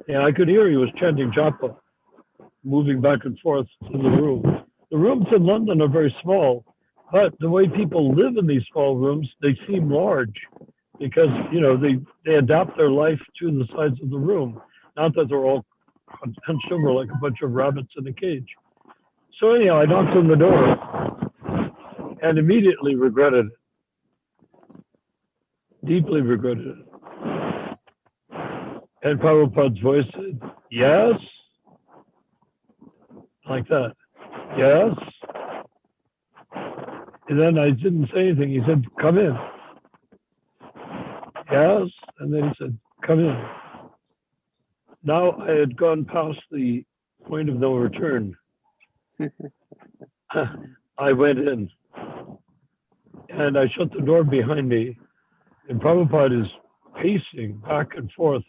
And I could hear he was chanting japa, moving back and forth in the room. The rooms in London are very small, but the way people live in these small rooms, they seem large because, you know, they adapt their life to the size of the room. Not that they're all hunched over like a bunch of rabbits in a cage. So anyhow, I knocked on the door and immediately regretted it, deeply regretted it. And Prabhupada's voice said, yes, like that. Yes. And then I didn't say anything. He said, come in. Yes. And then he said, come in. Now I had gone past the point of no return. I went in and I shut the door behind me. And Prabhupada is pacing back and forth,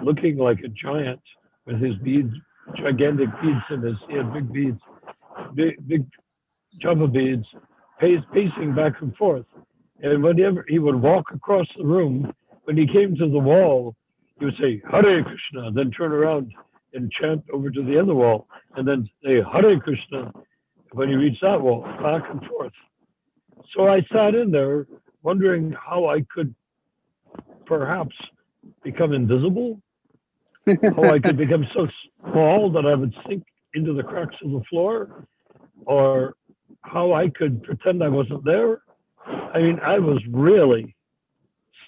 looking like a giant with his beads, gigantic beads in his, he had big beads, big java beads, pacing back and forth. And whenever he would walk across the room, when he came to the wall, he would say, Hare Krishna, then turn around and chant over to the other wall, and then say, Hare Krishna, when he reached that wall, back and forth. So I sat in there wondering how I could perhaps become invisible, how I could become so small that I would sink into the cracks of the floor, or how I could pretend I wasn't there. I mean, I was really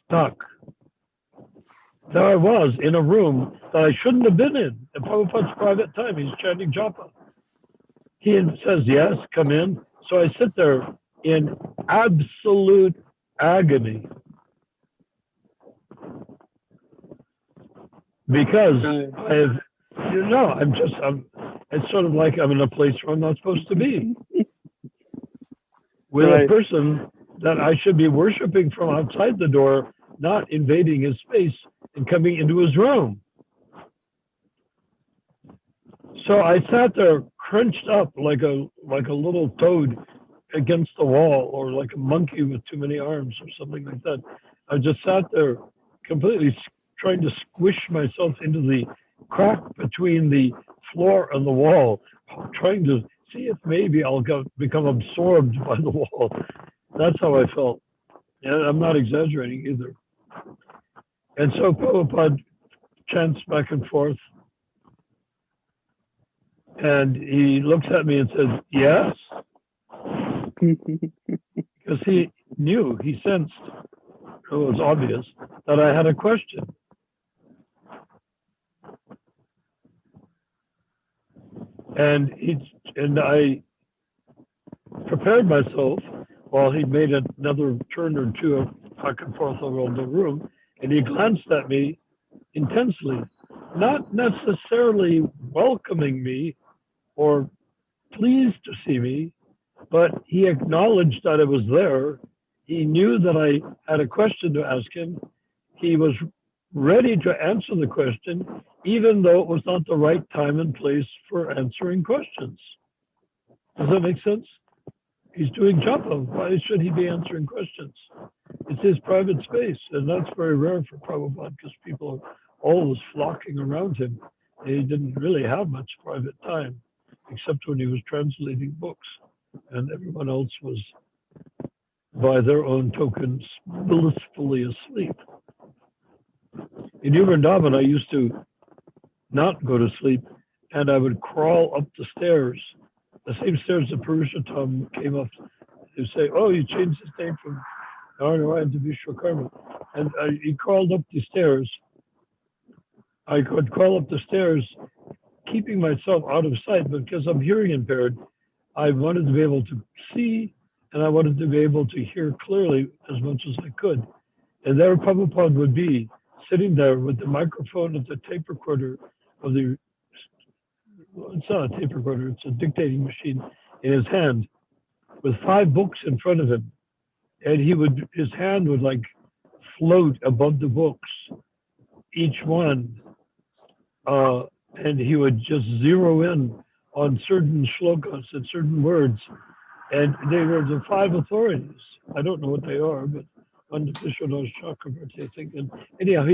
stuck. There I was in a room that I shouldn't have been in. At Prabhupada's private time, he's chanting japa. He says, yes, come in. So I sit there in absolute agony because it's sort of like I'm in a place where I'm not supposed to be with a person that I should be worshiping from outside the door, not invading his space and coming into his room. So I sat there crunched up like a little toad against the wall, or like a monkey with too many arms or something like that. I just sat there completely trying to squish myself into the crack between the floor and the wall, trying to see if maybe I'll become absorbed by the wall. That's how I felt. And I'm not exaggerating either. And so Prabhupada chants back and forth. And he looks at me and says, yes. Because he knew, he sensed, it was obvious, that I had a question. And I prepared myself while he made another turn or two back and forth around the room, and he glanced at me intensely, not necessarily welcoming me or pleased to see me, but he acknowledged that I was there. He knew that I had a question to ask him. He was ready to answer the question, even though it was not the right time and place for answering questions. Does that make sense? He's doing japa. Why should he be answering questions? It's his private space, and that's very rare for Prabhupada because people are always flocking around him. He didn't really have much private time, except when he was translating books, and everyone else was, by their own tokens, blissfully asleep. In Vrindavan, I used to not go to sleep, and I would crawl up the stairs, the same stairs that Purushottam came up to say, oh, you changed his name from Narayan to Vishwakarma. And he crawled up the stairs. I could crawl up the stairs, keeping myself out of sight, but because I'm hearing impaired, I wanted to be able to see, and I wanted to be able to hear clearly as much as I could. And there Prabhupada would be, sitting there with the microphone and the tape recorder of the, well, it's not a tape recorder, it's a dictating machine in his hand, with 5 books in front of him. And his hand would like float above the books, each one. And he would just zero in on certain shlokas and certain words. And they were the 5 authorities. I don't know what they are, but under Vishwanath Chakravarti, I think. And anyhow,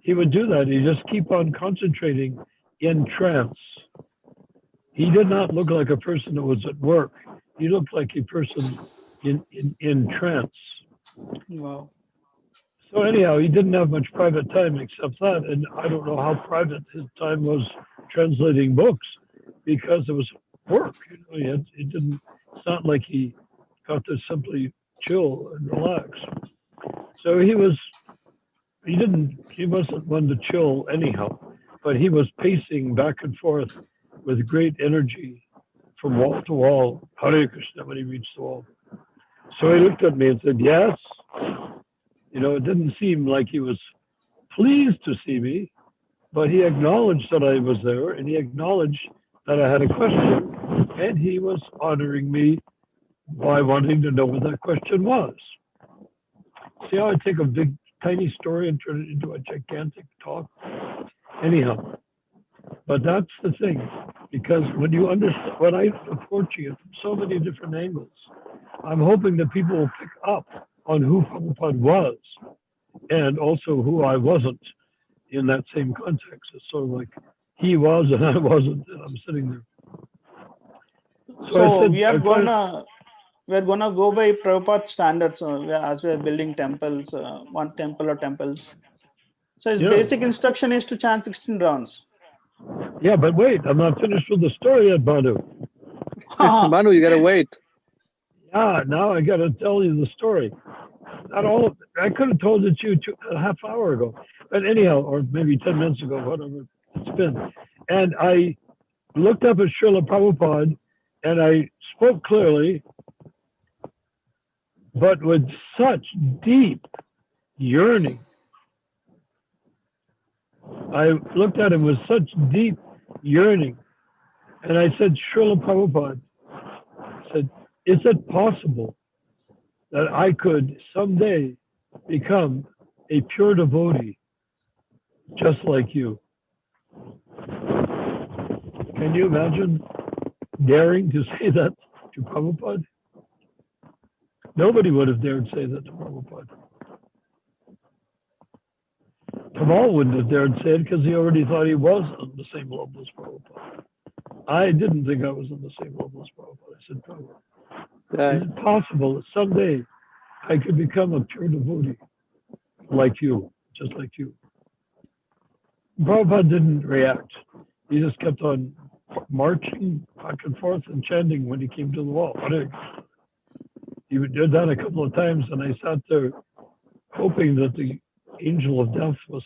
he would do that. He'd just keep on concentrating in trance. He did not look like a person that was at work. He looked like a person in trance. Wow. So anyhow, he didn't have much private time except that, and I don't know how private his time was translating books, because it was work. It didn't. It's not like he got to simply chill and relax. So he wasn't one to chill anyhow, but he was pacing back and forth with great energy from wall to wall, Hare Krishna, when he reached the wall. So he looked at me and said, yes. It didn't seem like he was pleased to see me, but he acknowledged that I was there, and he acknowledged that I had a question, and he was honoring me by wanting to know what that question was. See how I take a big, tiny story and turn it into a gigantic talk? Anyhow, but that's the thing, because when you understand, when I'm approaching it from so many different angles, I'm hoping that people will pick up on who Prabhupada was, and also who I wasn't in that same context. It's sort of like he was and I wasn't, and I'm sitting there. So we are gonna go by Prabhupada standards as we are building temples, one temple or temples. So his basic instruction is to chant 16 rounds. Yeah, but wait, I'm not finished with the story yet, Banu. Banu, you gotta wait. Yeah, now I gotta tell you the story. Not all of it. I could have told it to you a half hour ago, but anyhow, or maybe 10 minutes ago, whatever it's been. And I looked up at Srila Prabhupada, and I spoke clearly, but with such deep yearning. I looked at him with such deep yearning, and I said, Srila Prabhupada, I said, is it possible that I could someday become a pure devotee just like you? Can you imagine daring to say that to Prabhupada? Nobody would have dared say that to Prabhupada. Kamal wouldn't have dared say it because he already thought he was on the same level as Prabhupada. I didn't think I was on the same level as Prabhupada. I said, Prabhupada, is it possible that someday I could become a pure devotee like you, just like you? Prabhupada didn't react. He just kept on marching back and forth and chanting when he came to the wall. He did that a couple of times, and I sat there hoping that the angel of death was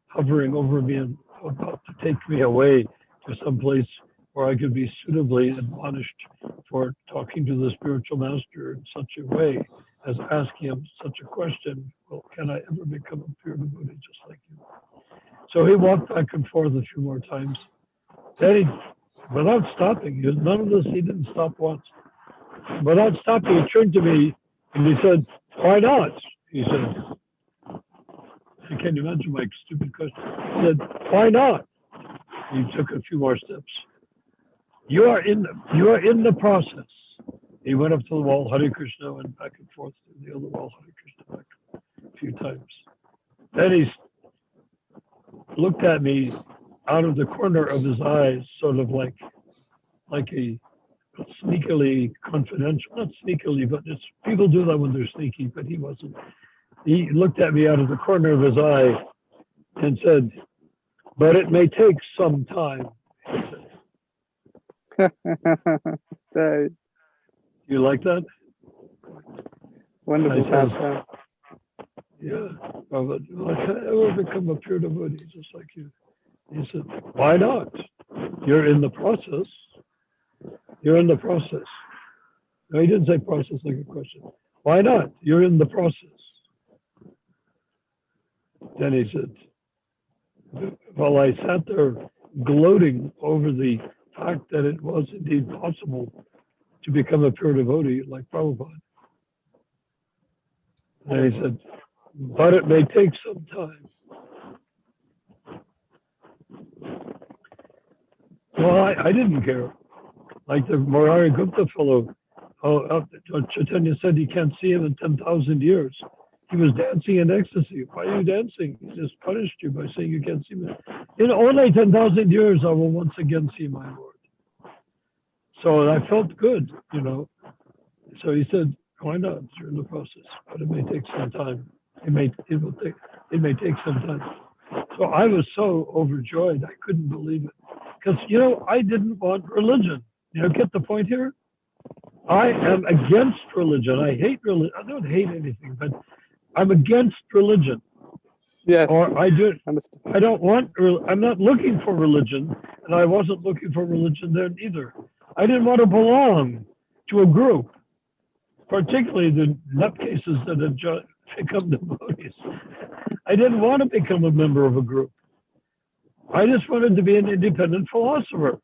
hovering over me and about to take me away to some place where I could be suitably admonished for talking to the spiritual master in such a way as asking him such a question, well, can I ever become a pure devotee just like you? So he walked back and forth a few more times. Then he, without stopping, none of this, he didn't stop once. Without stopping, he turned to me and he said, why not? He said, I can't imagine my stupid question. He said, why not? He took a few more steps. You are in the process. He went up to the wall, Hare Krishna, went back and forth to the other wall, Hare Krishna, back a few times. Then he looked at me out of the corner of his eyes, sort of like a sneakily confidential, not sneakily, but people do that when they're sneaky, but he wasn't. He looked at me out of the corner of his eye and said, but it may take some time. You like that? Wonderful pastime. Yeah. Well, can I ever become a pure devotee just like you? He said, why not? You're in the process. You're in the process. No, he didn't say process like a question. Why not? You're in the process. Then he said, well, I sat there gloating over the fact that it was indeed possible to become a pure devotee like Prabhupada. And he said, but it may take some time. Well, I didn't care. Like the Murari Gupta fellow, Chaitanya said he can't see him in 10,000 years. he was dancing in ecstasy. Why are you dancing? He just punished you by saying you can't see me. In only 10,000 years, I will once again see my Lord. So I felt good, you know. So he said, why not during the process? But it may take some time. It may take some time. So I was so overjoyed, I couldn't believe it. Because, you know, I didn't want religion. You know, get the point here? I am against religion. I hate religion. I don't hate anything, but I'm against religion. Yes. Or I Understand. don't want, I'm not looking for religion, and I wasn't looking for religion then either. I didn't want to belong to a group, particularly the nutcases that had just become devotees. I didn't want to become a member of a group. I just wanted to be an independent philosopher.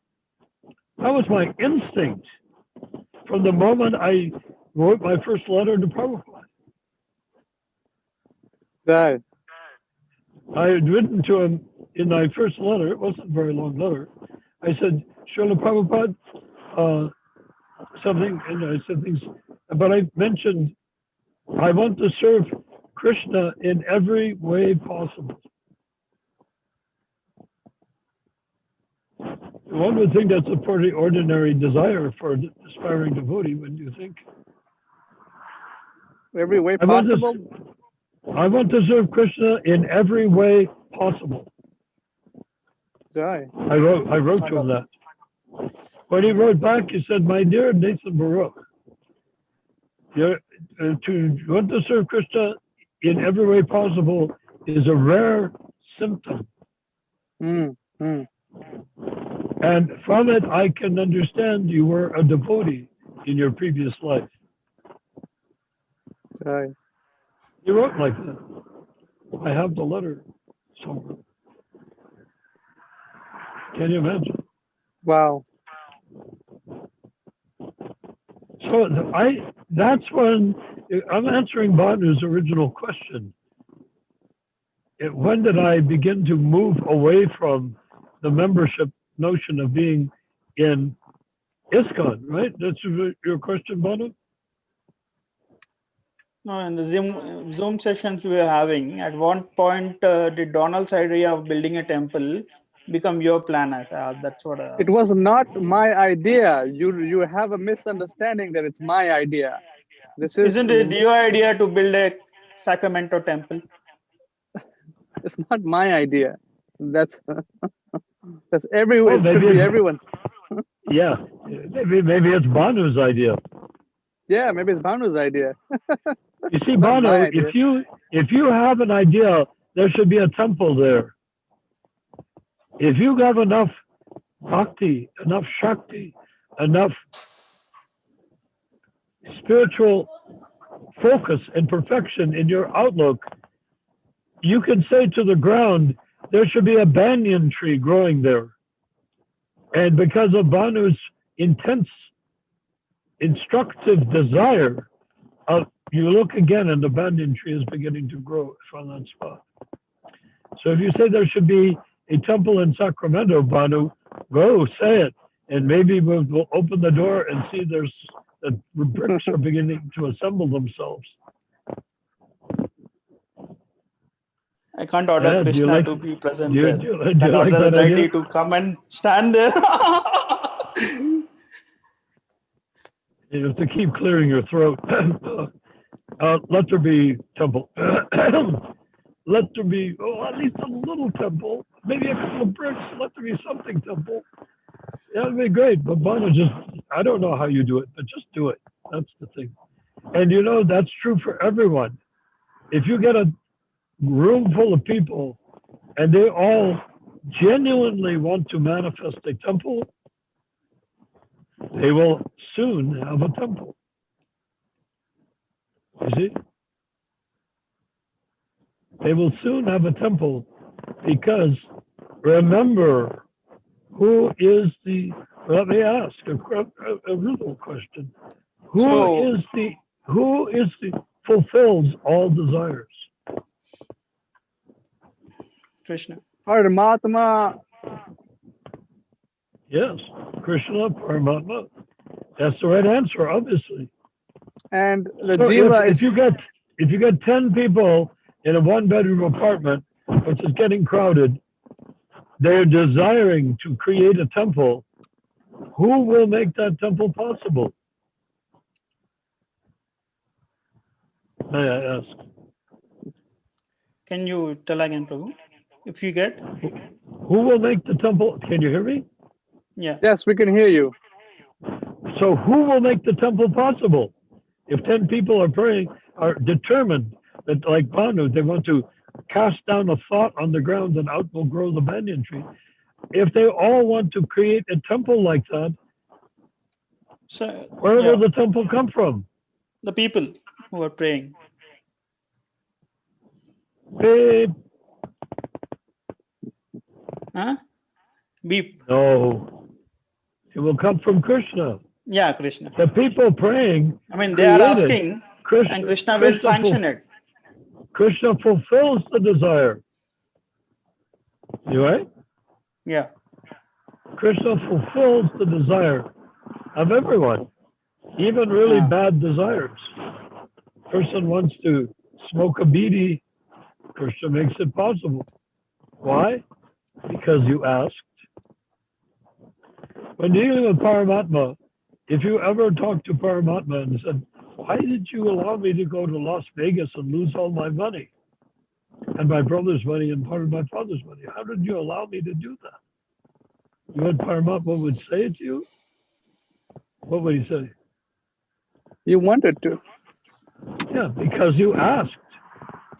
That was my instinct from the moment I wrote my first letter to Prabhupada. Right. I had written to him in my first letter, it wasn't a very long letter. I said, Srila Prabhupada, something, and I said things, but I mentioned, I want to serve Krishna in every way possible. One would think that's a pretty ordinary desire for an aspiring devotee, wouldn't you think? Every way possible. I want to serve Krishna in every way possible. Right. I wrote to him that. When he wrote back, he said, my dear Nathan Baruch, to want to serve Krishna in every way possible is a rare symptom. And from it, I can understand you were a devotee in your previous life. Right. He wrote like that. I have the letter somewhere. Can you imagine? Wow. So that's when I'm answering Banu's original question. When did I begin to move away from the membership notion of being in ISKCON, right? That's your question, Banu? No, in the Zoom sessions we were having, at one point, did Donald's idea of building a temple become your plan? That's what it was not my idea. You have a misunderstanding that it's my idea. Isn't it your idea to build a Sacramento temple? It's not my idea. That's it should be everyone's. Yeah, maybe it's Banu's idea. Yeah, maybe it's Banu's idea. You see, Banu, if you have an idea, there should be a temple there. If you have enough bhakti, enough shakti, enough spiritual focus and perfection in your outlook, you can say to the ground, there should be a banyan tree growing there. And because of Banu's intense, instructive desire, you look again and the banyan tree is beginning to grow from that spot. So if you say there should be a temple in Sacramento, Banu, go say it. And maybe we'll open the door and see the bricks are beginning to assemble themselves. I can't order Krishna to be present there. I can order the deity to come and stand there. You have to keep clearing your throat. Let there be temple. Let there be, at least a little temple. Maybe a couple of bricks. Let there be something temple. Yeah, that'd be great. But Banu, I don't know how you do it, but just do it. That's the thing. And you know, that's true for everyone. If you get a room full of people and they all genuinely want to manifest a temple, they will soon have a temple. You see? They will soon have a temple because remember, let me ask a riddle question. Who fulfills all desires? Krishna. Paramatma. Yes, Krishna, Paramatma. That's the right answer, obviously. And the so jiva if you get if you get 10 people in a one-bedroom apartment, which is getting crowded, they're desiring to create a temple. Who will make that temple possible? May I ask? Can you tell again, Prabhu? If you get? Who will make the temple? Can you hear me? Yeah. Yes, we can hear you. So who will make the temple possible? If 10 people are praying, are determined that, like Banu, they want to cast down a thought on the ground and out will grow the banyan tree. If they all want to create a temple like that, So where will the temple come from? the people who are praying. Beep. Huh? Beep. No. It will come from Krishna. Yeah, Krishna. The people praying. I mean, they are created. asking, and Krishna will sanction it. Krishna fulfills the desire. You right? Yeah. Krishna fulfills the desire of everyone, even really bad desires. Person wants to smoke a bidi, Krishna makes it possible. Why? Because you asked. When dealing with Paramatma, if you ever talk to Paramatma and said, why did you allow me to go to Las Vegas and lose all my money? And my brother's money and part of my father's money. How did you allow me to do that? You know what Paramatma would say to you? What would he say? You wanted to. Yeah, because you asked.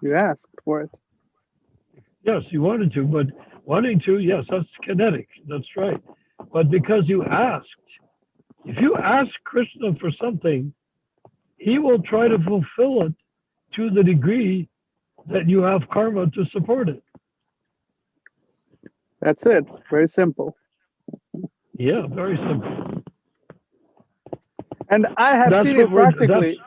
You asked for it. Yes, you wanted to, but wanting to, yes, that's kinetic. That's right. But because you asked, if you ask Krishna for something, he will try to fulfill it to the degree that you have karma to support it. That's it. Very simple. Yeah, very simple. And I have That's seen what it we're- practically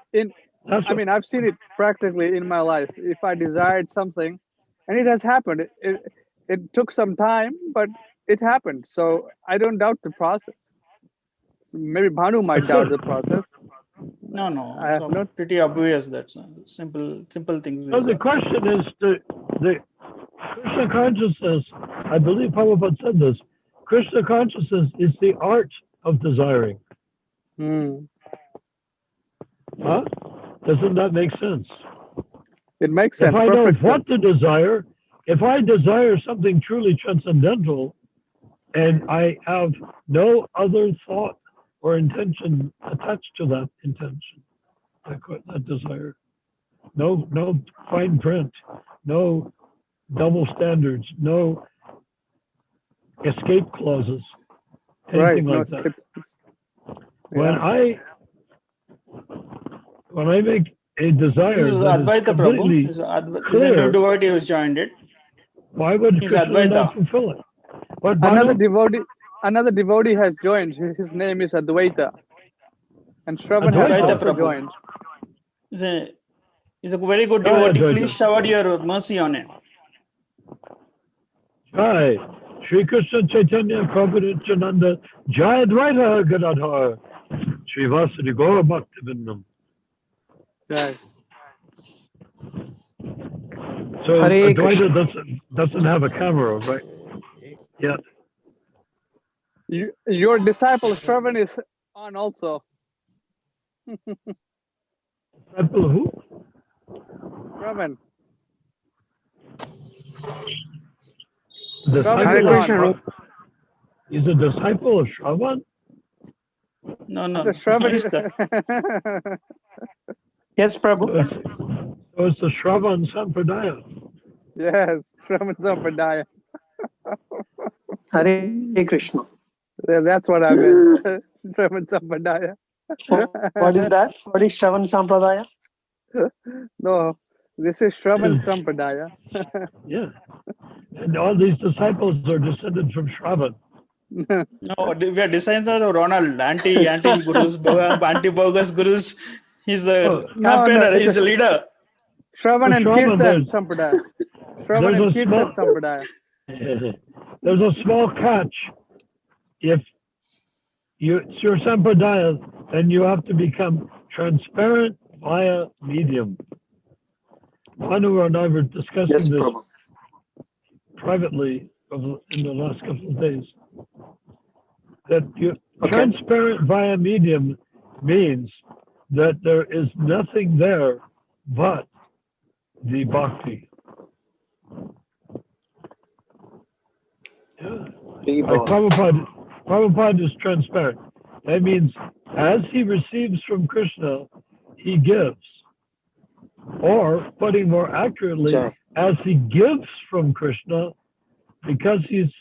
That's I mean, I've seen it practically in my life. If I desired something, and it has happened, it took some time, but it happened. So I don't doubt the process. Maybe Bhanu might doubt the process. No, I it's have not. pretty obvious. That's simple things. So the question is, the Krishna consciousness, I believe Prabhupada said this, Krishna consciousness is the art of desiring. Huh? Doesn't that make sense? It makes sense. If I know Perfect what sense. to desire, if I desire something truly transcendental, and I have no other thought or intention attached to that intention, that desire, no fine print, no double standards, no escape clauses, anything Right. like No that. skips. When I make a desire This is that is Advaita Prabhu. completely This is a clear, new devotee who's joined it. why would He's Krishna Advaita. not fulfill it? What, Another Bhanu? devotee has joined. His name is Advaita. And Shravan has Advaita also Prabhu. joined. He's a very good Jai devotee. Advaita. Please shower your mercy on him. Jai Shri Krishna Chaitanya Prabhu Nityananda Jai Advaita Gadadhar Shri Vasudeva Gaura Bhaktivinoda. Yes. So Hare Advaita doesn't have a camera, right? Yeah. Your disciple Shravan is on also. Disciple who? Shravan. Disciple Hare of Krishna. Shravan. He's a disciple of Shravan? No. The Shravan He's is the- Yes, Prabhu. So it's the Shravan Sampradaya. yes, Shravan Sampradaya. Hare Krishna. That's what I meant. Shravan Sampradaya. What is that? What is Shravan Sampradaya? No, this is Shravan Sampradaya. Yeah. And all these disciples are descended from Shravan. No, we are descendants of Ronald, anti-gurus, anti-bogus gurus. He's the campaigner. He's the leader. Shravan and Shravan, Kirtan Sampradaya. Shravan and Kirtan Sampradaya. There's a small catch. If it's your Sampradaya, then you have to become transparent via medium. Manu and I were discussing Yes, this Prabhu. privately in the last couple of days. That Okay. transparent via medium means that there is nothing there but the bhakti. Yeah. Like Prabhupada is transparent. That means as he receives from Krishna, he gives. Or, putting more accurately, Jai. as he gives from Krishna, because he's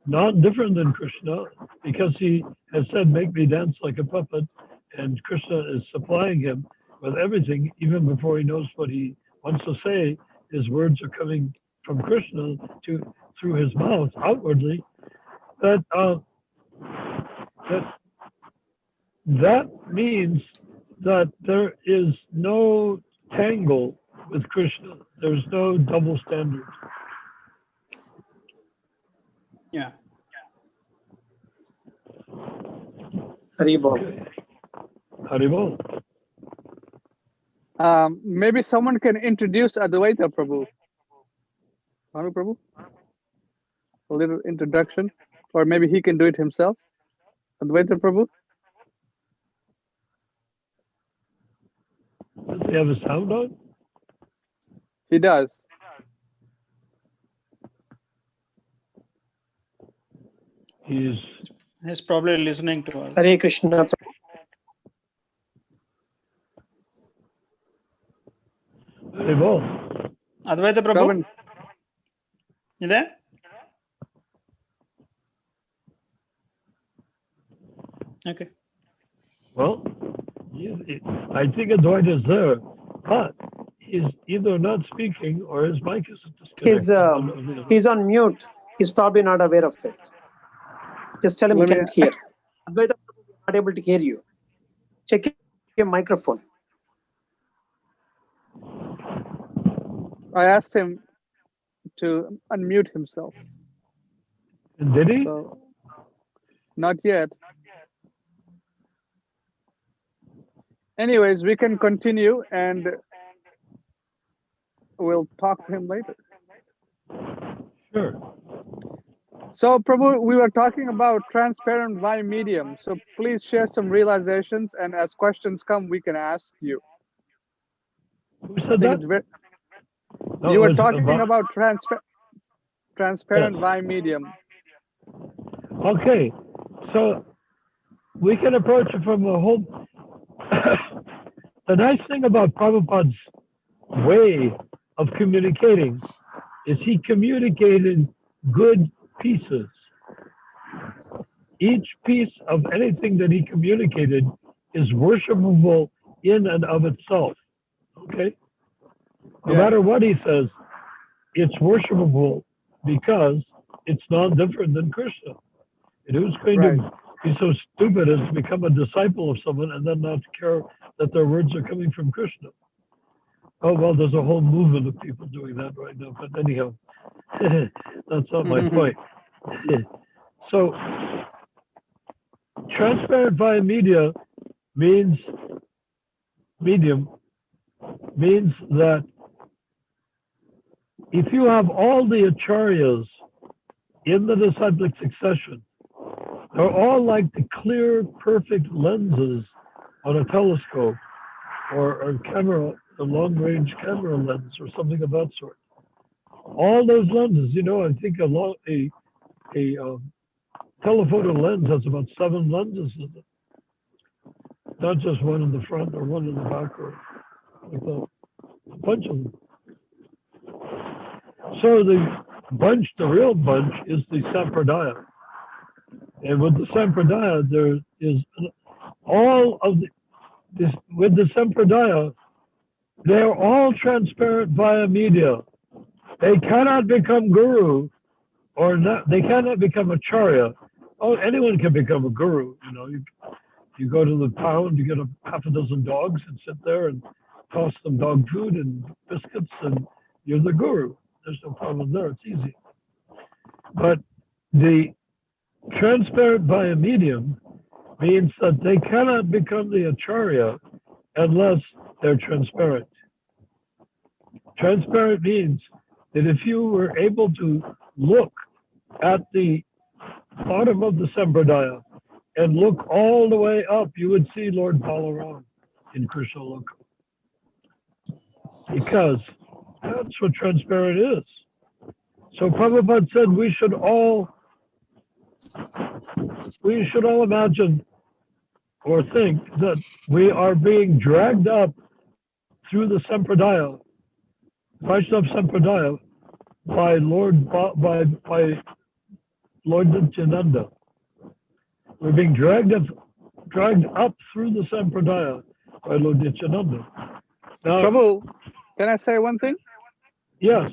not different than Krishna, because he has said, make me dance like a puppet, and Krishna is supplying him with everything, even before he knows what he wants to say, his words are coming from Krishna through his mouth outwardly, that means that there is no tangle with Krishna. There's no double standard. Yeah. Haribol. Okay. Haribol. Maybe someone can introduce Advaita Prabhu. Manu Prabhu? A little introduction. Or maybe he can do it himself. Advaita Prabhu? Does he have a sound on? He does. He's probably listening to us. Hare Krishna. Haribol. Advaita Prabhu, Shravan, you there? Okay. Well, I think Advaita is there, but he's either not speaking or his mic is disconnected. He's on mute. He's probably not aware of it. Just tell him you Let me- can't hear. Advaita, we're not able to hear you. Check your microphone. I asked him to unmute himself. Did he? So, not yet. Anyways, we can continue and we'll talk to him later. Sure. So, Prabhu, we were talking about transparent via medium. So please share some realizations, and as questions come, we can ask you. Who I said think that? it's very, No, you it were was talking about transparent Yes. via medium. Okay, so we can approach it from a whole. The nice thing about Prabhupada's way of communicating is he communicated good pieces. Each piece of anything that he communicated is worshipable in and of itself. Okay? No Yeah. matter what he says, it's worshipable because it's not different than Krishna. And who's going to be so stupid as to become a disciple of someone and then not care that their words are coming from Krishna? Oh, well, there's a whole movement of people doing that right now. But anyhow, that's not my point. So, transparent via medium means that if you have all the acharyas in the disciplic succession, they're all like the clear, perfect lenses on a telescope or a camera, a long-range camera lens or something of that sort. All those lenses, I think a telephoto lens has about 7 lenses in it. Not just one in the front or one in the back or like a bunch of them. So the real bunch is the Sampradaya. And with the Sampradaya, there is all of with the Sampradaya, they're all transparent via media. They cannot become guru or not. They cannot become acharya. Oh, anyone can become a guru. You go to the pound, you get half a dozen dogs and sit there and toss them dog food and biscuits, and you're the guru. There's no problem there. It's easy. But the transparent via medium means that they cannot become the acharya unless they're transparent. Transparent means that if you were able to look at the bottom of the Sampradaya and look all the way up, you would see Lord Balaram in Krishna Loka. Because that's what transparent is. So Prabhupada said we should all imagine or think that we are being dragged up through the Sampradaya, Vaishnava Sampradaya, by Lord Nityananda. We're being dragged up through the Sampradaya by Lord Nityananda. Now, Prabhu, can I say one thing? yes.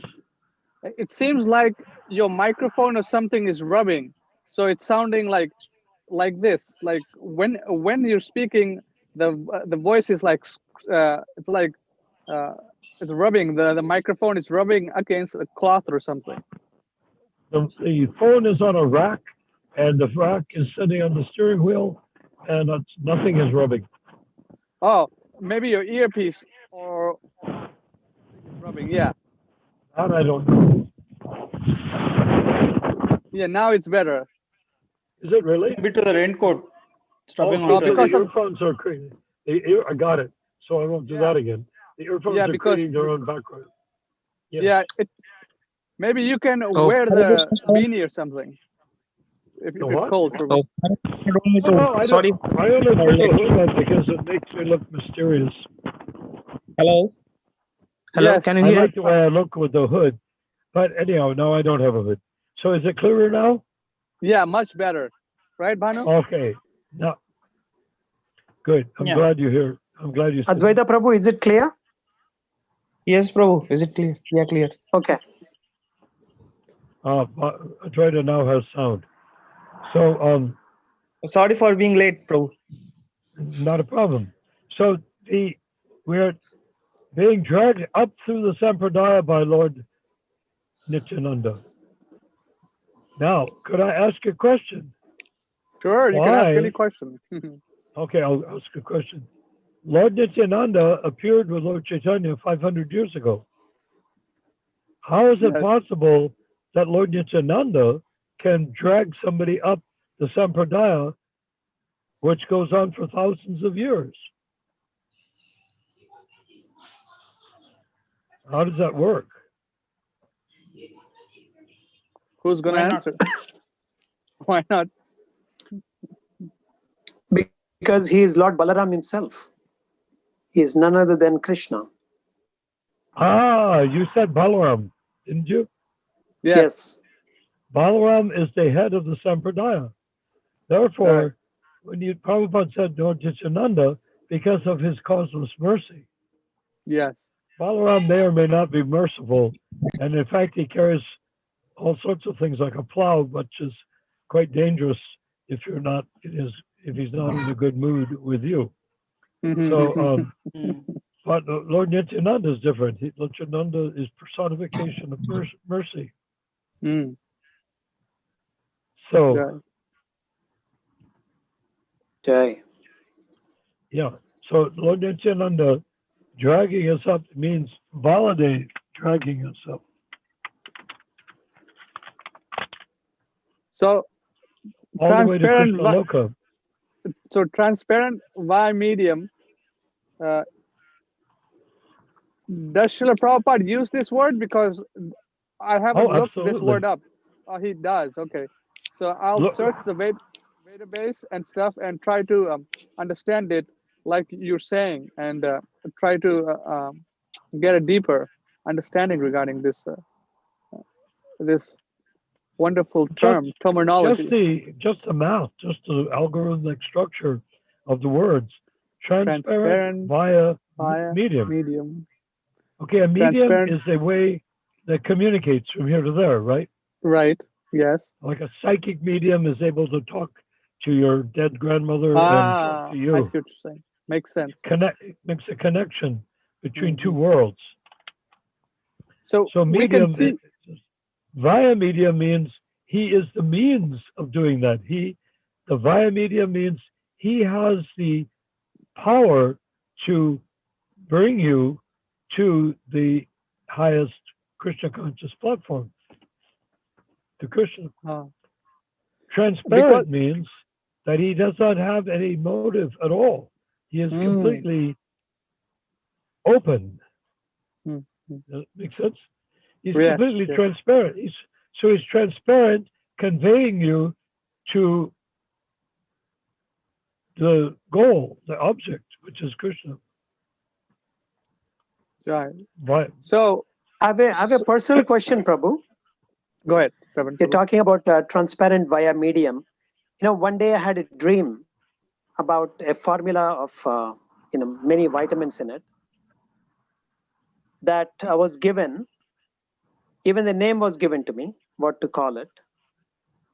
It seems like your microphone or something is rubbing, so it's sounding like this. Like when you're speaking, the voice is like it's like it's rubbing. The microphone is rubbing against a cloth or something. The phone is on a rack, and the rack is sitting on the steering wheel, and nothing is rubbing. Oh, maybe your earpiece or rubbing. Yeah. That I don't know. Yeah. Now it's better. Is it really? Maybe to the raincoat. Stopping Oh, on so because the of- earphones are creating. I got it. So I won't do that again. The earphones Yeah, are because- creating their own background. Yeah. Maybe you can Oh. wear the beanie or something. If The it's what? cold, Prabhu. No, I Sorry. don't. I only put the hood on because it makes me look mysterious. Hello. Hello. Yes. Can you I hear? like the way I look with the hood. But anyhow, no, I don't have a hood. So is it clearer now? Yeah, much better. Right, Bhanu? Okay. No. Good. I'm Yeah. glad you're here. I'm glad you said Advaita Prabhu, is it clear? Yes, Prabhu. Is it clear? Yeah, clear. Okay. Advaita now has sound. So Sorry for being late, Prabhu. not a problem. So we're being dragged up through the Sampradaya by Lord Nityananda. Now, could I ask a question? Sure, you can ask Why? any question. Okay, I'll ask a question. Lord Nityananda appeared with Lord Chaitanya 500 years ago. How is it Yes. possible that Lord Nityananda can drag somebody up the Sampradaya, which goes on for thousands of years? How does that work? Who's going to Why not? answer? Why not? Because he is Lord Balaram himself. He is none other than Krishna. Ah, you said Balaram, didn't you? Yes. Balaram is the head of the Sampradaya. Therefore, Right. when Prabhupada said Lord Nityananda, because of his causeless mercy, Yes. Balaram may or may not be merciful, and in fact, he carries all sorts of things like a plow, which is quite dangerous if you're not if he's not in a good mood with you. So, Mm. but Lord Nityananda is different. Lord Nityananda is personification of mercy. Mm. So, Yeah. Jai. yeah. So Lord Nityananda dragging us up means validate dragging us up. So All the way to transparent. Krishna Loka. So transparent via medium. Does Srila Prabhupada use this word? Because I haven't looked this absolutely. word up. Oh, he does. Okay. So I'll Look- search the database and stuff and try to understand it like you're saying, and try to get a deeper understanding regarding this this wonderful terminology. Just the math, just the algorithmic structure of the words. Transparent via medium. Medium. Okay, a medium Transparent. is a way that communicates from here to there, right? Right. Yes. Like a psychic medium is able to talk to your dead grandmother and talk to you. I see what you're saying. Makes sense. Makes a connection between Mhm. two worlds. So we medium, can see. via medium means he is the means of doing that. The via medium means he has the power to bring you to the highest Krishna conscious platform, to Krishna. Transparent means that he does not have any motive at all. He is completely open. Does that make sense? He's completely transparent. He's transparent, conveying you to the goal, the object, which is Krishna. Right. Right. So I have a personal question, Prabhu. go ahead. Shravan. You're talking about transparent via medium. One day I had a dream about a formula of many vitamins in it that I was given. Even the name was given to me, what to call it.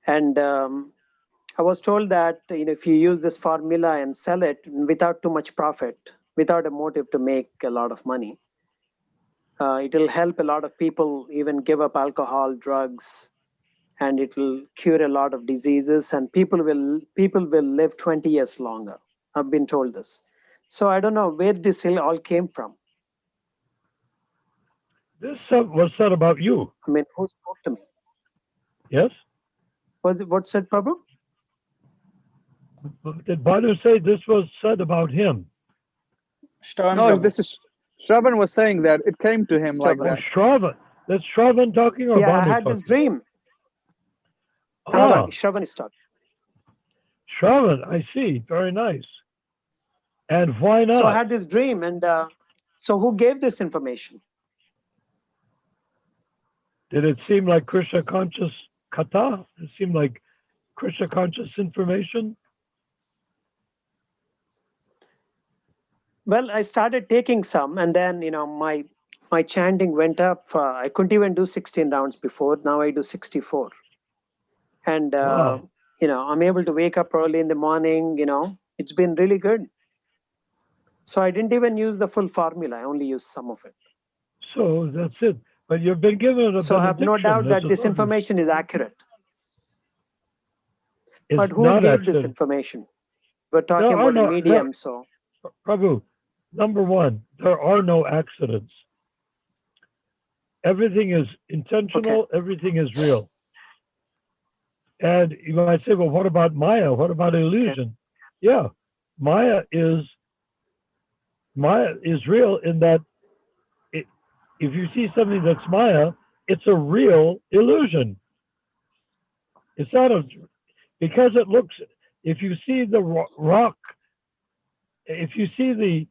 And I was told that if you use this formula and sell it without too much profit, without a motive to make a lot of money, it will help a lot of people even give up alcohol, drugs, and it will cure a lot of diseases, and people will live 20 years longer. I've been told this. So I don't know where this all came from. This was said about you. I mean, who spoke to me? Yes? What said Prabhu? Did Banu say this was said about him? Shravan No, Prabhu. this is Shravan was saying that it came to him like Oh, that. Shravan. That's Shravan talking or Yeah, I Banu had this talking? dream. I'm Ah, talking, Shravan is talking. Shravan, I see. Very nice. And why not? So I had this dream, and so who gave this information? Did it seem like Krishna conscious kata? It seemed like Krishna conscious information? Well, I started taking some, and then my chanting went up. I couldn't even do 16 rounds before. Now I do 64, and Wow. I'm able to wake up early in the morning. It's been really good. So I didn't even use the full formula. I only used some of it. So that's it. But you've been given a So I have no benediction. doubt that That's this obvious. information is accurate. It's But who not gave this accurate. information? We're talking There are about a no- medium, so Prabhu, number one, there are no accidents. Everything is intentional. Everything is real. And you might say, well, what about Maya? What about illusion? Yeah, Maya is real in that if you see something that's Maya, it's a real illusion. It's not because it looks, if you see the rock, if you see the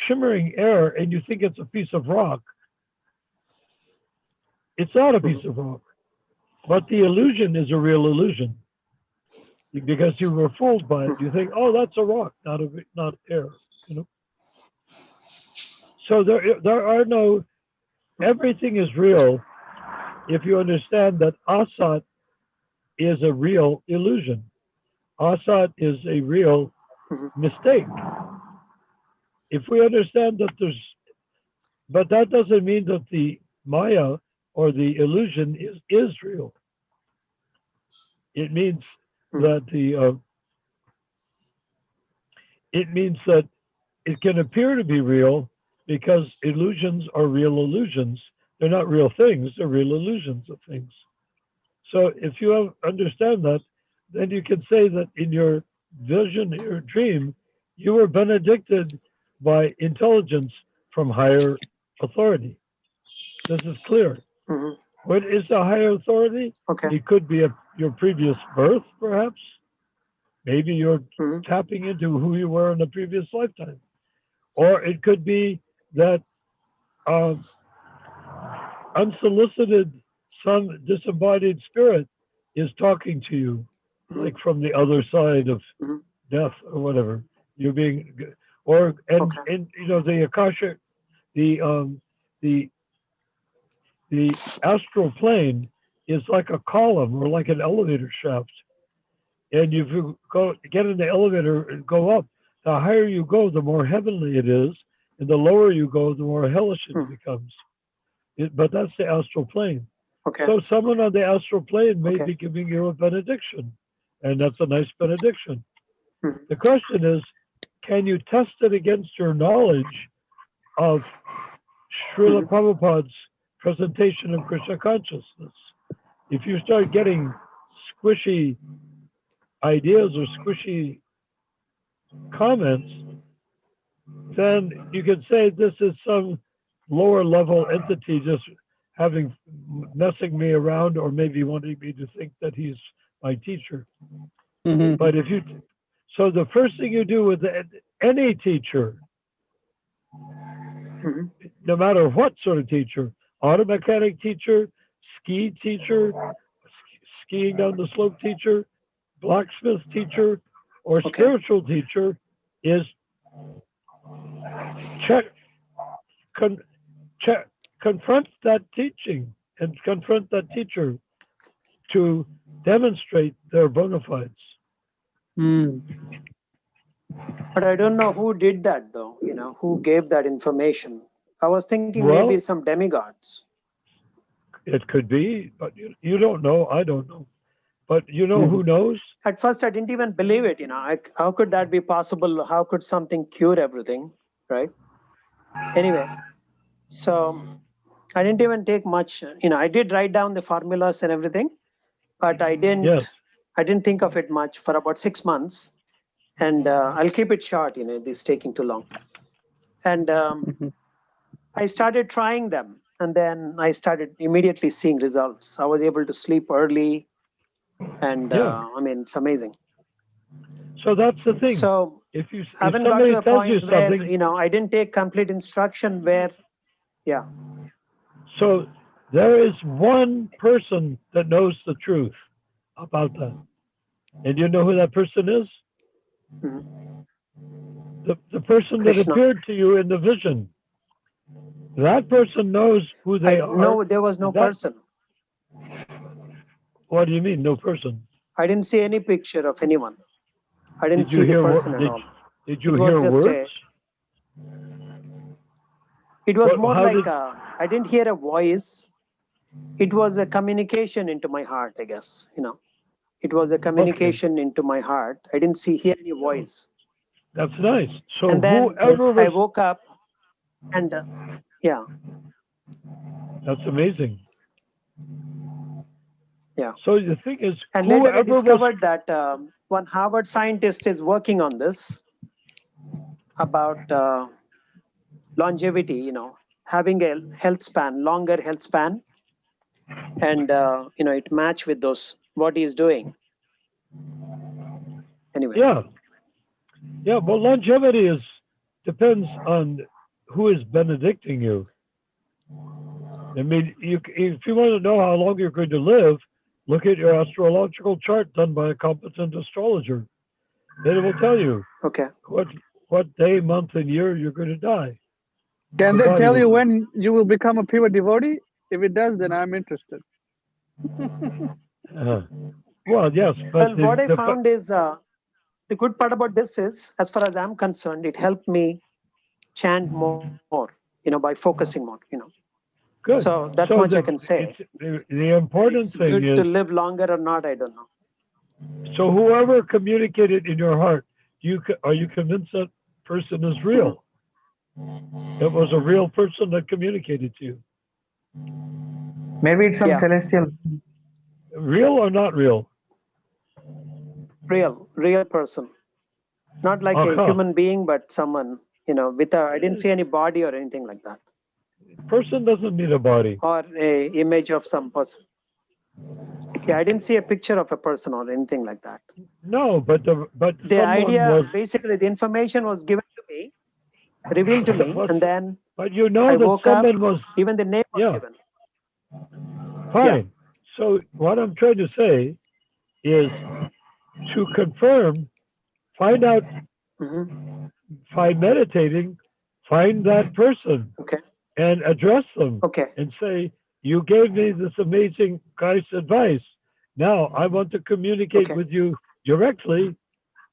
shimmering air and you think it's a piece of rock, it's not a piece of rock. But the illusion is a real illusion because you were fooled by it. You think, oh, that's a rock, not air. So there are no. Everything is real if you understand that asat is a real illusion. Asat is a real mistake. If we understand that but that doesn't mean that the Maya or the illusion is real. It means that it can appear to be real because illusions are real illusions. They're not real things, they're real illusions of things. So if you understand that, then you can say that in your vision, your dream, you were benedicted by intelligence from higher authority. This is clear. What is a higher authority? It could be your previous birth, perhaps. Maybe you're tapping into who you were in a previous lifetime. Or it could be that unsolicited, some disembodied spirit is talking to you, like from the other side of death or whatever. You're being, the akasha, the astral plane is like a column or like an elevator shaft. And if you get in the elevator and go up, the higher you go, the more heavenly it is, and the lower you go, the more hellish it becomes. But that's the astral plane. So someone on the astral plane may be giving you a benediction, and that's a nice benediction. The question is, can you test it against your knowledge of Srila Prabhupada's presentation of Krishna consciousness. If you start getting squishy ideas or squishy comments, then you can say this is some lower level entity just messing me around, or maybe wanting me to think that he's my teacher. But so the first thing you do with any teacher, no matter what sort of teacher, auto mechanic teacher, ski teacher, skiing down the slope teacher, blacksmith teacher, or spiritual teacher, is confront that teaching and confront that teacher to demonstrate their bona fides. But I don't know who did that, though. Who gave that information? I was thinking maybe some demigods. It could be, but you don't know. I don't know. But who knows? At first, I didn't even believe it. How could that be possible? How could something cure everything, right? Anyway, so I didn't even take much. I did write down the formulas and everything, but I didn't. Yes. I didn't think of it much for about 6 months, and I'll keep it short. This is taking too long, and I started trying them, and then I started immediately seeing results. I was able to sleep early, and it's amazing. So that's the thing. So if I haven't got to a tells point you where something, I didn't take complete instruction. Where, So there is one person that knows the truth about that, and you know who that person is? The person Krishna. that appeared to you in the vision. That person knows who they are. No, there was no person. What do you mean, no person? I didn't see any picture of anyone. I didn't Did you see the hear person at all. Did you It hear was just words? It was What- more how like did- I didn't hear a voice. It was a communication into my heart, I guess. It was a communication into my heart. I didn't hear any voice. That's nice. So And then whoever I was, woke up, and that's amazing. Yeah. So the thing is, and later I whoever was, discovered that one Harvard scientist is working on this about longevity. Having a longer health span, and it match with those what he is doing. Anyway. yeah. Well, longevity depends on who is benedicting you. I mean, if you want to know how long you're going to live, look at your astrological chart done by a competent astrologer. Then it will tell you what day, month, and year you're going to die. Can they tell you when you will become a pure devotee? If it does, then I'm interested. Well, yes, but what I found is the good part about this is, as far as I'm concerned, it helped me chant more, by focusing more, Good. So that much I can say. The important it's thing good is to live longer or not, I don't know. So whoever communicated in your heart, are you convinced that person is real? It was a real person that communicated to you. Maybe it's some celestial. Real or not real? Real person. Not like a human being, but someone, I didn't see any body or anything like that. Person doesn't need a body. Or a image of some person. Yeah, I didn't see a picture of a person or anything like that. No, but the idea, basically, the information was given to me, revealed to me, and then but you know I that woke someone up, was even the name was given. Fine. So what I'm trying to say is to confirm, find out, by meditating, find that person and address them and say, you gave me this amazing guy's advice. Now I want to communicate with you directly,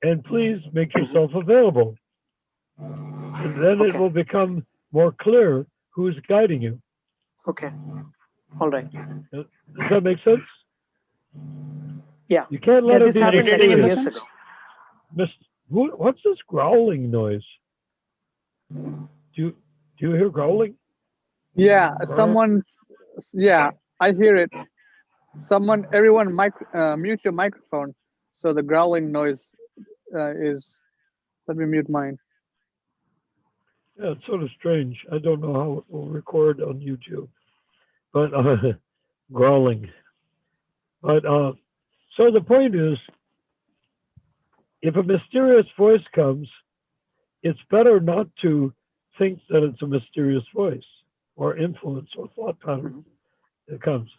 and please make yourself available. And then it will become more clear who's guiding you. Okay. All right. Does that make sense? Yeah. You can't let it be meditating in the sense? What's this growling noise? Do you hear growling? Yeah, someone. Yeah, I hear it. Everyone, mute your microphone, so the growling noise is. Let me mute mine. Yeah, it's sort of strange. I don't know how it will record on YouTube, but growling. But so the point is, if a mysterious voice comes, it's better not to think that it's a mysterious voice or influence or thought pattern that comes.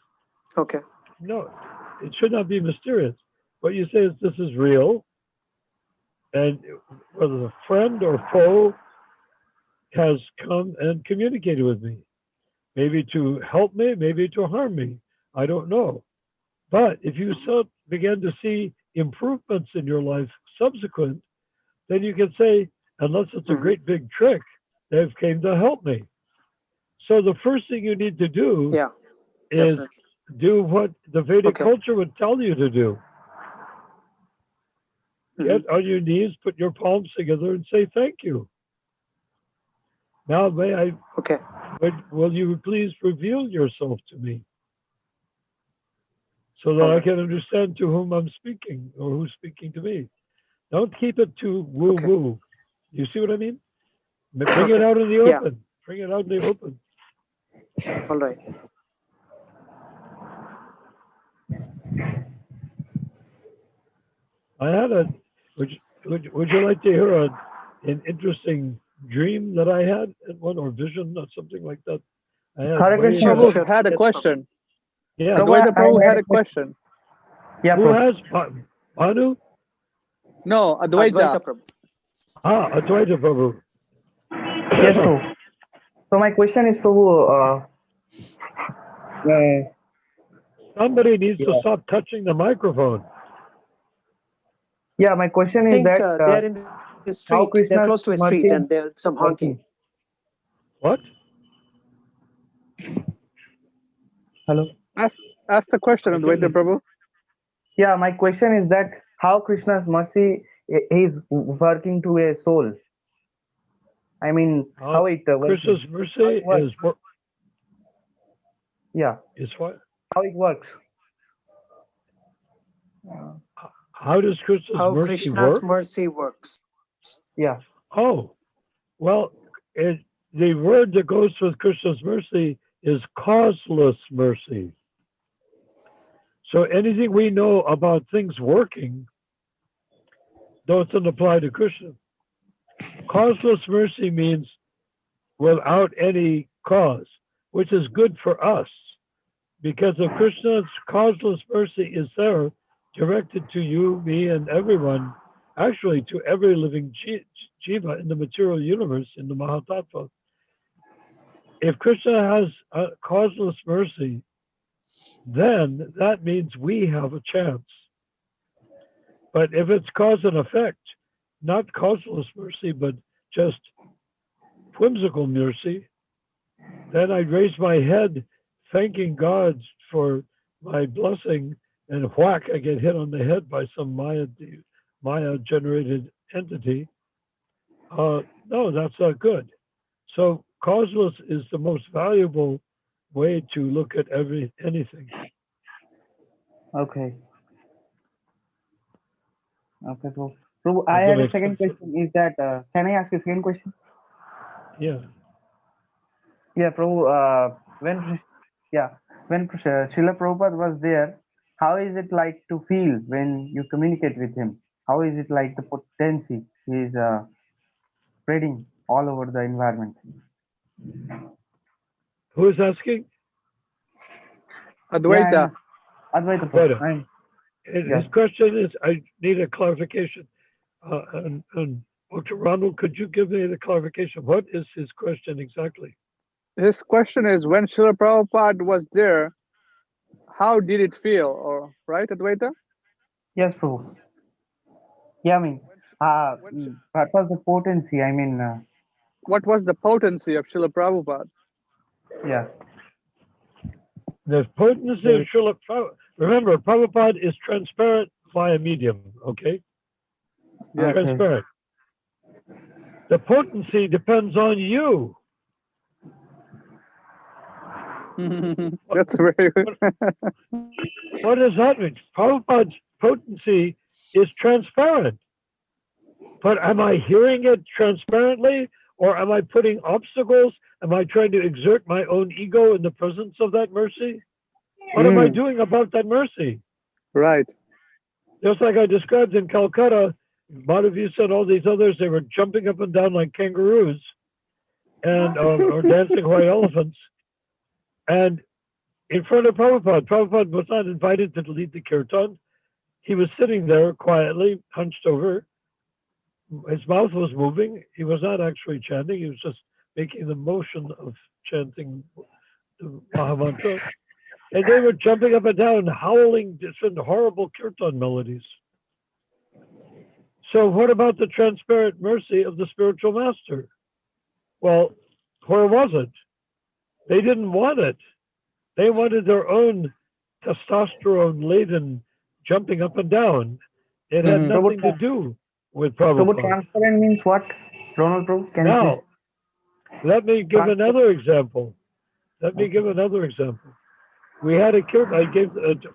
Okay. No, it should not be mysterious. What you say is this is real, and whether a friend or foe has come and communicated with me, maybe to help me, maybe to harm me. I don't know. But if you begin to see improvements in your life subsequent, then you can say, unless it's a great big trick, they've came to help me. So the first thing you need to do is definitely. do what the Vedic culture would tell you to do. Get on your knees, put your palms together, and say thank you. Now, may I? Will you please reveal yourself to me, so that I can understand to whom I'm speaking or who's speaking to me? Don't keep it too woo-woo. You see what I mean? Bring it out in the open. Bring it out in the open. All right. I had would you like to hear an interesting dream that I had, or vision, or something like that? I had Prabhu had a question. Yeah. Advaita Prabhu had a question. Yeah. Who has Bhanu? No, Advaita. Prabhu. Advaita Prabhu. Yes, Prabhu. So my question is, Prabhu, somebody needs to stop touching the microphone. Yeah, my question is that they're in the street. They're close to a street, and there's some honking. What? Hello. Ask the question, Advaita Prabhu. Yeah, my question is that how Krishna's mercy is working to a soul. I mean, how it Krishna's mercy is what? Yeah. Is what? How it works. How does Krishna's mercy works? Yeah. Oh, well, the word that goes with Krishna's mercy is causeless mercy. So anything we know about things working doesn't apply to Krishna. Causeless mercy means without any cause, which is good for us, because if Krishna's causeless mercy is there, directed to you, me, and everyone, actually to every living jiva in the material universe, in the Mahatattva. If Krishna has a causeless mercy, then that means we have a chance. But if it's cause and effect, not causeless mercy, but just whimsical mercy, then I'd raise my head thanking God for my blessing, and whack, I get hit on the head by some Maya-generated entity. No, that's not good. So causeless is the most valuable way to look at anything. Okay. Okay, so I had a second question. Is that can I ask a second question? Yeah. Yeah, Prabhu. When Srila Prabhupada was there, how is it like to feel when you communicate with him? How is it like the potency is spreading all over the environment? Who is asking? Advaita. Yeah, Advaita. His question is, I need a clarification. And Dr. Ronald, could you give me the clarification? What is his question exactly? His question is, when Srila Prabhupada was there, how did it feel? Or right, Advaita? Yes, Prabhu. Yeah, I mean, what was the potency? I mean, what was the potency of Srila Prabhupada? Yeah. The potency of Srila Prabhupada. Remember, Prabhupada is transparent via medium, okay? Yeah. Transparent. The potency depends on you. That's very good. What does that mean? Prabhupada's potency is transparent. But am I hearing it transparently, or am I putting obstacles? Am I trying to exert my own ego in the presence of that mercy? What am I doing about that mercy? Right. Just like I described in Calcutta, Madhavi said all these others, they were jumping up and down like kangaroos and or dancing white elephants. And in front of Prabhupada, Prabhupada was not invited to lead the kirtan. He was sitting there quietly, hunched over. His mouth was moving. He was not actually chanting. He was just making the motion of chanting the Mahamantra. And they were jumping up and down, howling different horrible kirtan melodies. So what about the transparent mercy of the spiritual master? Well, where was it? They didn't want it. They wanted their own testosterone-laden jumping up and down. It had nothing to do with So, Prabhupada. transparent means what? Ronald Prabhu, can you Now, let me give another example. We had a kirtan. I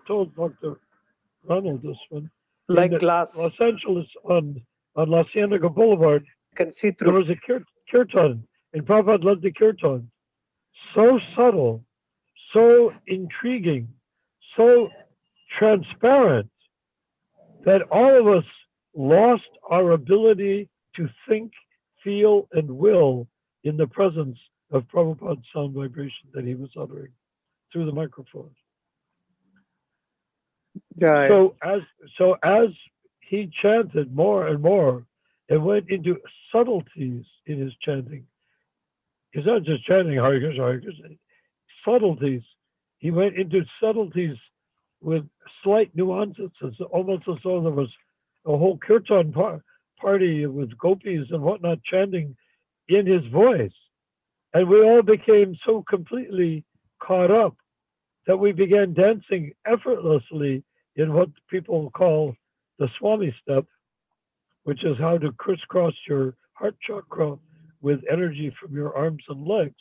told Dr. Ronald this one. Like in glass. Los Angeles on La Cienega Boulevard. You can see There through. was a kirtan, and Prabhupada led the kirtan. So subtle, so intriguing, so transparent that all of us lost our ability to think, feel, and will in the presence of Prabhupada's sound vibration that he was uttering through the microphone. Yeah. So as he chanted more and more and went into subtleties in his chanting, he's not just chanting Hare Krishna, Hare Krishna, subtleties. He went into subtleties with slight nuances. It's almost as though there was a whole kirtan party with gopis and whatnot chanting in his voice. And we all became so completely caught up that we began dancing effortlessly in what people call the Swami step, which is how to crisscross your heart chakra with energy from your arms and legs,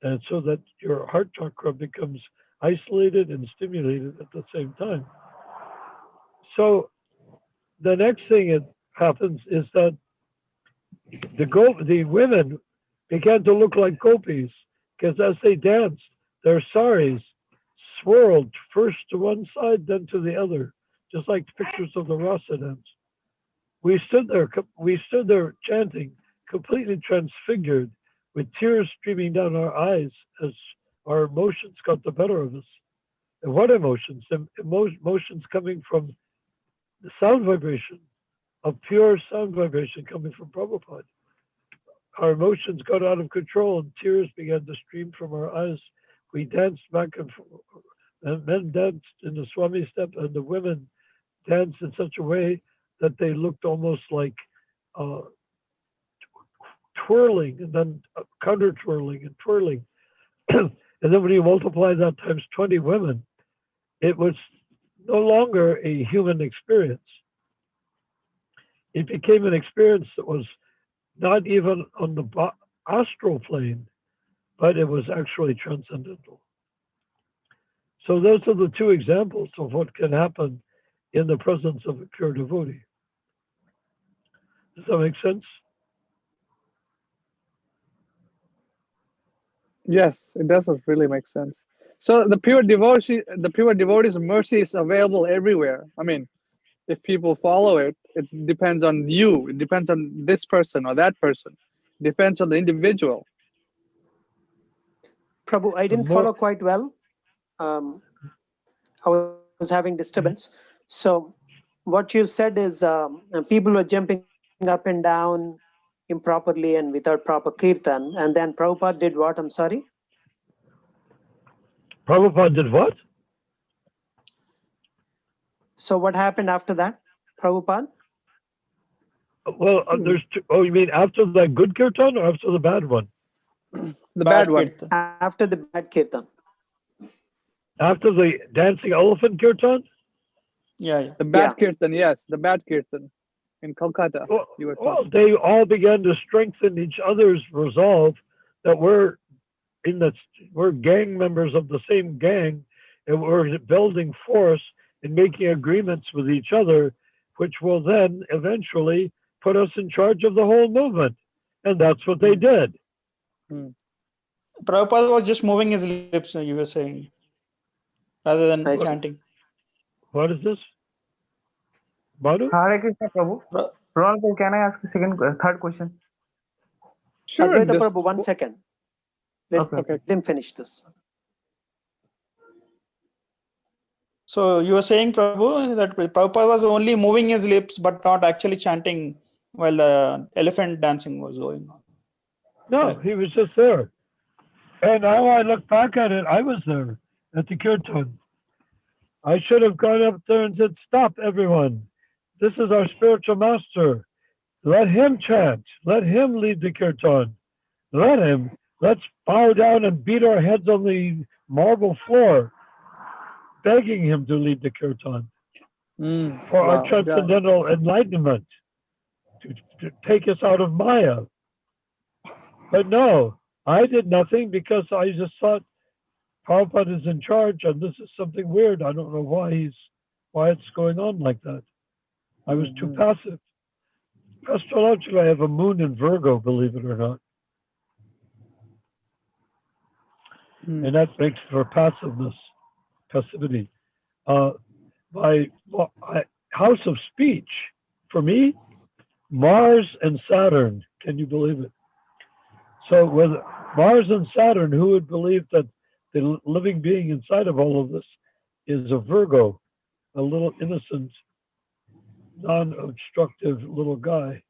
and so that your heart chakra becomes isolated and stimulated at the same time. So the next thing that happens is that the women began to look like gopis, because as they danced, their saris swirled first to one side, then to the other, just like pictures of the Rasa dance. We stood there chanting, completely transfigured, with tears streaming down our eyes as our emotions got the better of us. And what emotions? The emotions coming from the sound vibration, of pure sound vibration coming from Prabhupada. Our emotions got out of control and tears began to stream from our eyes. We danced back and forth. And men danced in the Swami step, and the women danced in such a way that they looked almost like twirling, and then counter twirling and twirling. And then when you multiply that times 20 women, it was no longer a human experience. It became an experience that was not even on the astral plane, but it was actually transcendental. So those are the two examples of what can happen in the presence of a pure devotee. Does that make sense? Yes, it doesn't really make sense. So the pure devotee's mercy is available everywhere. I mean, if people follow it, it depends on you. It depends on this person or that person. It depends on the individual. Prabhu, I didn't follow quite well. I was having disturbance. So what you said is people were jumping up and down improperly and without proper kirtan. And then Prabhupada did what? I'm sorry? Prabhupada did what? So what happened after that, Prabhupada? Well, there's two. Oh, you mean after the good kirtan or after the bad one? The bad one. Kirtan. After the bad kirtan. After the dancing elephant kirtan? Yeah. The bad kirtan, yes, the bad kirtan in Kolkata. Well, they all began to strengthen each other's resolve that we're we're gang members of the same gang, and we're building force and making agreements with each other, which will then eventually put us in charge of the whole movement. And that's what they did. Prabhupada was just moving his lips, you were saying, rather than I see. chanting. What is this? Madhu? Hare Krishna, Prabhu. Pra- Ronald, can I ask a third question? Sure. Advaita just- Prabhu, 1 second. Let Okay. him finish this. So you were saying, Prabhu, that Prabhupada was only moving his lips, but not actually chanting while the elephant dancing was going on. No, he was just there. And now I look back at it, I was there at the kirtan. I should have gone up there and said, stop, everyone. This is our spiritual master. Let him chant. Let him lead the kirtan. Let him. Let's bow down and beat our heads on the marble floor, begging him to lead the kirtan for Wow, our transcendental enlightenment, to take us out of Maya. But no, I did nothing because I just thought Prabhupada is in charge and this is something weird. I don't know why it's going on like that. I was too passive. Astrologically, I have a moon in Virgo, believe it or not. And that makes for passivity. My house of speech, for me, Mars and Saturn. Can you believe it? So with Mars and Saturn, who would believe that the living being inside of all of this is a Virgo, a little innocent, non-obstructive little guy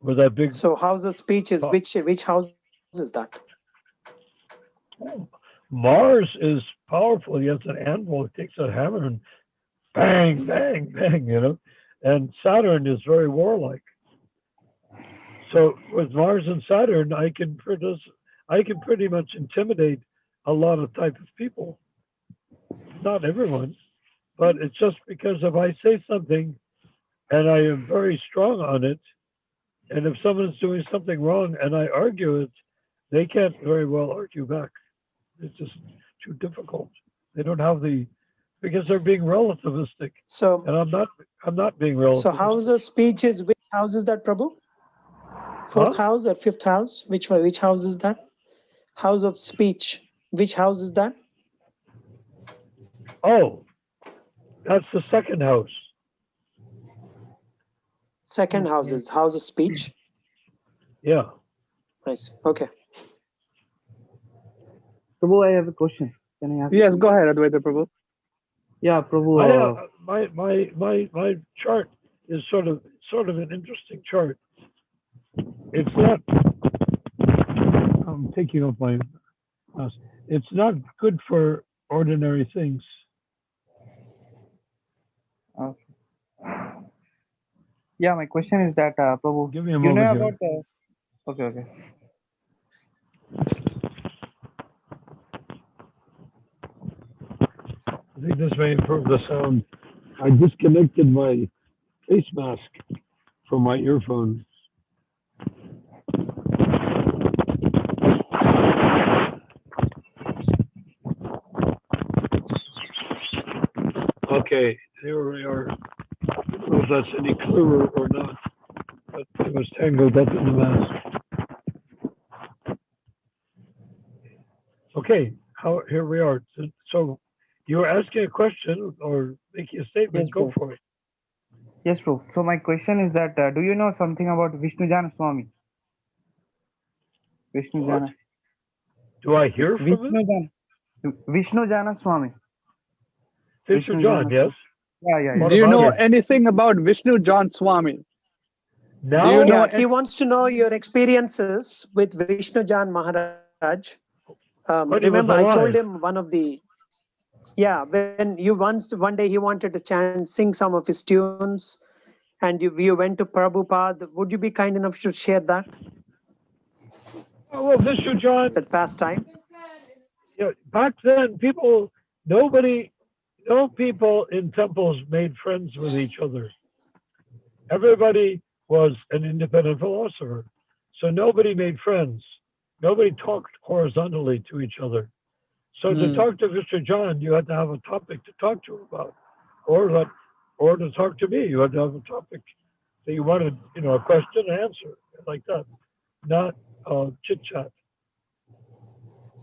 with that big... So house of speech is which house is that? Mars is powerful. He has an anvil. He takes a hammer and bang, bang, bang, you know. And Saturn is very warlike. So with Mars and Saturn, I can pretty much intimidate a lot of type of people. Not everyone, but it's just because if I say something and I am very strong on it, and if someone's doing something wrong and I argue it, they can't very well argue back. It's just too difficult. They don't have because they're being relativistic. So, and I'm not being relativistic. So house of speech is which house is that, Prabhu? Fourth house or fifth house? Which house is that? House of speech. Which house is that? Oh, that's the second house. Second house is house of speech. Yeah. Nice. Okay. Prabhu, I have a question. Can I ask? Yes, go ahead, Advaita Prabhu. Yeah, Prabhu. My chart is sort of an interesting chart. It's not. I'm taking off my mask. It's not good for ordinary things. Okay. Yeah, my question is that, Prabhu, Give me a you moment know here. about okay. I think this may improve the sound. I disconnected my face mask from my earphones. Okay, here we are. I don't know if that's any clearer or not, but it was tangled up in the mask. Okay, here we are. So you were asking a question or making a statement, Yes, go sir. for it. Yes, Prabhu. So my question is that, do you know something about Vishnu Jana Swami? Vishnu What? Jana. Do I hear from him? Vishnu Jana Swami. Vishnu John, yes. Yeah. What Do you about know it? anything about Vishnu John Swami? Now, Do you know Yeah, he wants to know your experiences with Vishnu Jan Maharaj. When he was Remember, I told alive. him when one day he wanted to sing some of his tunes, and you went to Prabhupada. Would you be kind enough to share that? Oh, well, Vishnu John, That past time? yeah, back then, no people in temples made friends with each other. Everybody was an independent philosopher. So nobody made friends. Nobody talked horizontally to each other. So to talk to Mr. John, you had to have a topic to talk to him about, or to talk to me, you had to have a topic that you wanted, a question and answer like that, not chit chat.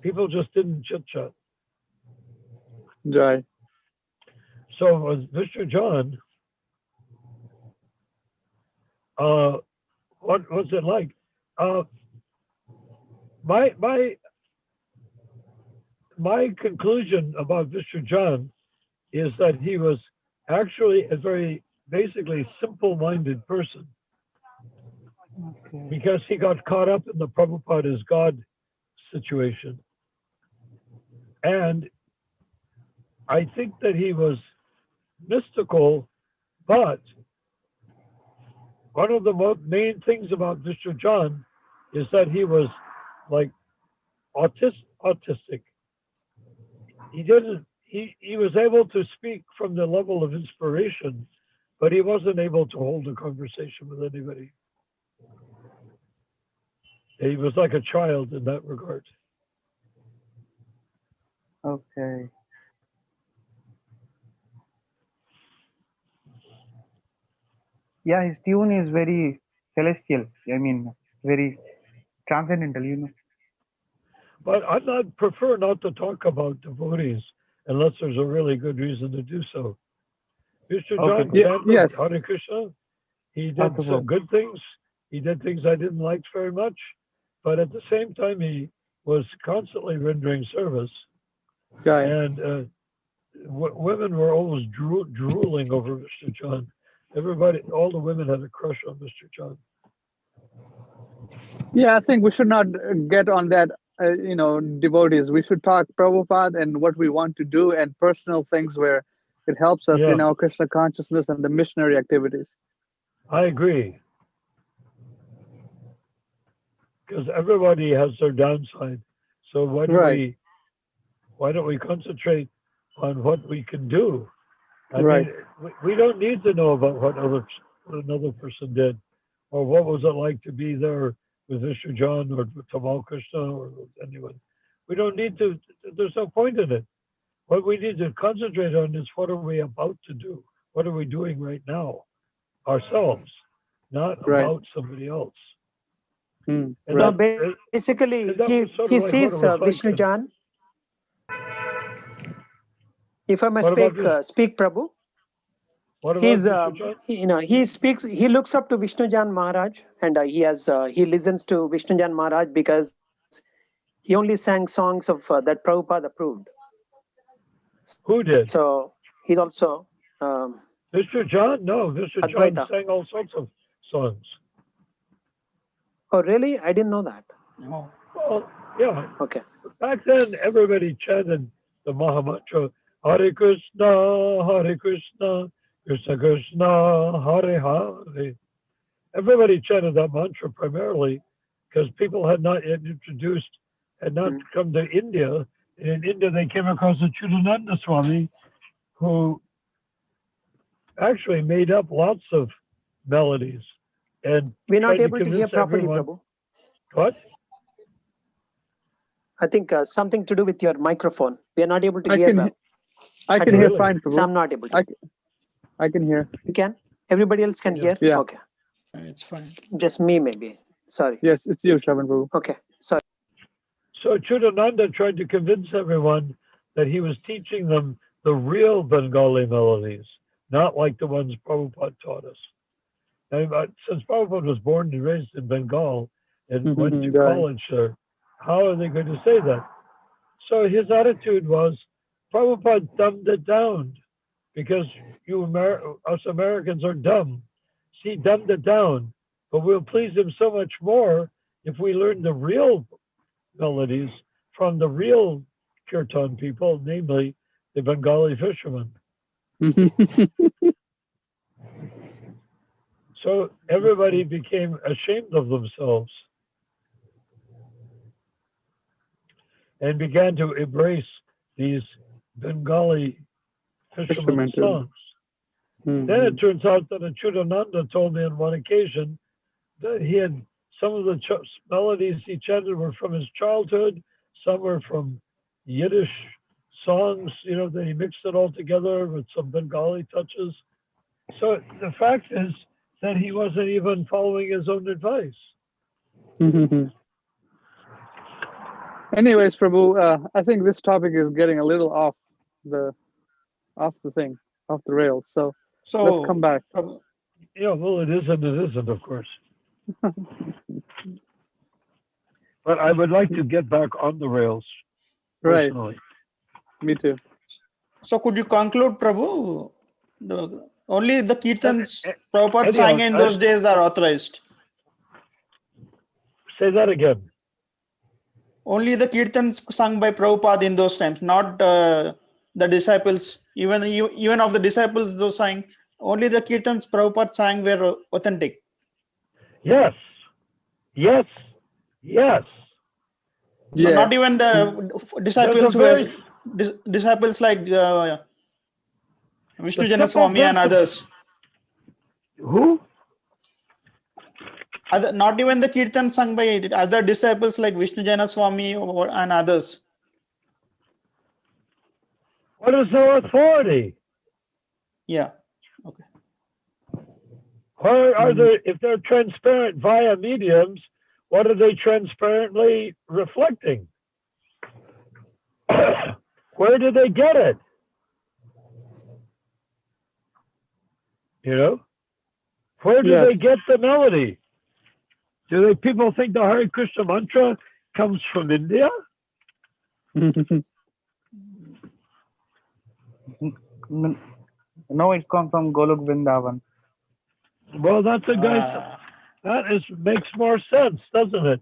People just didn't chit chat. Right. So with Mr. John, what was it like? My conclusion about Mr. John is that he was actually a very basically simple-minded person, because he got caught up in the Prabhupada is God situation. And I think that he was mystical, but one of the main things about Mr. John is that he was like autistic. He was able to speak from the level of inspiration, but he wasn't able to hold a conversation with anybody. He was like a child in that regard. Okay. Yeah, his tune is very celestial. I mean, very transcendental. But I'd prefer not to talk about devotees unless there's a really good reason to do so. Mr. John chanted Yes. Hare Krishna. He did some good things. He did things I didn't like very much. But at the same time, he was constantly rendering service. Right. And women were always drooling over Mr. John. All the women had a crush on Mr. John. Yeah, I think we should not get on that, devotees. We should talk Prabhupada and what we want to do and personal things where it helps us in our Krishna consciousness and the missionary activities. I agree. Because everybody has their downside. So why don't we concentrate on what we can do? I mean, we don't need to know about what another person did, or what was it like to be there with Mr. John or with Tamal Krishna or with anyone. We don't need to. There's no point in it. What we need to concentrate on is what are we about to do? What are we doing right now, ourselves, not about somebody else. No, basically, he sees Vishnu John. If I may speak, Prabhu. What about he looks up to Vishnu John Maharaj, and he listens to Vishnu John Maharaj because he only sang songs of that Prabhupada approved. Who did? So he's also Mr. John? No, Mr. Advaita. John sang all sorts of songs. Oh, really? I didn't know that. No. Well, yeah. Okay. Back then, everybody chanted the Mahamantra, Hare Krishna, Krishna Krishna, Hare Hare. Everybody chanted that mantra primarily because people had not yet come to India. And in India, they came across the Chudananda Swami, who actually made up lots of melodies. And we're not able to hear properly, Prabhu. What? I think something to do with your microphone. We are not able to hear well. I can hear fine, Prabhu. So I'm not able to. I can hear. You can? Everybody else can hear? Yeah. Okay. It's fine. Just me, maybe. Sorry. Yes, it's you, Shravan Prabhu. Okay. Sorry. So Chudananda tried to convince everyone that he was teaching them the real Bengali melodies, not like the ones Prabhupada taught us. And, since Prabhupada was born and raised in Bengal and went to college there, how are they going to say that? So his attitude was, Prabhupada dumbed it down because us Americans are dumb. He dumbed it down, but we'll please him so much more if we learn the real melodies from the real kirtan people, namely the Bengali fishermen. So everybody became ashamed of themselves and began to embrace these Bengali fishermen songs. Then it turns out that Chudananda told me on one occasion that he had some of the melodies he chanted were from his childhood. Some were from Yiddish songs, that he mixed it all together with some Bengali touches. So the fact is that he wasn't even following his own advice. Anyways, Prabhu, I think this topic is getting a little off the rails. So let's come back. Yeah, well, it is and it isn't, of course. But I would like to get back on the rails personally. Right. Me too. So could you conclude, Prabhu? Only the kirtans Prabhupada sang in those days are authorized. Say that again. Only the kirtans sung by Prabhupada in those times, not the disciples. Even of the disciples, those sang, only the kirtans Prabhupada sang were authentic. Yes. Yes. Yes. Yeah. Not even the disciples who were disciples like Vishnu Janaswamy and others. Who? Not even the kirtan sung by other disciples like Vishnu Janaswamy and others. What is their authority? Yeah. Okay. Where are they? If they're transparent via mediums, what are they transparently reflecting? Where do they get it? Where do they get the melody? Do people think the Hare Krishna mantra comes from India? No, it comes from Golok Vrindavan. Well, makes more sense, doesn't it?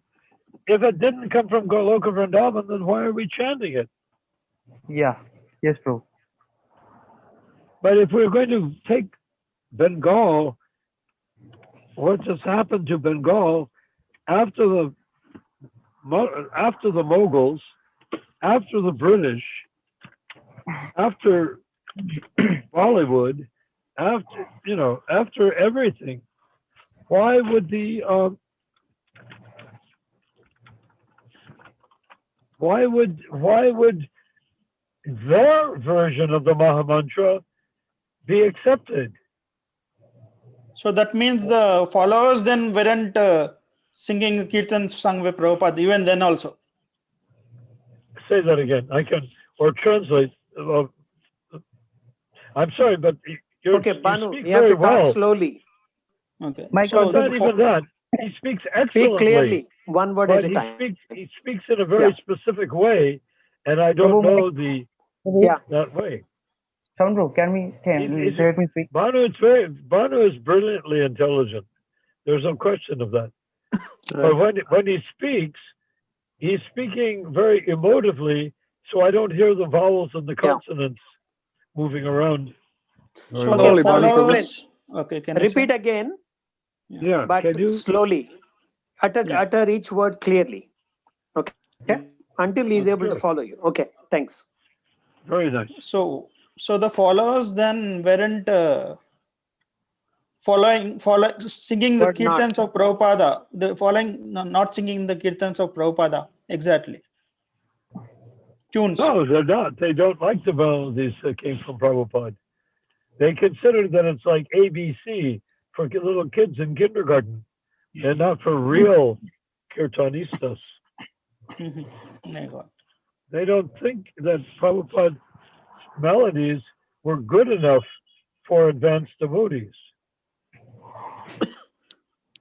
If it didn't come from Goloka Vrindavan, then why are we chanting it? Yeah. Yes, Prabhu. But if we're going to take Bengal, what just happened to Bengal after the Mughals, after the British, after Bollywood, after everything, why would their version of the Mahamantra be accepted? So that means the followers then weren't singing kirtans sung by Prabhupada even then also. Say that again. I can translate. I'm sorry, but Banu, you speak you have very to talk well. slowly. Okay. So not even that. He speaks excellently. Speak clearly, one word at a time. He speaks in a very specific way, and I don't know that way. Chandru, let me speak. Banu is brilliantly intelligent. There's no question of that. But when he speaks, he's speaking very emotively, so I don't hear the vowels and the consonants moving around. So Slowly, followers. Okay, can repeat again. Yeah, but slowly. Utter each word clearly. Okay. Until he's able to follow you. Okay. Thanks. Very nice. So the followers then weren't singing the kirtans of Prabhupada. Not singing the kirtans of Prabhupada exactly. Tunes. No, they're not. They don't like the melodies that came from Prabhupada. They consider that it's like ABC for little kids in kindergarten, and not for real kirtanistas. They don't think that Prabhupada's melodies were good enough for advanced devotees.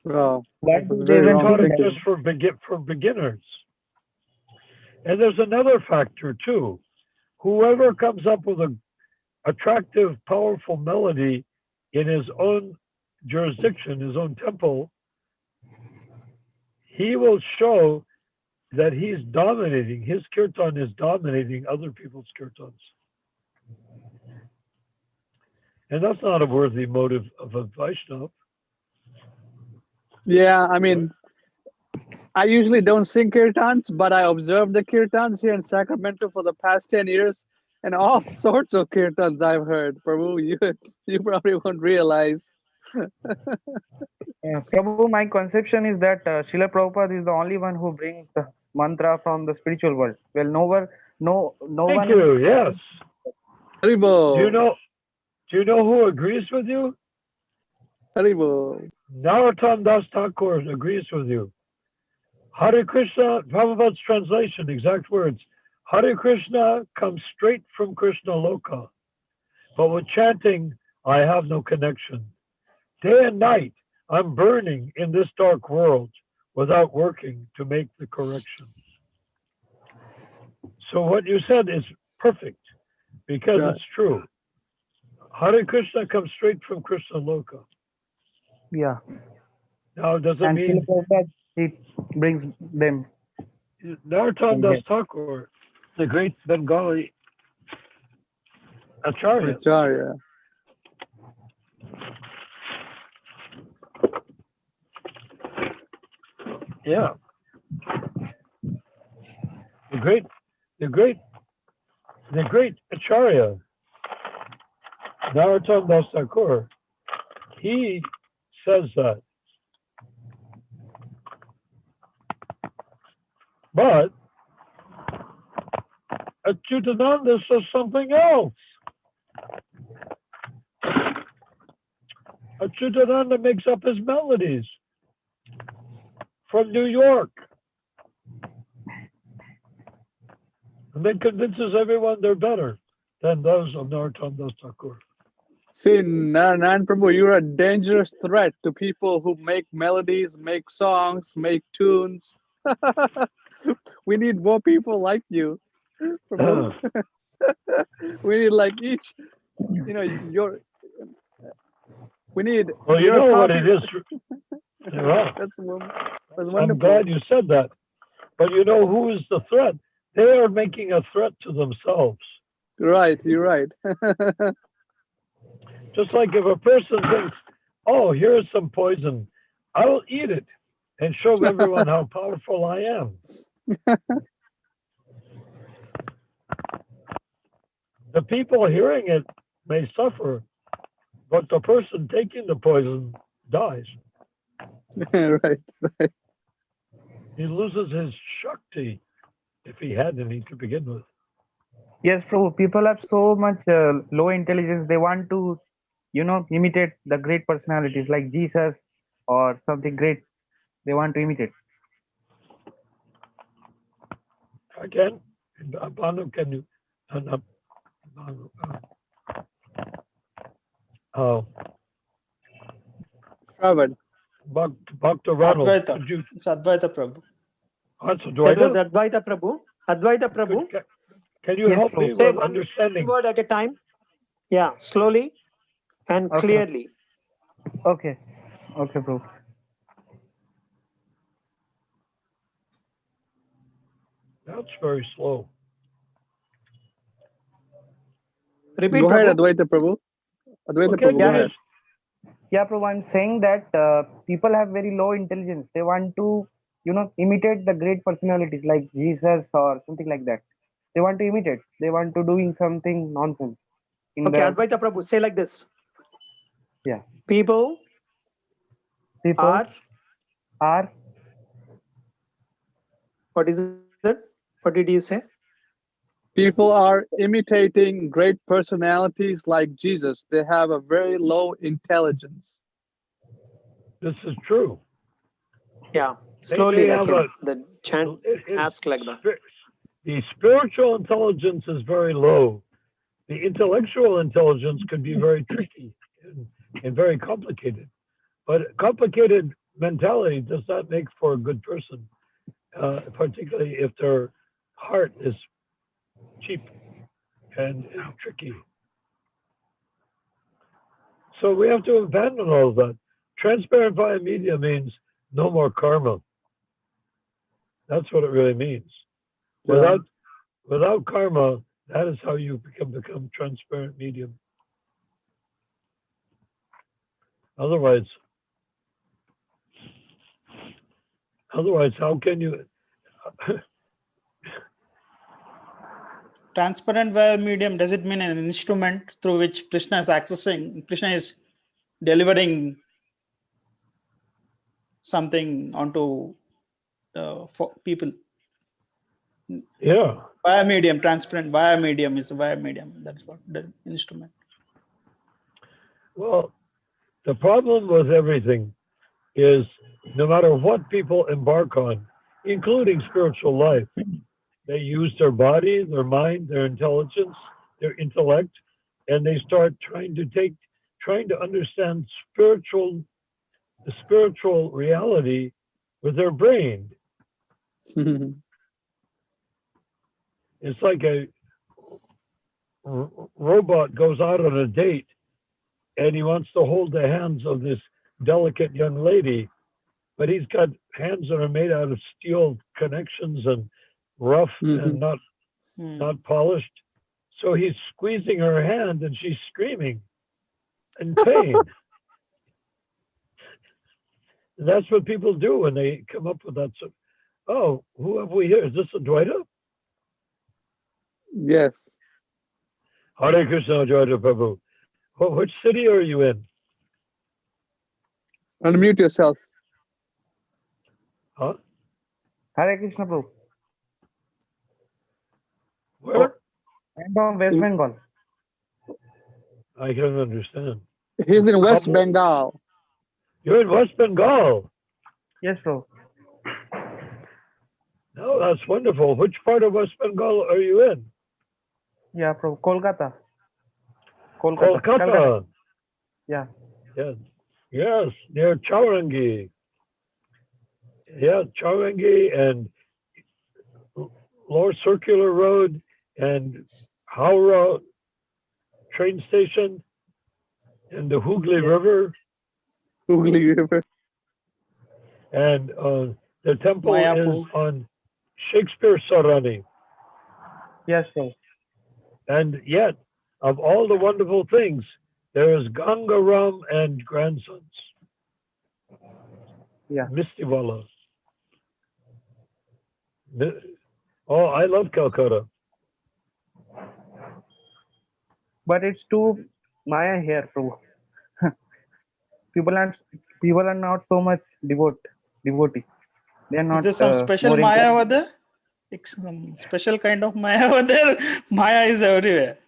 Well, they taught it just for beginners. And there's another factor too. Whoever comes up with an attractive, powerful melody in his own jurisdiction, his own temple, he will show that he's dominating. His kirtan is dominating other people's kirtans. And that's not a worthy motive of a Vaishnava. Yeah, I mean, I usually don't sing kirtans, but I observe the kirtans here in Sacramento for the past 10 years, and all sorts of kirtans I've heard. Prabhu, you probably won't realize. Prabhu, my conception is that Srila Prabhupada is the only one who brings the mantra from the spiritual world. Well, no Thank one. you. Yes. Haribo. Do you know who agrees with you? Haribo. Narottam Das Thakur agrees with you. Hare Krishna, Prabhupada's translation, exact words. Hare Krishna comes straight from Krishna Loka. But with chanting, I have no connection. Day and night, I'm burning in this dark world without working to make the corrections. So what you said is perfect because Right. it's true. Hare Krishna comes straight from Krishna Loka. Yeah. Now, does it And mean Srila Prabhupada, he brings them. Narottam Das Thakur, the great Bengali Acharya, Acharya. yeah, the great Acharya, Narottam Das Thakur, he says that. But Achyutananda says something else. Achyutananda makes up his melodies from New York and then convinces everyone they're better than those of Narottam Das Thakur. See, Narayan Prabhu, you're a dangerous threat to people who make melodies, make songs, make tunes. We need more people like you, Prabhu. We need like each, we need. Well, you you're a know what copy. it is. Right. That's I'm wonderful. glad you said that. But you know who is the threat? They are making a threat to themselves. Right, you're right. Just like if a person thinks, oh, here's some poison, I'll eat it and show everyone how powerful I am. The people hearing it may suffer, but the person taking the poison dies. Right. He loses his Shakti, if he had any to begin with. Yes, Prabhu, people have so much low intelligence. They want to, imitate the great personalities like Jesus or something great. They want to imitate. Again, Banu, can you? Shravan. Dr. Ronald, Advaita. could you? It's Advaita Prabhu. That's That was Advaita. Advaita Prabhu. Advaita Prabhu. Can you Yes, help Prabhu. me Say with one understanding? word at a time. Yeah, slowly and Okay. clearly. Okay, Prabhu. That's very slow. Repeat, Go ahead, Prabhu. Advaita Prabhu. Advaita Okay, Prabhu, go yeah. ahead. Yeah, Prabhu, I'm saying that people have very low intelligence. They want to, imitate the great personalities like Jesus or something like that. They want to imitate. They want to doing something nonsense. Okay, Advaita Prabhu, say like this. Yeah. People People are what is it? What did you say? People are imitating great personalities like Jesus. They have a very low intelligence. This is true. Yeah, slowly they like have him. The chant ask like that. The spiritual intelligence is very low. The intellectual intelligence could be very tricky and very complicated. But complicated mentality does not make for a good person, particularly if their heart is cheap and tricky. So we have to abandon all of that. Transparent via media means no more karma. That's what it really means. Yeah. Without karma, that is how you become transparent medium. Otherwise, how can you? Transparent via medium, does it mean an instrument through which Krishna is accessing, Krishna is delivering something onto for people. Yeah. Via medium, transparent via medium is via medium. That's what the instrument. Well, the problem with everything is no matter what people embark on, including spiritual life, they use their body, their mind, their intelligence, their intellect, and they start trying to understand the spiritual reality with their brain. It's like a robot goes out on a date and he wants to hold the hands of this delicate young lady, but he's got hands that are made out of steel connections and rough and not polished. So he's squeezing her hand and she's screaming in pain. And that's what people do when they come up with that. Oh, who have we here? Is this Advaita? Yes. Hare Krishna, Advaita Prabhu. Which city are you in? Unmute yourself. Huh? Hare Krishna Prabhu. Where? I'm from West Bengal. I can't understand. He's in West Kabul. Bengal. You're in West Bengal. Yes, Prabhu. Oh, that's wonderful. Which part of West Bengal are you in? Yeah, Prabhu. Kolkata. Kolkata. Yeah. Yes. Yes, near Chowrangi. Yeah, Chowrangi and Lower Circular Road and Howrah train station and the Hooghly River. Hooghly River. And the temple is Mayapur. on Shakespeare Sarani. Yes, Prabhu. And yet, of all the wonderful things, there is Gangaram and grandsons. Yeah. Mistiwala. Oh, I love Calcutta. But it's too Maya here, Prabhu. people are not so much devotee. They are not. Is there some special more Maya into- over there? Like some special kind of Maya over there? Maya is everywhere.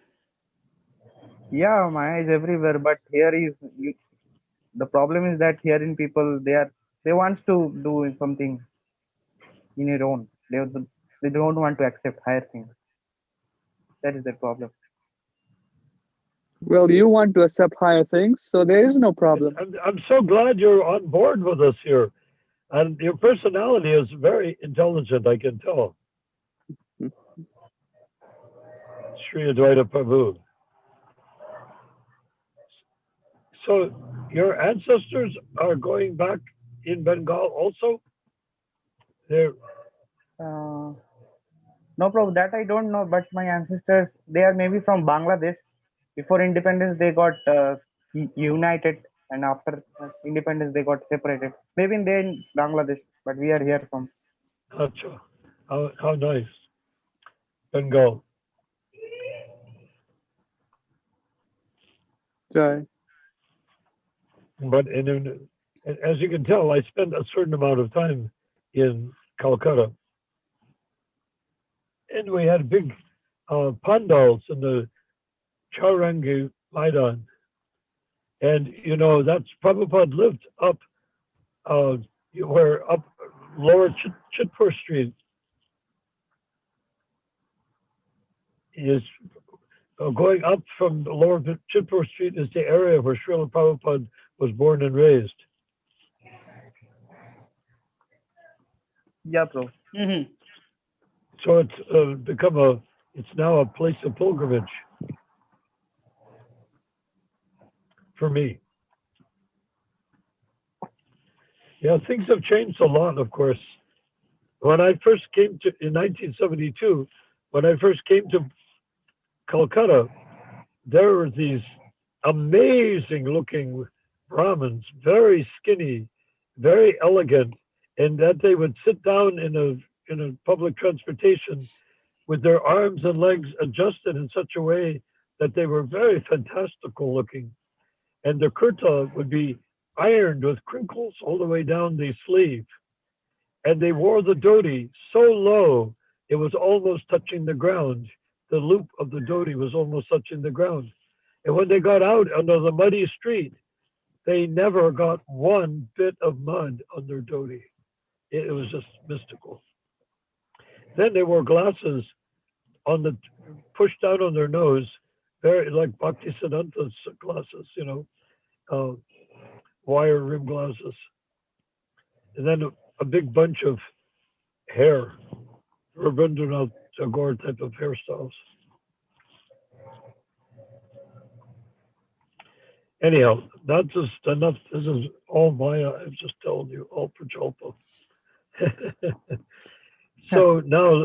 Yeah, Maya is everywhere, but here the problem is that here in people they want to do something in their own. They don't want to accept higher things. That is the problem. Well, you want to accept higher things, so there is no problem. I'm so glad you're on board with us here. And your personality is very intelligent, I can tell. Sri Advaita Prabhu. So your ancestors are going back in Bengal also? They're No problem. That I don't know, but my ancestors, they are maybe from Bangladesh. Before independence, they got united, and after independence, they got separated. Maybe they're in Bangladesh, but we are here from. Acha. How nice. Bengal. Jai. But as you can tell, I spent a certain amount of time in Calcutta. And we had big pandals in the Chowrangi Maidan. And, you know, that's Prabhupada lived up where up Lower Chitpur Street is going up from the Lower Chitpur Street is the area where Srila Prabhupada was born and raised. Yeah, bro. Mm-hmm. So it's it's now a place of pilgrimage for me. Yeah, things have changed a lot, of course. When I first came in 1972, when I first came to Calcutta, there were these amazing looking Brahmins, very skinny, very elegant, and that they would sit down in a public transportation with their arms and legs adjusted in such a way that they were very fantastical looking. And their kurta would be ironed with crinkles all the way down the sleeve. And they wore the dhoti so low, it was almost touching the ground. The loop of the dhoti was almost touching the ground. And when they got out onto the muddy street, they never got one bit of mud on their dhoti. It was just mystical. Then they wore glasses on the pushed out on their nose, very like Bhaktisiddhanta's glasses, wire rim glasses, and then a big bunch of hair, Rabindranath Tagore type of hairstyles. Anyhow, that's just enough. This is all Maya. I've just told you, all Prajalpa. So now,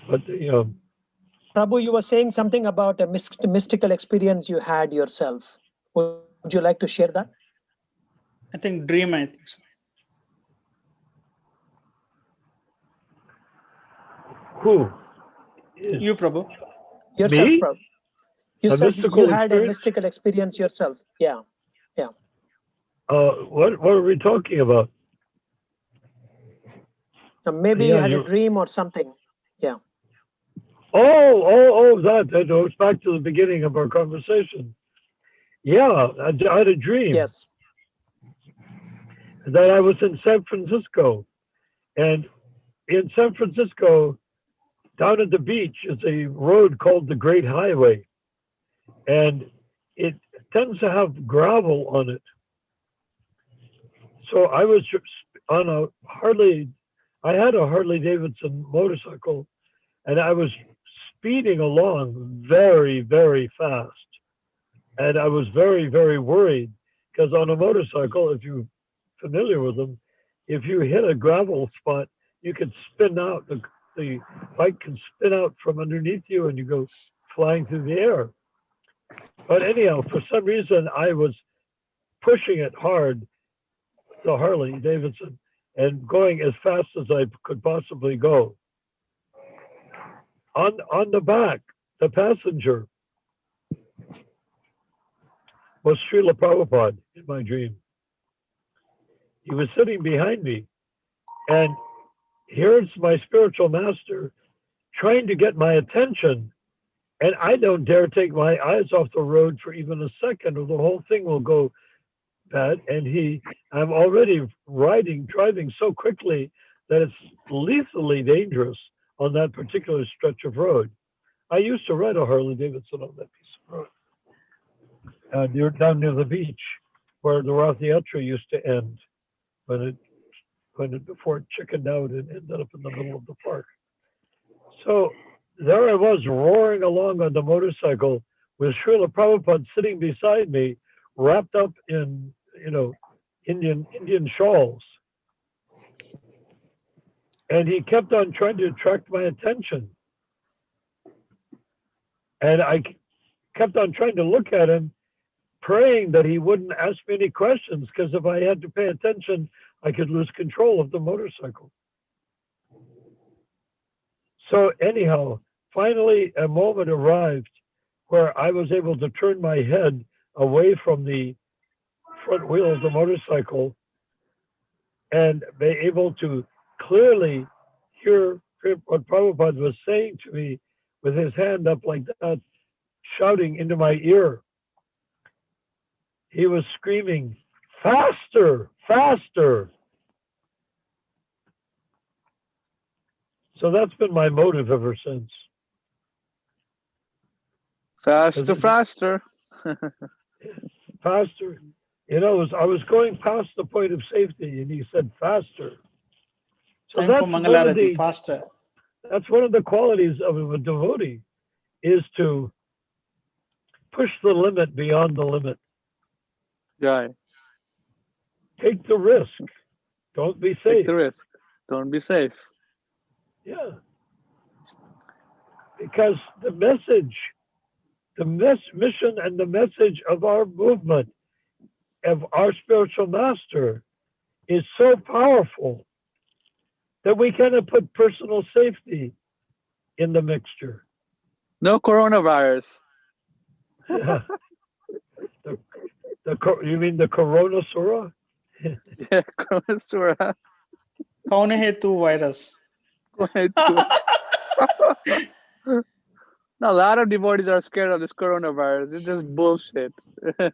but Prabhu, you were saying something about a mystical experience you had yourself. Would you like to share that? I think dream, I think so. who? You, Prabhu. Yourself, Me? Prabhu. You A said mystical you had a experience? mystical experience yourself. Yeah. What are we talking about? Maybe you had a dream or something. Yeah. That goes back to the beginning of our conversation. Yeah, I had a dream. Yes. That I was in San Francisco, and in San Francisco, down at the beach, is a road called the Great Highway, and it tends to have gravel on it. So I was on a I had a Harley Davidson motorcycle, and I was speeding along very, very fast. And I was very, very worried because on a motorcycle, if you're familiar with them, if you hit a gravel spot, you can spin out, the bike can spin out from underneath you and you go flying through the air. But anyhow, for some reason, I was pushing it hard, the Harley Davidson, and going as fast as I could possibly go. On the back, the passenger was Srila Prabhupada in my dream. He was sitting behind me, and here's my spiritual master trying to get my attention, and I don't dare take my eyes off the road for even a second, or the whole thing will go bad. And I'm already driving so quickly that it's lethally dangerous on that particular stretch of road. I used to ride a Harley Davidson on that piece of road. Down near the beach where the Rath Yatra used to end before it chickened out and ended up in the middle of the park. So there I was roaring along on the motorcycle with Srila Prabhupada sitting beside me, wrapped up in Indian shawls. And he kept on trying to attract my attention. And I kept on trying to look at him, praying that he wouldn't ask me any questions, because if I had to pay attention, I could lose control of the motorcycle. So anyhow, finally a moment arrived where I was able to turn my head away from the front wheel of the motorcycle and be able to clearly hear what Prabhupada was saying to me with his hand up like that, shouting into my ear. He was screaming, "Faster, faster." So that's been my motive ever since. Faster, faster. Faster. I was going past the point of safety, and he said faster. So Time for Mangalarati, faster. That's one of the qualities of a devotee, is to push the limit beyond the limit. Yeah. Take the risk. Don't be safe. Take the risk. Don't be safe. Yeah. Because the message, mission and the message of our movement, of our spiritual master, is so powerful that we cannot put personal safety in the mixture. No coronavirus. Yeah. You mean the Corona Sura? Yeah, Corona Sura. Kaune hai tu virus. Now, a lot of devotees are scared of this coronavirus. It's just bullshit. Why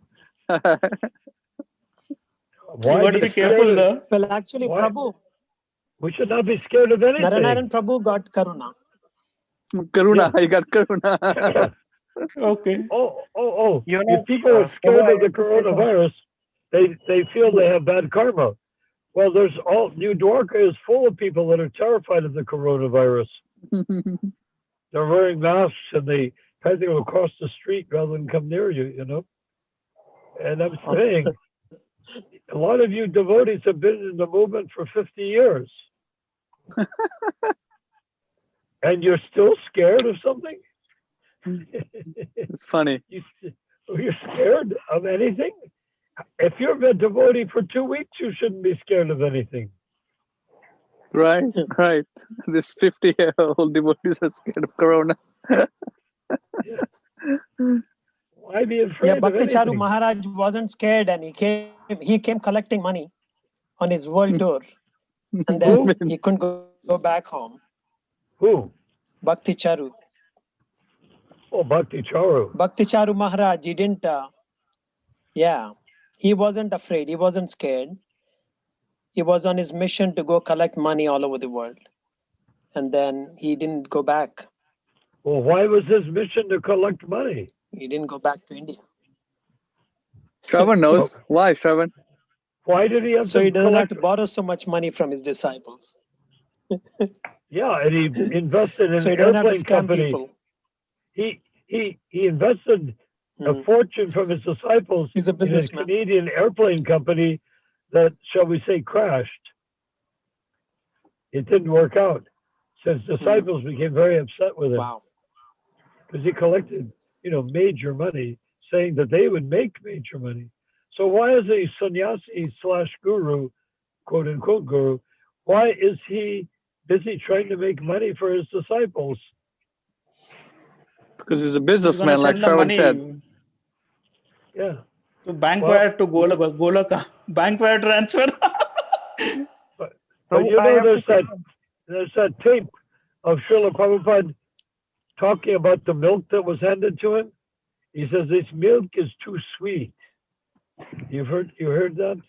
You got to be be scared careful of- though. Well, actually, Why? Prabhu, We should not be scared of anything. Narayan Prabhu got Karuna. Karuna, Yeah. you got Karuna. Okay. Oh. You know, If people are Prabhu, scared I of the have to say something. coronavirus, they feel they have bad karma. Well, there's all New Dwarka is full of people that are terrified of the coronavirus. They're wearing masks and they try to go across the street rather than come near you, you know. And I'm saying, a lot of you devotees have been in the movement for 50 years. And you're still scared of something? It's funny. You're scared of anything? If you've been devotee for 2 weeks, you shouldn't be scared of anything. Right, right. This 50-year-old devotees are scared of Corona. Why be afraid Yeah, of Bhakti Charu anything? Maharaj wasn't scared, and he came collecting money on his world tour, and then he couldn't go back home. Who? Bhakti Charu. Oh, Bhakti Charu. Bhakti Charu Maharaj, he didn't. Yeah, he wasn't afraid. He wasn't scared. He was on his mission to go collect money all over the world, and then he didn't go back. Well, why was his mission to collect money? He didn't go back to India, Shravan knows. Why, Shravan? Why did he have so to he doesn't have collect? to borrow so much money from his disciples. Yeah, and he invested in So he an doesn't have to airplane scam company. people. He invested a Hmm. fortune from his disciples He's a in a businessman. Canadian airplane company that, shall we say, crashed. It didn't work out. So his disciples became very upset with him Wow. because he collected, major money, saying that they would make major money. So why is a sannyasi / guru, quote unquote guru, why is he busy trying to make money for his disciples? Because he's a He's gonna businessman, like send the Shravan money said. Yeah. to bank Well- wire to Golaka. Bank wire transfer. But Prabhu, I have to say there's that tape of Srila Prabhupada talking about the milk that was handed to him. He says this milk is too sweet. You heard that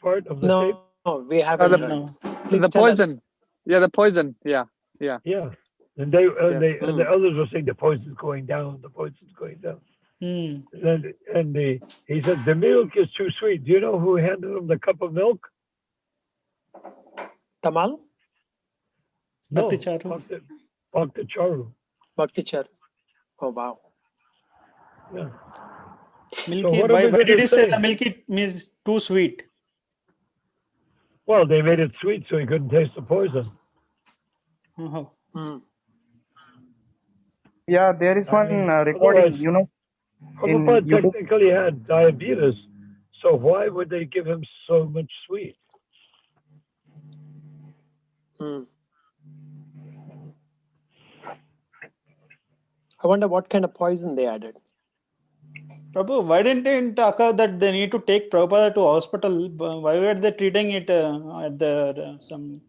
part of the tape? No, we haven't the- heard. No. Please The tell us. poison. Yeah, the poison. Yeah. Yeah. And they and the Mm. others were saying the poison's going down, the poison's going down. Hmm. He said the milk is too sweet. Do you know who handed him the cup of milk? Tamal? Bhakti Charu. Bhakti Charu. Bhakti Charu. Oh, wow. Yeah. Milky. what are we Why gonna did he say say? the milky means too sweet? Well, they made it sweet so he couldn't taste the poison. Oh. Hmm. yeah, there is one recording, otherwise- in Prabhupada YouTube. technically had diabetes, so why would they give him so much sweet? Hmm. I wonder what kind of poison they added. Prabhu, why didn't it occur that they need to take Prabhupada to hospital? Why were they treating it at the some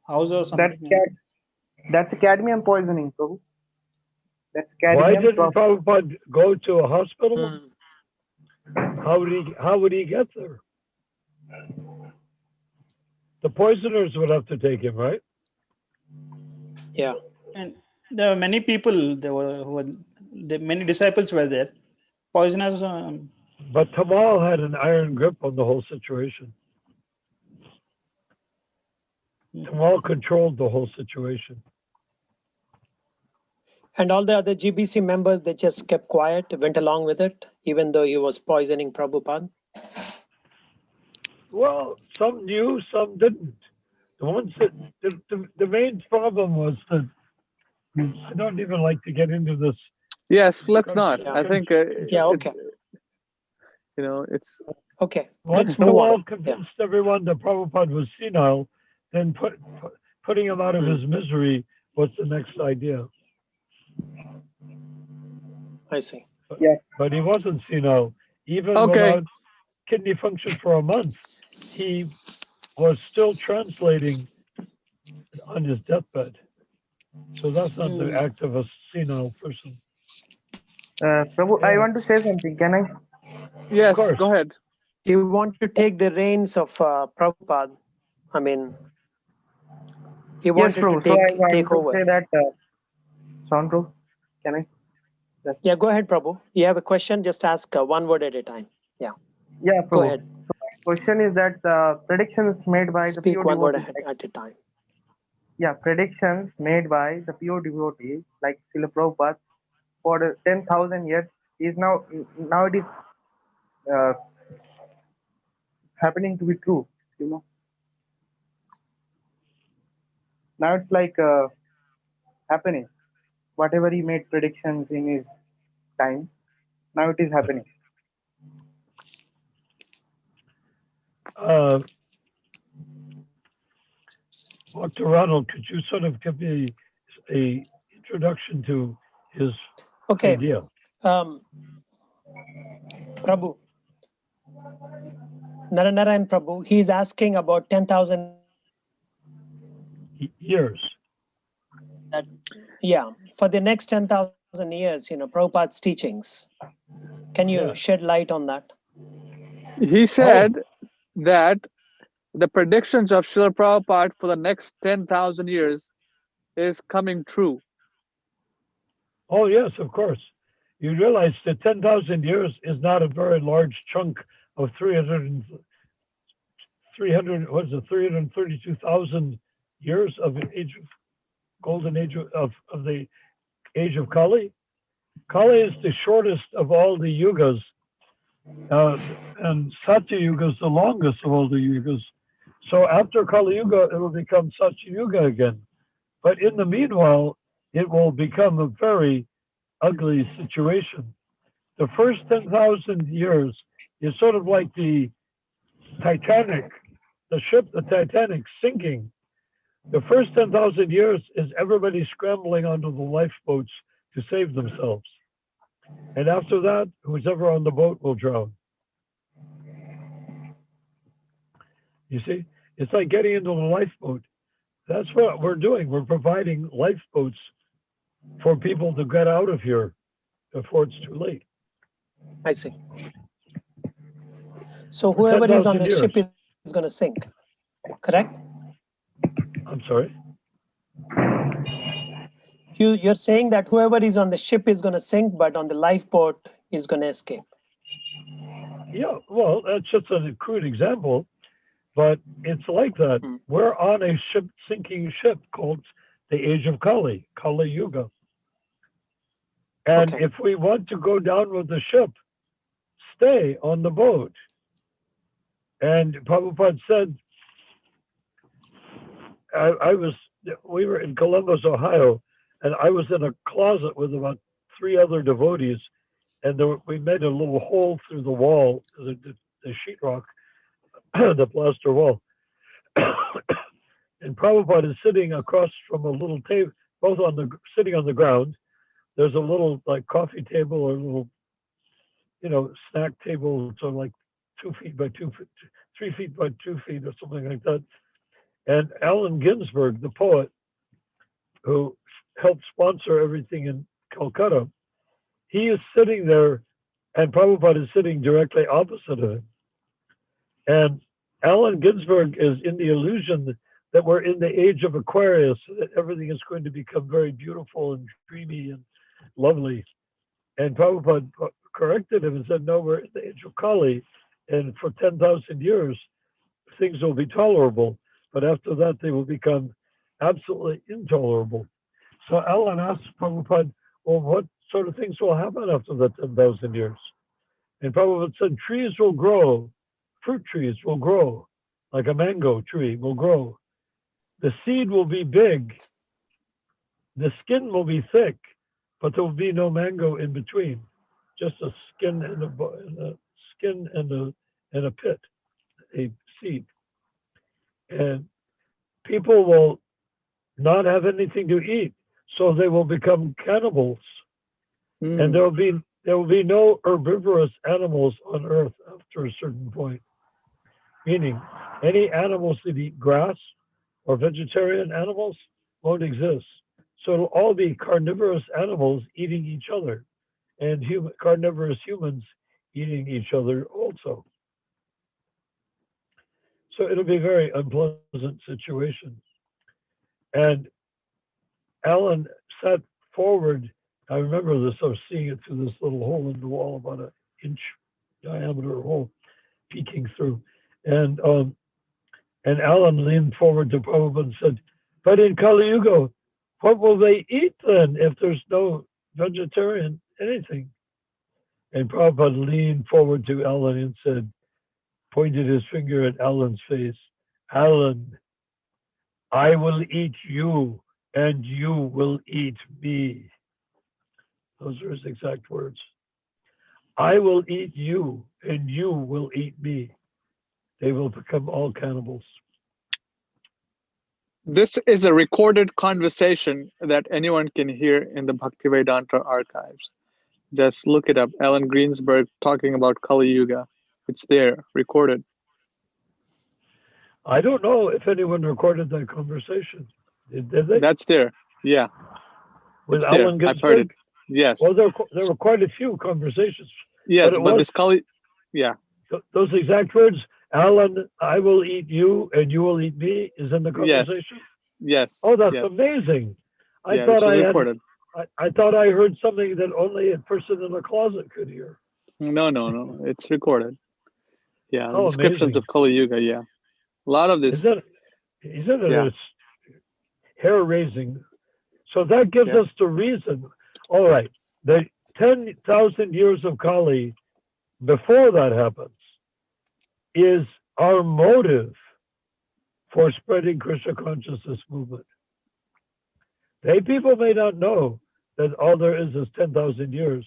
house or something? That's cadmium poisoning, Prabhu. That's Why cadmium. didn't Prabhupada go to a hospital? Hmm. How would he get there? The poisoners would have to take him, right? Yeah. And there were many people. Many disciples were there. Poisoners. But Tamal had an iron grip on the whole situation. Tamal controlled the whole situation. And all the other GBC members, they just kept quiet, went along with it, even though he was poisoning Prabhupada. Well, some knew, some didn't. The ones that the main problem was that I don't even like to get into this. Yes, let's not. Yeah. I think Yeah, okay. it's Okay. Once Let's move Tamal on. convinced everyone that Prabhupada was senile, then putting him out of his misery was the next idea. I see. But he wasn't senile. Even Okay. without kidney function for a month, he was still translating on his deathbed. So that's not the act of a senile person. Prabhu, I Yeah. want to say something. Can I? Yes, course. go ahead. You want to take the reins of Prabhupada. I mean, he Yes, wanted to Prabhu. So I want take to over. say that. Sound Prabhu? Can I? Yes. Yeah, go ahead, Prabhu. You have a question? Just ask one word at a time. Yeah, Yeah, go Prabhu. ahead. So my question is that predictions made by the Speak pure one word devotees. at a time. Yeah, predictions made by the pure devotees like Srila Prabhupada for the 10,000 years is now it is uh, happening to be true. You know, now it's like happening. Whatever he made predictions in his time, now it is happening. Dr. Ronald, could you sort of give me a introduction to his Okay, idea? Prabhu, Narayan Prabhu, he's asking about 10,000. Years. Yeah, for the next 10,000 years, Prabhupada's teachings. Can you Yeah. shed light on that? He said that the predictions of Srila Prabhupada for the next 10,000 years is coming true. Oh, yes, of course. You realize that 10,000 years is not a very large chunk of 332,000 years of an age of golden age of the age of Kali. Kali is the shortest of all the yugas, and Satya Yuga is the longest of all the yugas. So after Kali Yuga, it will become Satya Yuga again. But in the meanwhile, it will become a very ugly situation. The first 10,000 years is sort of like the Titanic, the ship, the Titanic sinking. The first 10,000 years is everybody scrambling onto the lifeboats to save themselves. And after that, who's ever on the boat will drown. You see, it's like getting into the lifeboat. That's what we're doing. We're providing lifeboats for people to get out of here before it's too late. I see. So whoever is on the 10,000 years. ship is going to sink, correct? I'm sorry? You're saying that whoever is on the ship is going to sink, but on the lifeboat is going to escape. Yeah, well, that's just a crude example, but it's like that. We're on a ship, sinking ship called the Age of Kali, Kali Yuga. And Okay. if we want to go down with the ship, stay on the boat. And Prabhupada said, we were in Columbus, Ohio, and I was in a closet with about 3 other devotees, and we made a little hole through the wall, the sheetrock, the plaster wall. And Prabhupada is sitting across from a little table, both sitting on the ground. There's a little like coffee table or a little, snack table, so like 2 feet by 2 feet, 3 feet by 2 feet or something like that. And Allen Ginsberg, the poet, who helped sponsor everything in Calcutta, he is sitting there, and Prabhupada is sitting directly opposite of him. And Allen Ginsberg is in the illusion that we're in the age of Aquarius, that everything is going to become very beautiful and dreamy and lovely. And Prabhupada corrected him and said, no, we're in the age of Kali, and for 10,000 years, things will be tolerable. But after that, they will become absolutely intolerable. So Alan asked Prabhupada, well, what sort of things will happen after the 10,000 years? And Prabhupada said, trees will grow, fruit trees will grow, like a mango tree will grow. The seed will be big, the skin will be thick, but there will be no mango in between, just a skin and a pit, a seed. And people will not have anything to eat, so they will become cannibals. And there will be there will be no herbivorous animals on earth after a certain point, meaning any animals that eat grass or vegetarian animals won't exist. So it'll all be carnivorous animals eating each other and carnivorous humans eating each other also. So it'll be a very unpleasant situation. And Alan sat forward. I remember this. I was seeing it through this little hole in the wall, about an inch diameter hole, peeking through. And um, and Alan leaned forward to Prabhupada and said, "But in Kali Yuga, what will they eat then if there's no vegetarian anything?" And Prabhupada leaned forward to Alan and said, pointed his finger at Alan's face, "Alan, I will eat you and you will eat me." Those are his exact words. I will eat you and you will eat me. They will become all cannibals. This is a recorded conversation that anyone can hear in the Bhaktivedanta archives. Just look it up. Alan Greensberg talking about Kali Yuga. It's there, recorded. I don't know if anyone recorded that conversation. Did they? That's there. Yeah. With It's there. Alan I've heard it. Ginsberg? Yes. Well, there were quite a few conversations. Yes, it but was this Kali, yeah. those exact words, "Alan, I will eat you and you will eat me," is in the Yes. conversation. Yes. Oh, that's yes. amazing! I Yeah, thought this was I had. recorded. I thought I heard something that only a person in a closet could hear. No. It's recorded. Yeah, Oh, descriptions amazing! of Kali Yuga. Yeah, a lot of this. Isn't it Yeah. hair raising? So that gives Yeah. us the reason. All right, the 10,000 years of Kali before that happens is our motive for spreading Krishna consciousness movement. People may not know that all there is 10,000 years.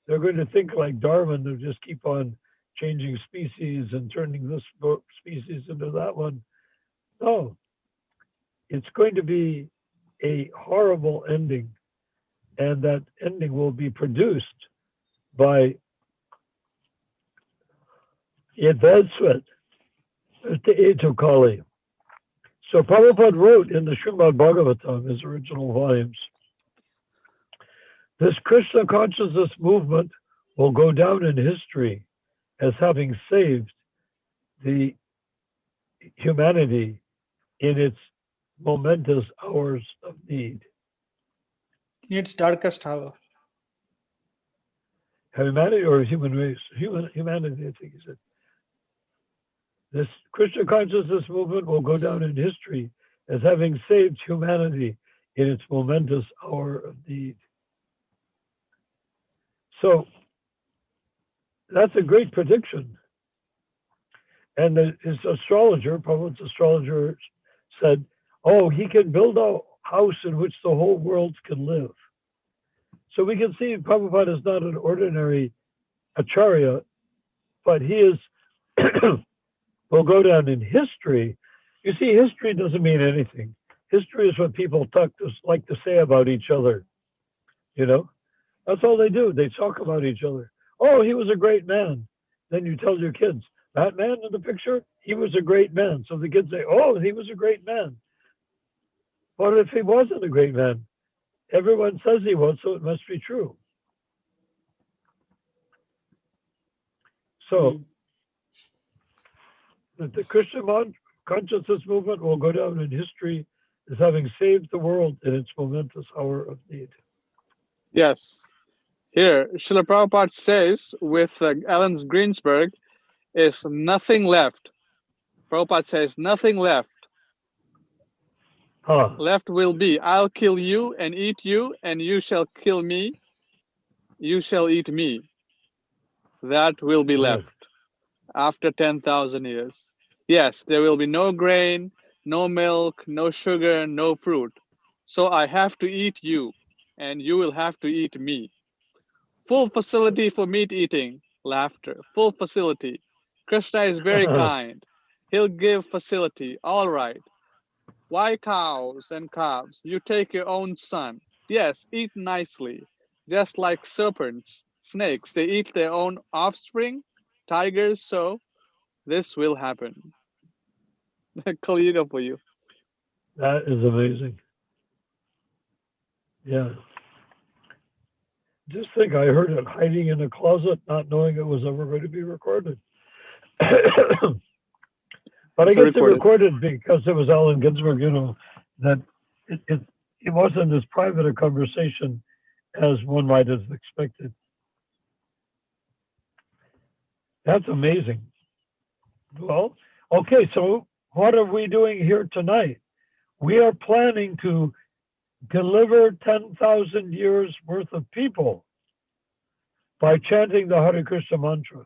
They're going to think like Darwin, they'll just keep on changing species and turning this species into that one. No, it's going to be a horrible ending, and that ending will be produced by the advancement at the age of Kali. So Prabhupada wrote in the Srimad Bhagavatam, his original volumes, this Krishna consciousness movement will go down in history as having saved the humanity in its momentous hours of need. In its darkest hour. Humanity or human race? Humanity, I think he said. This Krishna consciousness movement will go down in history as having saved humanity in its momentous hour of need. So that's a great prediction. And his astrologer, Prabhupada's astrologer, said, "Oh, he can build a house in which the whole world can live." So we can see Prabhupada is not an ordinary acharya, but he is will go down in history. You see, history doesn't mean anything. History is what people like to say about each other. You know, that's all they do. They talk about each other. Oh, he was a great man. Then you tell your kids, that man in the picture, he was a great man. So the kids say, oh, he was a great man. What if he wasn't a great man? Everyone says he was, so it must be true. So the Krishna consciousness movement will go down in history as having saved the world in its momentous hour of need. Yes. Here, Srila Prabhupada says with Alan Greensberg is nothing left. Prabhupada says nothing left. Huh. Left will be, I'll kill you and eat you, and you shall kill me. You shall eat me. That will be left after 10,000 years. Yes, there will be no grain, no milk, no sugar, no fruit. So I have to eat you, and you will have to eat me. Full facility for meat eating, laughter, full facility. Krishna is very kind. He'll give facility, all right. Why cows and calves? You take your own son. Yes, eat nicely, just like serpents. snakes, they eat their own offspring. Tigers, so this will happen. Kali Yuga for you. That is amazing. Yeah. Just think, I heard it hiding in a closet, not knowing it was ever going to be recorded. But I So guess it recorded because it was Allen Ginsberg, that it wasn't as private a conversation as one might have expected. That's amazing. Well, okay, so what are we doing here tonight? We are planning to deliver 10,000 years worth of people by chanting the Hare Krishna mantra.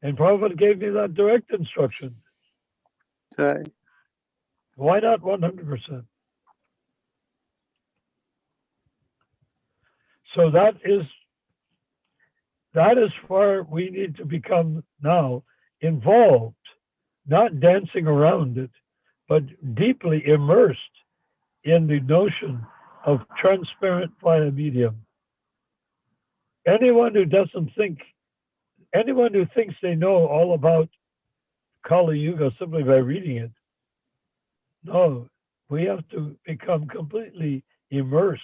And Prabhupada gave me that direct instruction. Right. Why not 100%? So that is where we need to become now involved, not dancing around it, but deeply immersed in the notion of transparent via medium. Anyone who thinks they know all about Kali Yuga simply by reading it, no, we have to become completely immersed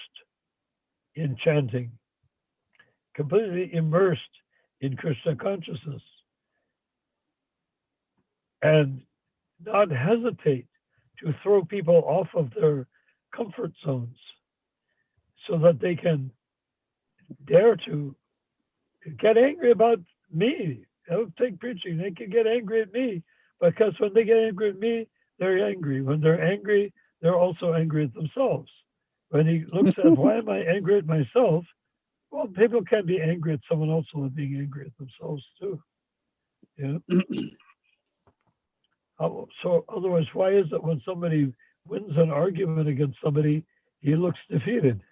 in chanting, completely immersed in Krishna consciousness, and not hesitate to throw people off of their comfort zones so that they can dare to get angry about me. Don't take preaching. They can get angry at me because when they get angry at me, they're angry. When they're angry, they're also angry at themselves. When he looks at why am I angry at myself? Well, people can be angry at someone else while being angry at themselves too. Yeah. So otherwise, why is it when somebody wins an argument against somebody, he looks defeated?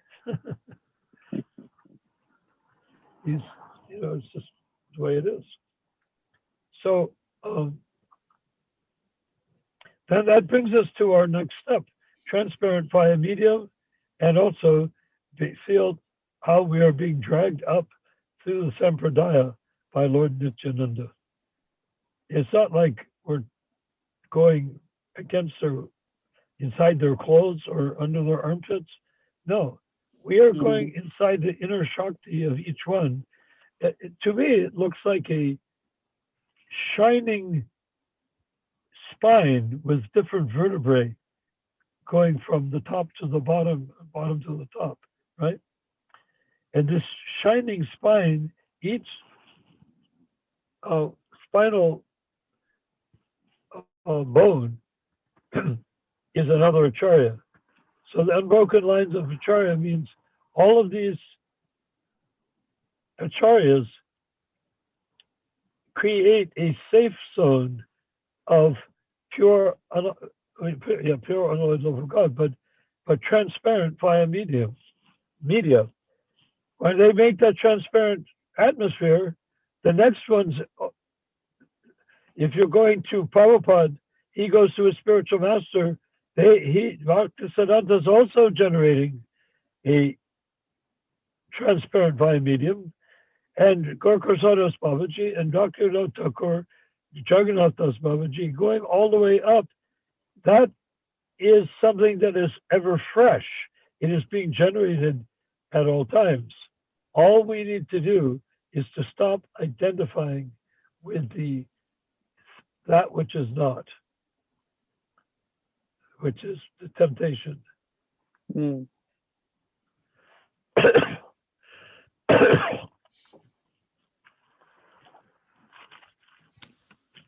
It's just the way it is. So then that brings us to our next step, transparent via medium, and also feel how we are being dragged up through the Sampradaya by Lord Nityananda. It's not like we're going against inside their clothes or under their armpits. No, we are going inside the inner Shakti of each one. To me, it looks like a shining spine with different vertebrae going from the top to the bottom, bottom to the top, right? And this shining spine, each spinal bone is another acharya. So the unbroken lines of acharya means all of these acharyas create a safe zone of pure unalloyed love of God, but transparent via media. When they make that transparent atmosphere, the next one's, if you're going to Prabhupada, he goes to a spiritual master. Bhaktisiddhanta is also generating a transparent via medium, and Gorkhasadas Babaji and Dr. Thakur, Jagannath Das Babaji, going all the way up. That is something that is ever fresh. It is being generated at all times. All we need to do is to stop identifying with that which is not, which is the temptation.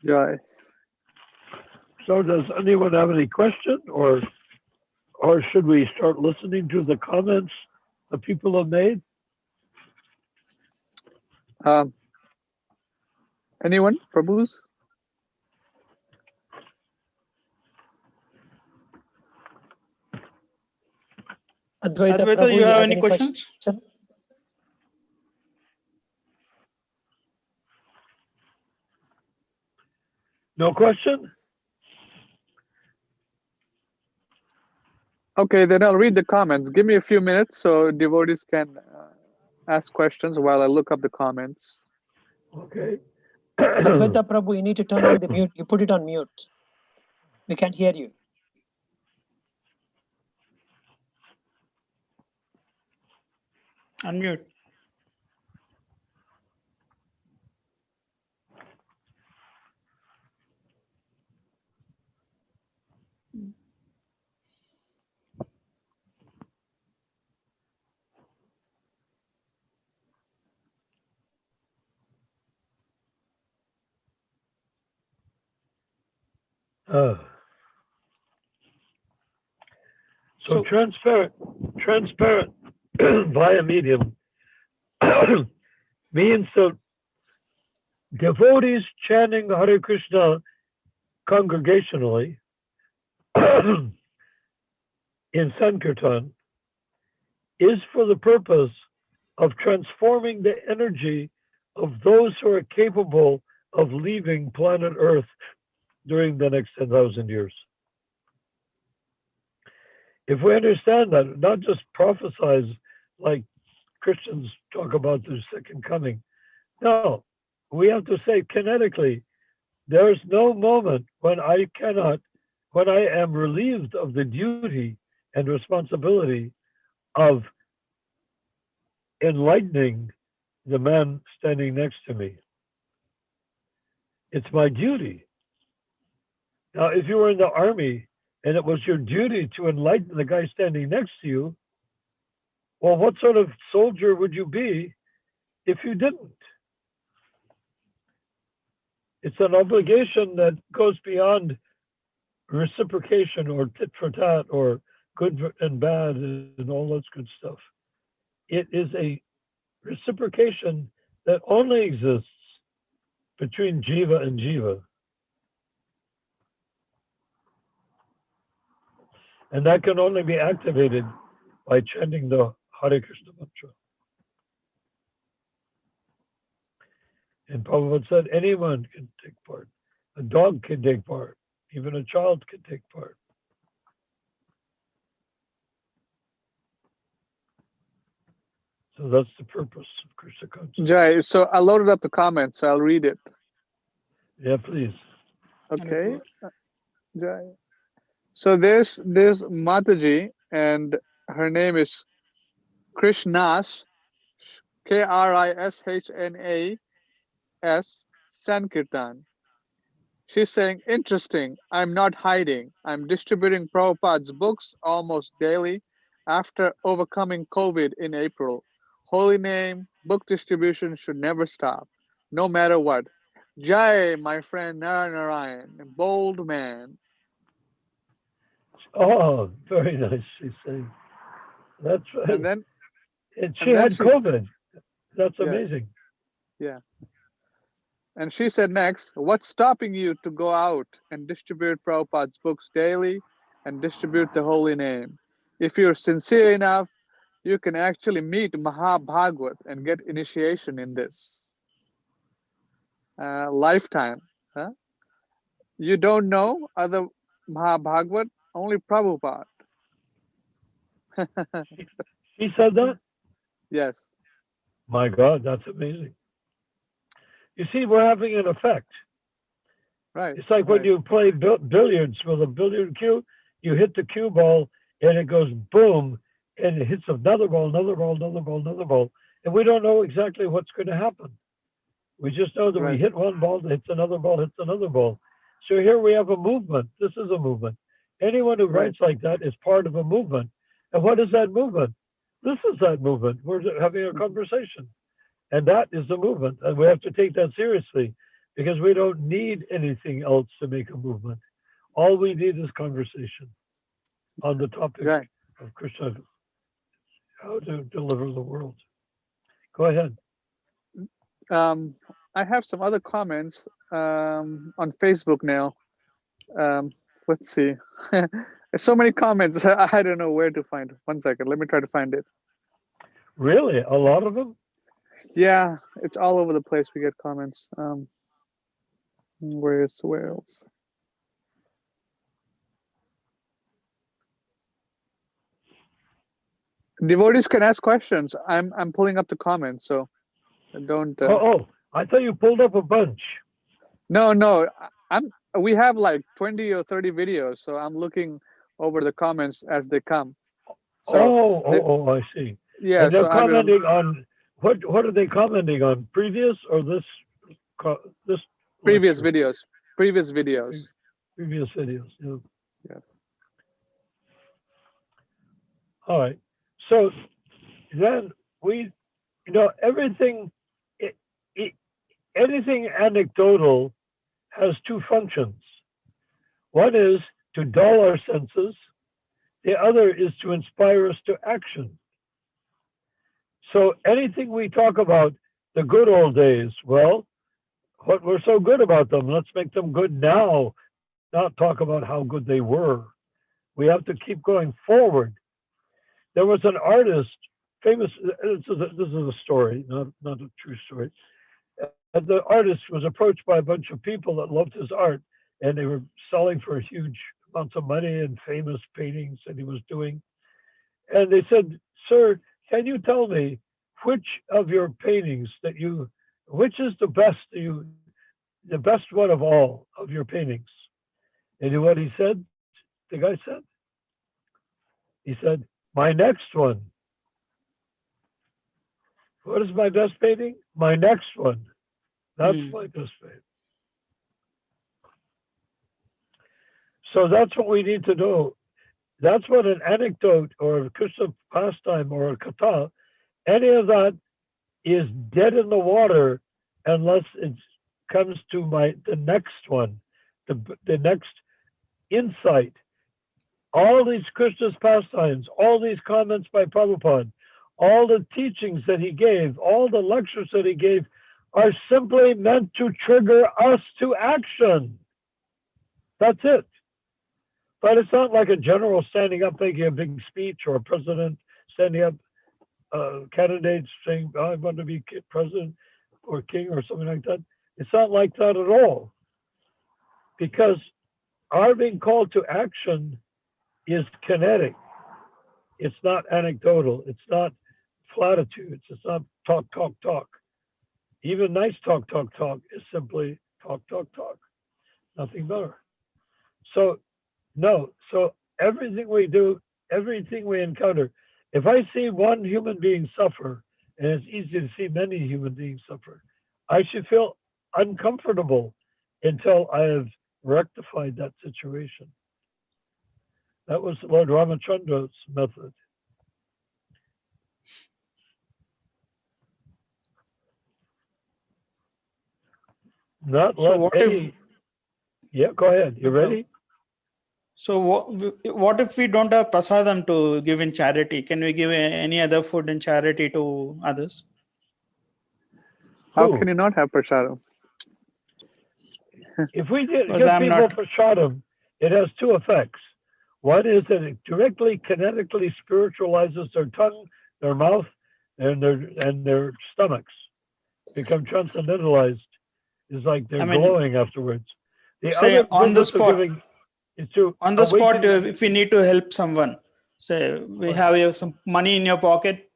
Right. So does anyone have any question, or should we start listening to the comments that people have made? Anyone? Prabhus? Advaita, Advaita, Prabhu, you have any questions? No question? Okay, then I'll read the comments. Give me a few minutes so devotees can ask questions while I look up the comments. Okay. Advaita Prabhu, you need to turn on the mute. You put it on mute. We can't hear you. Unmute. Uh, so transparent via medium means that devotees chanting Hare Krishna congregationally in Sankirtan is for the purpose of transforming the energy of those who are capable of leaving planet Earth during the next 10,000 years. If we understand that, not just prophesize like Christians talk about the second coming, no, we have to say kinetically, there is no moment when I am relieved of the duty and responsibility of enlightening the man standing next to me. It's my duty. Now, if you were in the army and it was your duty to enlighten the guy standing next to you, well, what sort of soldier would you be if you didn't? It's an obligation that goes beyond reciprocation or tit for tat or good and bad and all that good stuff. It is a reciprocation that only exists between jiva and jiva. And that can only be activated by chanting the Hare Krishna mantra. And Prabhupada said anyone can take part. A dog can take part. Even a child can take part. So that's the purpose of Krishna consciousness. Jai, so I loaded up the comments, so I'll read it. Yeah, please. Okay. Jai. So there's Mataji, and her name is Krishnas, Krishnas Sankirtan. She's saying, interesting, I'm not hiding. I'm distributing Prabhupada's books almost daily after overcoming COVID in April. Holy name, book distribution should never stop, no matter what. Jai, my friend Narayan, bold man. Oh, very nice, she's saying. That's right. And she had COVID. That's amazing. Yeah. And she said next, what's stopping you to go out and distribute Prabhupada's books daily and distribute the holy name? If you're sincere enough, you can actually meet Mahabhagwat and get initiation in this lifetime. Huh? You don't know other Mahabhagwat, only Prabhupada. She said that? Yes. My God, that's amazing. You see, we're having an effect. Right. It's like when you play billiards with a billiard cue, you hit the cue ball and it goes boom, and it hits another ball, another ball, another ball, another ball. And we don't know exactly what's going to happen. We just know that we hit one ball, hits another ball, hits another ball. So here we have a movement. This is a movement. Anyone who writes like that is part of a movement. And what is that movement? This is that movement. We're having a conversation. And that is the movement. And we have to take that seriously because we don't need anything else to make a movement. All we need is conversation on the topic of Krishna, how to deliver the world. Go ahead. I have some other comments on Facebook now. Let's see. There's so many comments. I don't know where to find. 1 second. Let me try to find it. Really? A lot of them? Yeah, it's all over the place. We get comments. Where's Wales? Devotees can ask questions. I'm pulling up the comments, so don't. I thought you pulled up a bunch. No. We have like 20 or 30 videos, so I'm looking over the comments as they come. So I see. yeah. And they're So I will. commenting on what are they commenting on? Previous or this Previous lecture? videos. Previous videos. Previous videos. Yeah. Yes. All right. So then we, everything, anything anecdotal has two functions. One is to dull our senses. The other is to inspire us to action. So anything we talk about, the good old days, well, what were so good about them? Let's make them good now, not talk about how good they were. We have to keep going forward. There was an artist, famous, this is a story, not a true story. The artist was approached by a bunch of people that loved his art, and they were selling for huge amounts of money and famous paintings that he was doing. And they said, "Sir, can you tell me which of your paintings which is the best one of all of your paintings?" And you know what he said? The guy said, he said, "My next one." What is my best painting? My next one. That's my best painting. So that's what we need to know. That's what an anecdote or a Krishna pastime or a katha, any of that is dead in the water unless it comes to the next one, the next insight. All these Krishna's pastimes, all these comments by Prabhupada, all the teachings that he gave, all the lectures that he gave are simply meant to trigger us to action. That's it. But it's not like a general standing up making a big speech or a president standing up, candidates saying, "I want to be president or king," or something like that. It's not like that at all. Because our being called to action is kinetic. It's not anecdotal. It's not platitudes. It's not talk, talk, talk. Even nice talk, talk, talk is simply talk, talk, talk. Nothing better. So, no. So everything we do, everything we encounter, if I see one human being suffer, and it's easy to see many human beings suffer, I should feel uncomfortable until I have rectified that situation. That was Lord Ramachandra's method. Not So let any. Yeah, go ahead. You ready? So what if we don't have prasadam to give in charity? Can we give any other food in charity to others? How can you not have prasadam? If we give people prasadam, it has two effects. One is that it directly kinetically spiritualizes their tongue, their mouth, and their stomachs. Become transcendentalized. It's like they're glowing afterwards. The other on the spot, giving is to on the spot, if we need to help someone, say we have some money in your pocket,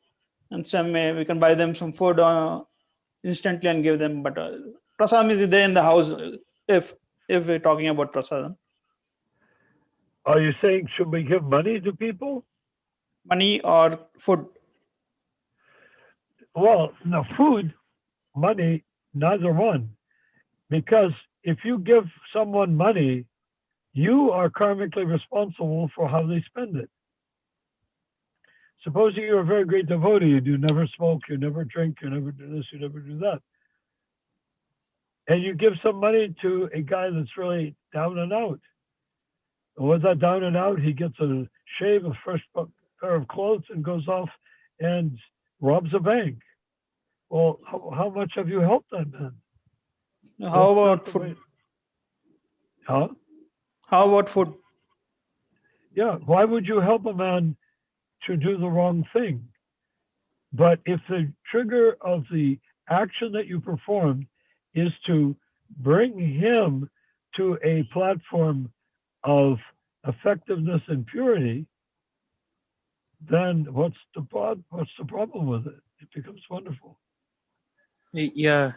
and we can buy them some food instantly and give them. But prasadam is there in the house. If we're talking about prasadam, are you saying should we give money to people? Money or food? Well, no, food, money, neither one. Because if you give someone money, you are karmically responsible for how they spend it. Supposing you're a very great devotee, you never smoke, you never drink, you never do this, you never do that. And you give some money to a guy that's really down and out. And with that down and out, he gets a shave, a fresh pair of clothes, and goes off and robs a bank. Well, how much have you helped that man? How about food? Huh? How about food? Yeah, why would you help a man to do the wrong thing? But if the trigger of the action that you performed is to bring him to a platform of effectiveness and purity, then what's the problem with it? It becomes wonderful. Yeah,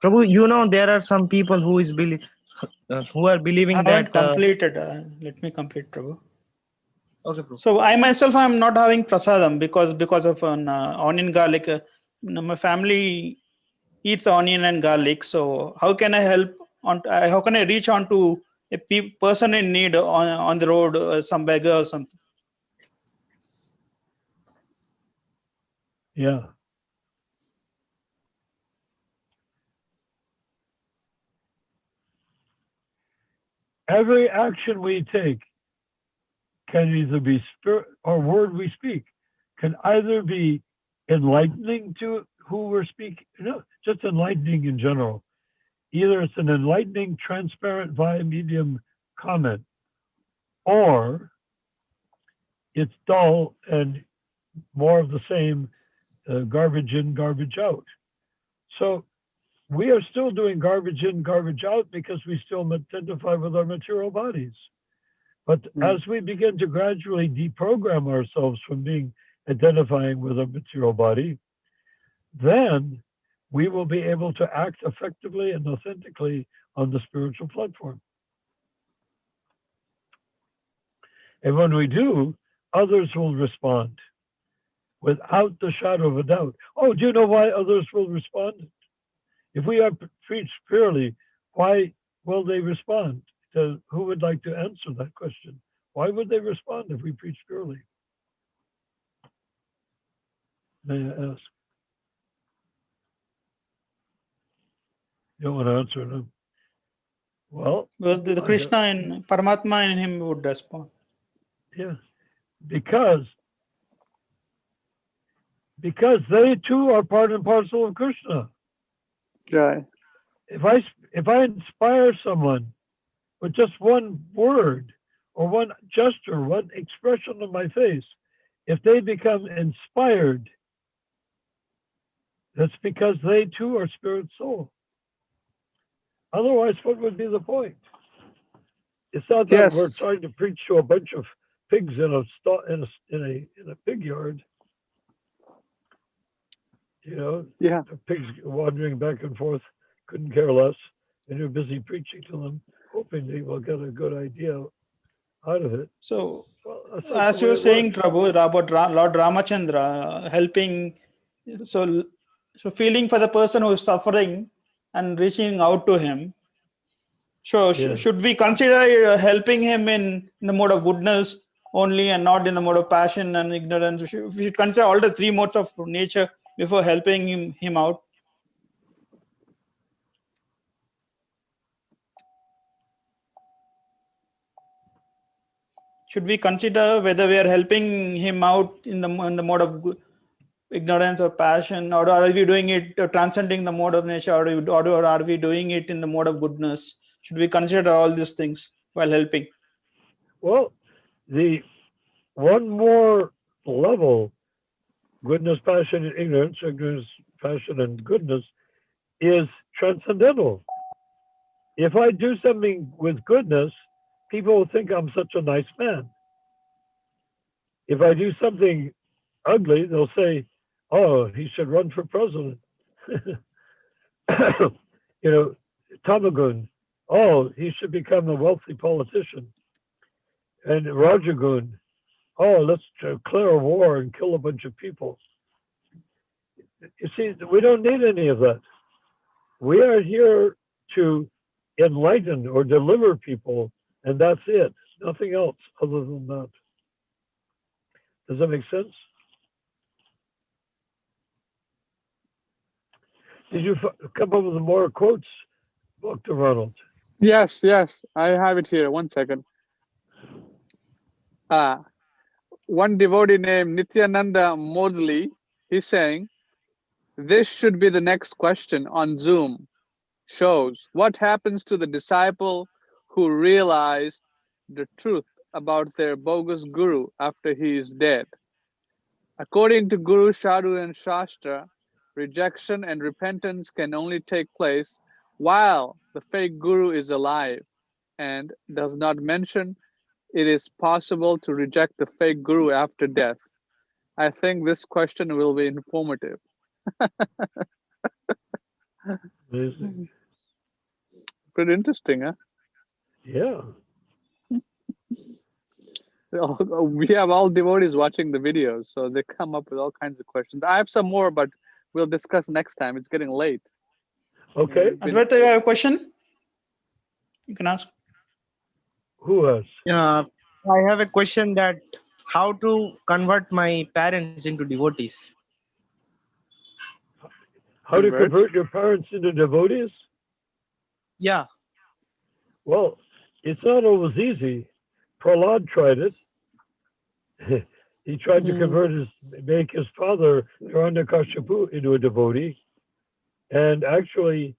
Prabhu, there are some people who are I believing haven't that. completed. Let me complete, Prabhu. Okay, Prabhu. So I myself am not having prasadam because of an onion garlic. My family eats onion and garlic. So how can I help? How can I reach on to a person in need on the road, some beggar or something? Yeah. Every action we take can either be spirit or word we speak can either be enlightening to who we're speaking, just enlightening in general. Either it's an enlightening, transparent via medium comment, or it's dull and more of the same, garbage in, garbage out. So we are still doing garbage in, garbage out because we still identify with our material bodies. But as we begin to gradually deprogram ourselves from identifying with a material body, then we will be able to act effectively and authentically on the spiritual platform. And when we do, others will respond without the shadow of a doubt. Oh, do you know why others will respond? If we are preached purely, why will they respond? Who would like to answer that question? Why would they respond if we preach purely? May I ask? You don't want to answer them. Well, Because the Krishna and Paramatma in him would respond. Yeah, because they too are part and parcel of Krishna. Right. If I inspire someone with just one word or one gesture, one expression on my face, if they become inspired, that's because they too are spirit soul. Otherwise, what would be the point? It's not that we're trying to preach to a bunch of pigs in a pig yard. The pigs wandering back and forth, couldn't care less, and you're busy preaching to them, hoping they will get a good idea out of it. So, as you were saying, Prabhu, about Lord Ramachandra helping, so feeling for the person who is suffering and reaching out to him. So, should we consider helping him in the mode of goodness only and not in the mode of passion and ignorance? We should consider all the three modes of nature before helping him out. Should we consider whether we are helping him out in the mode of ignorance or passion, or are we doing it transcending the mode of nature, or are we doing it in the mode of goodness? Should we consider all these things while helping? Well, the one more level, goodness, passion, and ignorance, passion, and goodness, is transcendental. If I do something with goodness, people will think I'm such a nice man. If I do something ugly, they'll say, oh, he should run for president. Tamagun, oh, he should become a wealthy politician. And Rajagun, oh, let's declare a war and kill a bunch of people. You see, we don't need any of that. We are here to enlighten or deliver people, and that's it. Nothing else other than that. Does that make sense? Did you come up with more quotes, Dr. Ronald? Yes, I have it here. 1 second. One devotee named Nityananda Modli, he's saying, this should be the next question on Zoom. Shows what happens to the disciple who realized the truth about their bogus guru after he is dead. According to Guru, Sadhu, and Shastra, rejection and repentance can only take place while the fake guru is alive, and does not mention it is possible to reject the fake guru after death. I think this question will be informative. Amazing. Pretty interesting, huh? Yeah. We have all devotees watching the videos, so they come up with all kinds of questions. I have some more, but we'll discuss next time. It's getting late. Okay. We've been- Advaita, you have a question? You can ask. Who else? I have a question that how to convert my parents into devotees. How to Convert? convert your parents into devotees? Yeah. Well, it's not always easy. Prahlad tried it. He tried to convert make his father, Hiranyakashipu, into a devotee. And actually,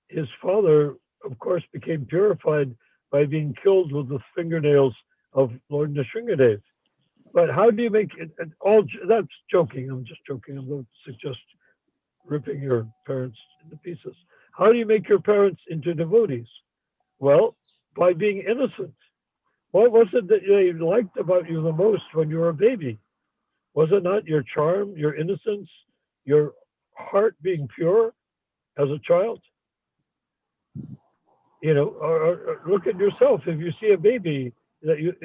his father, of course, became purified by being killed with the fingernails of Lord Nrsingadev. But how do you make it all? That's joking. I'm just joking. I'm going to suggest ripping your parents into pieces. How do you make your parents into devotees? Well, by being innocent. What was it that they liked about you the most when you were a baby? Was it not your charm, your innocence, your heart being pure as a child? You know, or look at yourself. If you see a baby, that you,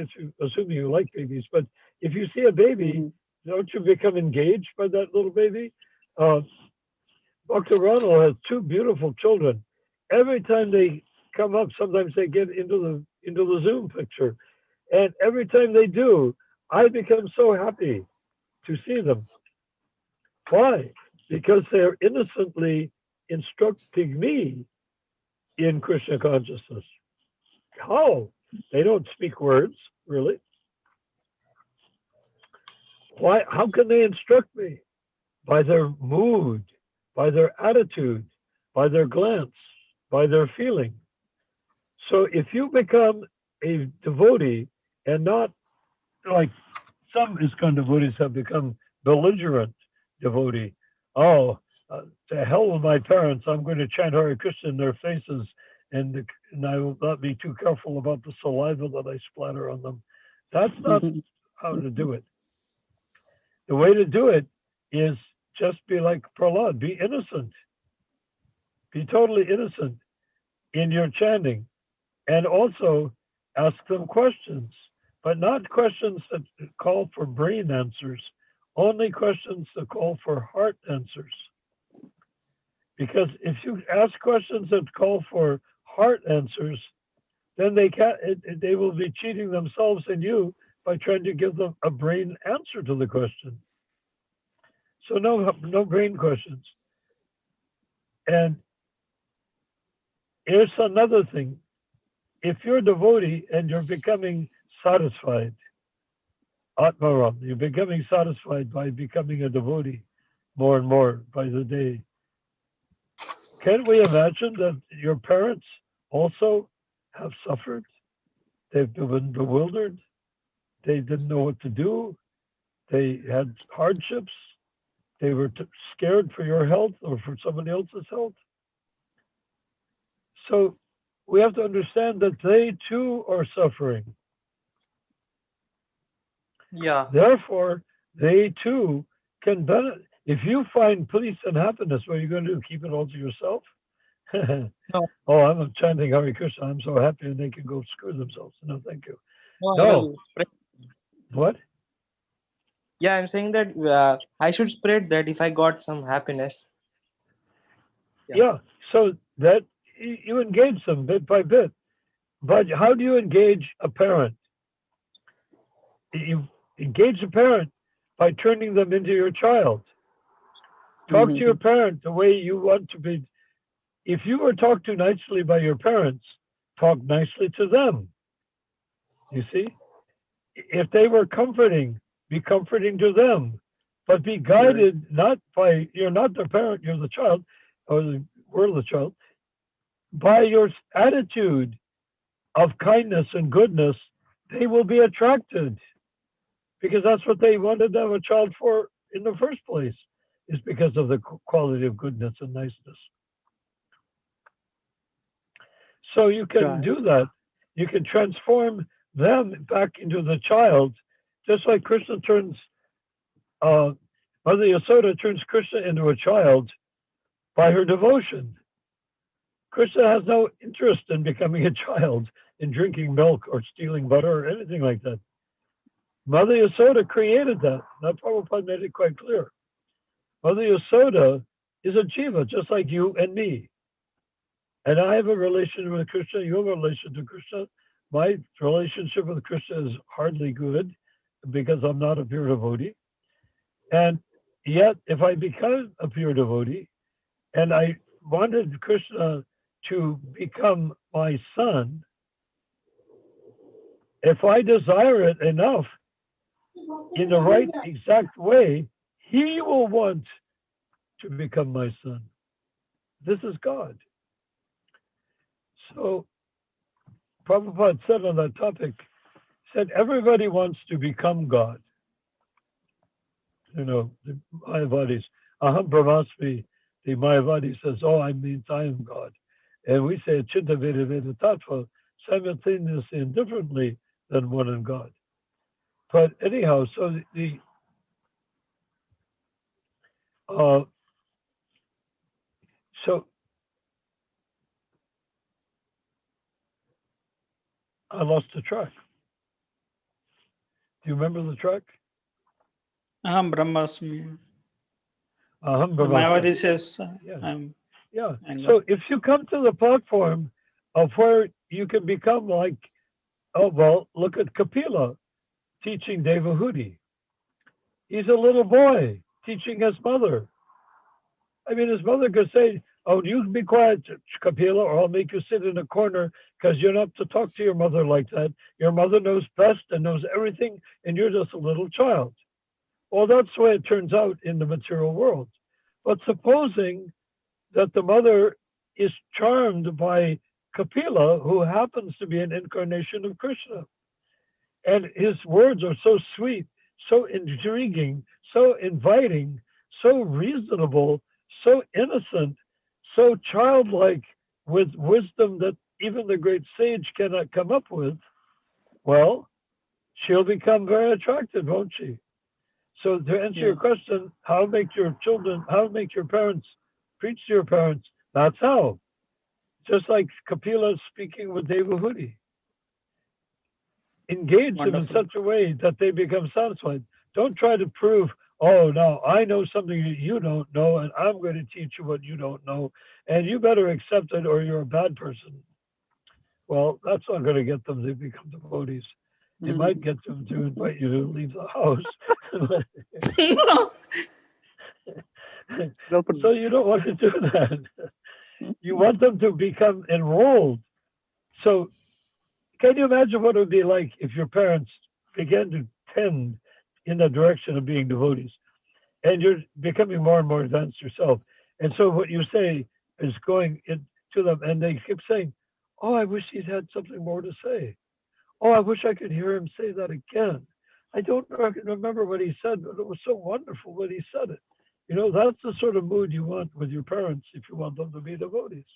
assuming you like babies, but if you see a baby, don't you become engaged by that little baby? Dr. Ronald has two beautiful children. Every time they come up, sometimes they get into the Zoom picture, and every time they do, I become so happy to see them. Why? Because they're innocently instructing me in Krishna consciousness. How? They don't speak words, really. Why? How can they instruct me? By their mood, by their attitude, by their glance, by their feeling. So if you become a devotee and not like some ISKCON devotees have become belligerent devotee. Oh, to hell with my parents! I'm going to chant Hare Krishna in their faces, and I will not be too careful about the saliva that I splatter on them. That's not how to do it. The way to do it is just be like Prahlad, be innocent, be totally innocent in your chanting, and also ask them questions, but not questions that call for brain answers, only questions that call for heart answers. Because if you ask questions that call for heart answers, then they will be cheating themselves and you by trying to give them a brain answer to the question. So no brain questions. And here's another thing. If you're a devotee and you're becoming satisfied, Atmaram, you're becoming satisfied by becoming a devotee more and more by the day. Can we imagine that your parents also have suffered? They've been bewildered. They didn't know what to do. They had hardships. They were scared for your health or for somebody else's health. So we have to understand that they too are suffering. Yeah. Therefore, they too can benefit. If you find peace and happiness, what are you going to do? Keep it all to yourself? No. Oh, I'm chanting Hare Krishna. I'm so happy, and they can go screw themselves. No, thank you. No. No. I will spread- What? Yeah, I'm saying that I should spread that if I got some happiness. Yeah. So that you engage them bit by bit. But how do you engage a parent? You engage a parent by turning them into your child. Talk to your parent the way you want to be. If you were talked to nicely by your parents, talk nicely to them. You see? If they were comforting, be comforting to them. But be guided not by, you're not the parent, you're the child, or we're the child, by your attitude of kindness and goodness, they will be attracted. Because that's what they wanted to have a child for in the first place, is because of the quality of goodness and niceness. So you can do that. You can transform them back into the child, just like Krishna turns Mother Yasoda turns Krishna into a child by her devotion. Krishna has no interest in becoming a child, in drinking milk or stealing butter or anything like that. Mother Yasoda created that. That Prabhupada made it quite clear. Mother Yasoda is a jiva, just like you and me. And I have a relationship with Krishna. You have a relationship with Krishna. My relationship with Krishna is hardly good because I'm not a pure devotee. And yet, if I become a pure devotee and I wanted Krishna to become my son, if I desire it enough in the right exact way, he will want to become my son. This is God. So Prabhupada said on that topic, said everybody wants to become God. You know, the Mayavadis, Aham Brahmasmi, the Mayavadi says, oh, I means I am God. And we say Chitta Veda Veda Tattva simultaneously and differently than one in God. But anyhow, so so I lost the track. Do you remember the track? Aham Brahmasmi. Aham The Brahmasmi. Mayavadi says, Yeah. I'm So if you come to the platform of where you can become like, oh, well, look at Kapila teaching Devahuti. He's a little boy teaching his mother. I mean, his mother could say, oh, you be quiet, Kapila, or I'll make you sit in a corner because you're not to talk to your mother like that. Your mother knows best and knows everything, and you're just a little child. Well, that's the way it turns out in the material world. But supposing that the mother is charmed by Kapila, who happens to be an incarnation of Krishna. And his words are so sweet, so intriguing, so inviting, so reasonable, so innocent, so childlike, with wisdom that even the great sage cannot come up with. Well, she'll become very attractive, won't she? So to answer your question, how make your children, how make your parents preach to your parents? That's how. Just like Kapila speaking with Devahuti. Engage them in such a way that they become satisfied. Don't try to prove, oh, now I know something that you don't know, and I'm going to teach you what you don't know, and you better accept it or you're a bad person. Well, that's not going to get them to become devotees. It might get them to invite you to leave the house. So you don't want to do that. You want them to become enrolled. So can you imagine what it would be like if your parents began to tend in the direction of being devotees and you're becoming more and more advanced yourself? And so what you say is going to them and they keep saying, oh, I wish he'd had something more to say. Oh, I wish I could hear him say that again. I don't remember what he said, but it was so wonderful when he said it. You know, that's the sort of mood you want with your parents if you want them to be devotees.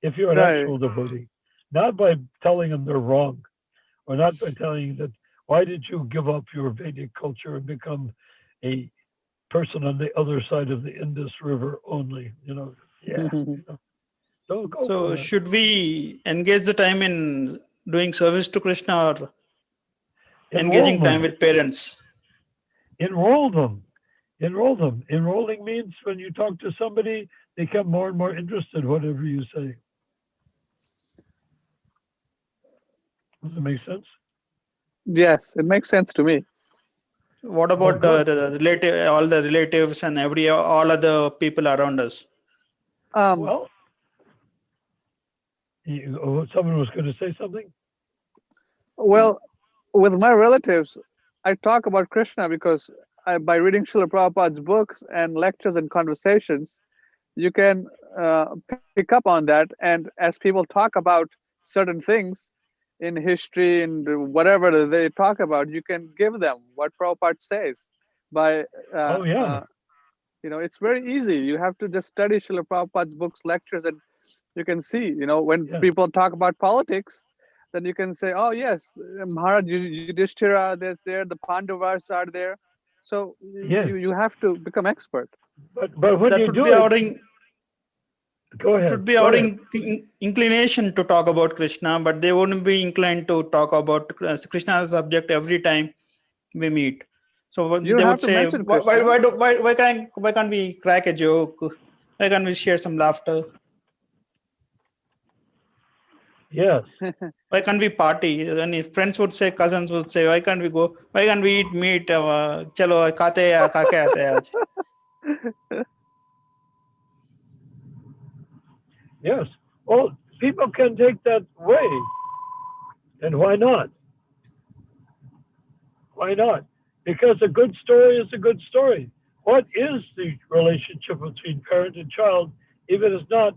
If you're an actual devotee, not by telling them they're wrong, or not by telling that, why did you give up your Vedic culture and become a person on the other side of the Indus River only? You know, don't go. So should we engage the time in doing service to Krishna or engaging time with parents? Enroll them. Enroll them. Enrolling means when you talk to somebody, they become more and more interested, whatever you say. Does it make sense? Yes, it makes sense to me. What about the relative, all the relatives and all other people around us? Well, someone was going to say something? Well, with my relatives, I talk about Krishna because by reading Srila Prabhupada's books and lectures and conversations, you can pick up on that. And as people talk about certain things in history and whatever they talk about, you can give them what Prabhupada says by, you know, it's very easy. You have to just study Srila Prabhupada's books, lectures, and you can see, you know, when people talk about politics, then you can say, oh, yes, Maharaj Yudhishthira is there, the Pandavas are there. So Yes. you have to become expert. But when That you would do be it, our go it ahead. would be go our ahead. inclination to talk about Krishna, but they wouldn't be inclined to talk about Krishna as a subject every time we meet. So You they don't would have to say, mention Krishna. why can't we crack a joke? Why can't we share some laughter? Yes. Why can't we party? And if friends would say, cousins would say, why can't we go? Why can't we eat meat? Chalo, khate hai, khake aate hai aaj. Yes. Well, people can take that way. And why not? Why not? Because a good story is a good story. What is the relationship between parent and child if it is not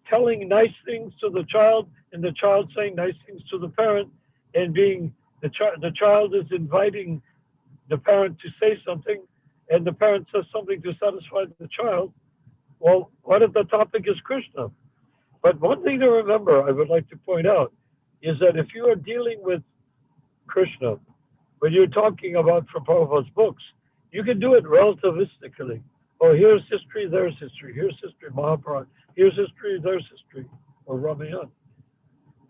telling nice things to the child and the child saying nice things to the parent and being the child is inviting the parent to say something and the parent says something to satisfy the child? Well, what if the topic is Krishna? But one thing to remember, I would like to point out, is that if you are dealing with Krishna, when you're talking about from Prabhupada's books, you can do it relativistically. Oh, here's history, there's history. Here's history, Mahabharata. Here's history, there's history, or Ramayana.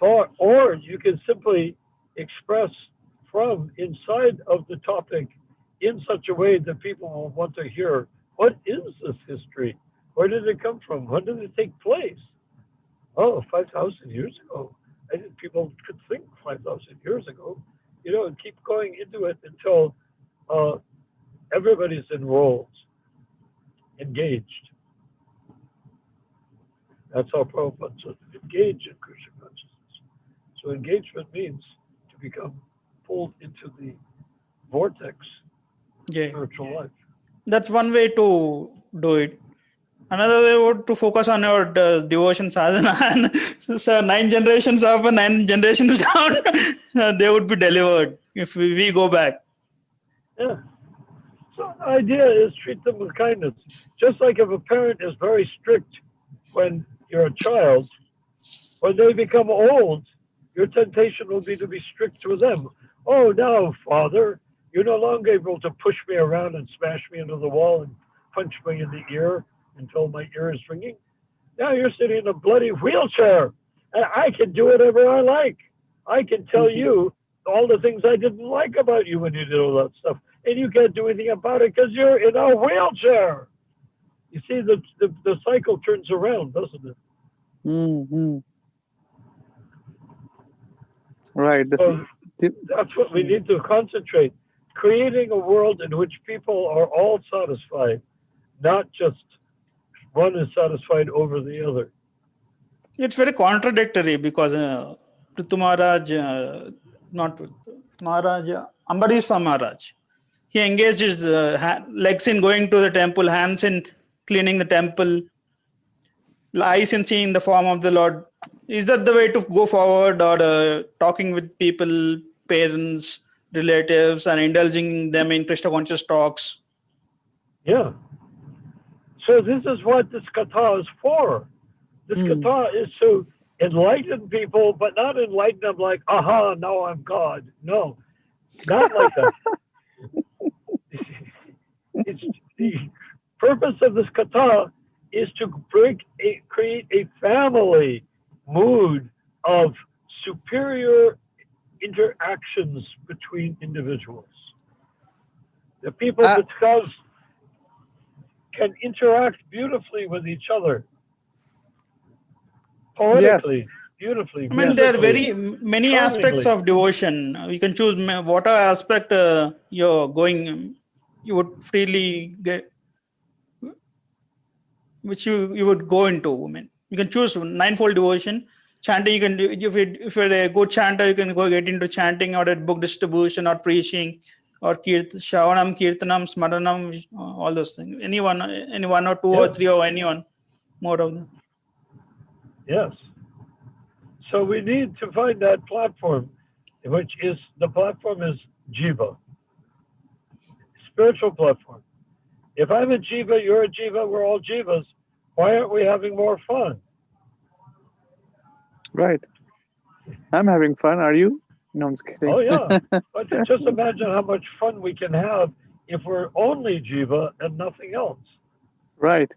Or you can simply express from inside of the topic in such a way that people will want to hear, what is this history? Where did it come from? When did it take place? Oh, 5,000 years ago. I didn't people could think 5,000 years ago. And keep going into it until everybody's enrolled, engaged. That's how Prabhupada said, engage in Krishna consciousness. So engagement means to become pulled into the vortex of Yeah. spiritual life. That's one way to do it. Another way would to focus on your devotion sadhana. So 9 generations up and 9 generations down, they would be delivered if we go back. Yeah. So the idea is treat them with kindness. Just like if a parent is very strict when you're a child, when they become old, your temptation will be to be strict with them. Oh, now, Father, you're no longer able to push me around and smash me into the wall and punch me in the ear until my ear is ringing. Now you're sitting in a bloody wheelchair, and I can do whatever I like. I can tell you all the things I didn't like about you when you did all that stuff, and you can't do anything about it because you're in a wheelchair. You see, the cycle turns around, doesn't it? Mm-hmm. Right. So that's what we need to concentrate. Creating a world in which people are all satisfied, not just one is satisfied over the other. It's very contradictory because Prithu Maharaj, not Prithu, Maharaj, Ambarisha Maharaj, he engaged his legs in going to the temple, hands in cleaning the temple, eyes in seeing the form of the Lord. Is that the way to go forward, or talking with people, parents, relatives, and indulging them in Krishna conscious talks? Yeah. So this is what this katha is for. This katha is to enlighten people, but not enlighten them like, aha, now I'm God. No, not like that. It's the purpose of this katha is to create a family mood of superior interactions between individuals. The people because can interact beautifully with each other, poetically, beautifully. I mean, there are very many aspects of devotion. You can choose whatever aspect you're going, you would freely get, which you would go into. I mean, you can choose ninefold devotion. Chanting, you can do if you're a good chanter, you can go get into chanting or at book distribution or preaching or Shravanam, Kirtanam, Smaranam, all those things. Any one or two or three or anyone, more of them. Yes. So we need to find that platform, which is the platform is Jiva, spiritual platform. If I'm a Jiva, you're a Jiva, we're all Jivas. Why aren't we having more fun? Right. I'm having fun. Are you? No, I'm just kidding. Oh, yeah. But just imagine how much fun we can have if we're only jiva and nothing else. Right.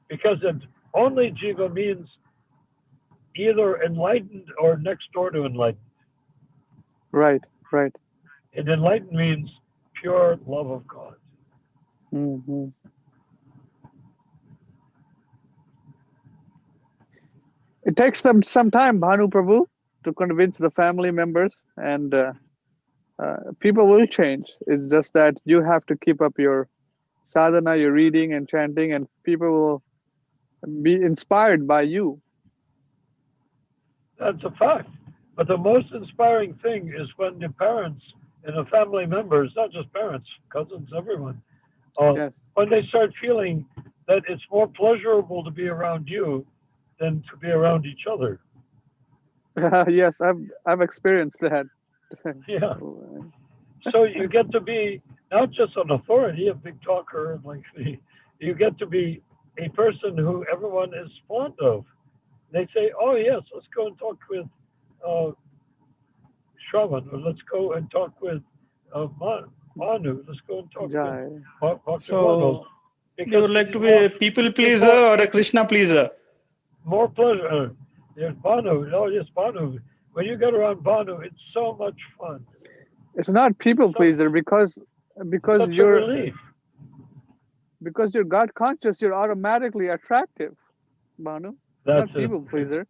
Because only jiva means either enlightened or next door to enlightened. Right. Right. And enlightened means pure love of God. Hmm. It takes some time, Bhanu Prabhu, to convince the family members, and people will change. It's just that you have to keep up your sadhana, your reading and chanting, and people will be inspired by you. That's a fact. But the most inspiring thing is when the parents and the family members, not just parents, cousins, everyone, Yes. when they start feeling that it's more pleasurable to be around you than to be around each other. Yes, I've experienced that. Yeah. So you get to be not just an authority, a big talker like me. You get to be a person who everyone is fond of. They say, "Oh yes, let's go and talk with Shravan, or let's go and talk with Manu. Let's go and talk Jai. with Bhakti So you because would like it's to be a people pleaser or a Krishna pleaser? more pleasure. There's Bhanu. Oh yes, Bhanu. When you get around Bhanu, it's so much fun. It's not people pleaser because Such a you're relief. because you're God conscious. You're automatically attractive, Bhanu. That's Not people it. pleaser.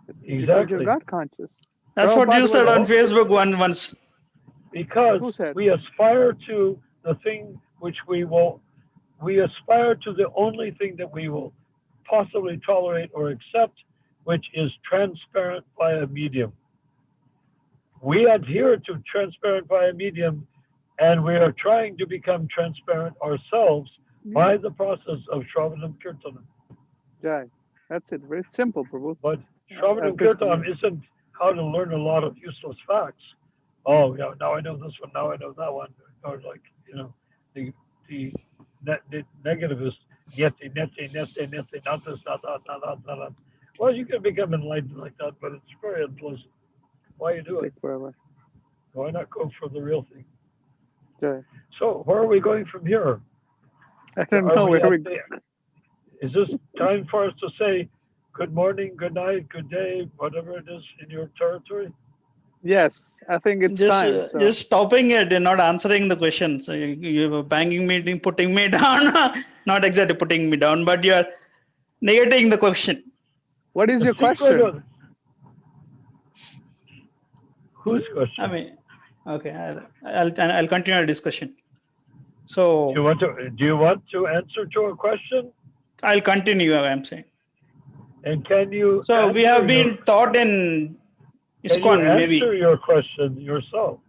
It's because Exactly. you're God conscious. That's what you Prabhupada said was- on Facebook once. Because Who said? we aspire to the thing which we aspire to the only thing that we will possibly tolerate or accept, which is transparent via medium. We adhere to transparent via medium, and we are trying to become transparent ourselves by the process of Shravanam Kirtanam. Jai. That's it. Very simple, Prabhu. But Shravanam Kirtanam isn't how to learn a lot of useless facts. Oh, yeah, now I know this one, now I know that one. Or like, the negativist, nete, not this, not that. Well, you can become enlightened like that, but it's very unpleasant. Why you do it? Take forever. Why not go for the real thing? Jai. So where are we going from here? I don't Are know where we. at Is this time for us to say good morning, good night, good day, whatever it is in your territory? Yes, I think it's time. So. Just stopping it and not answering the question. So you're banging me, putting me down. Not exactly putting me down, but you're negating the question. What is The your secret question? of- Whose question? I mean, okay, I'll continue our discussion. So Do you want to answer to a question? I'll continue. I'm saying. And can you? So we have answer been your- taught in Can you ISKCON, maybe. answer your question yourself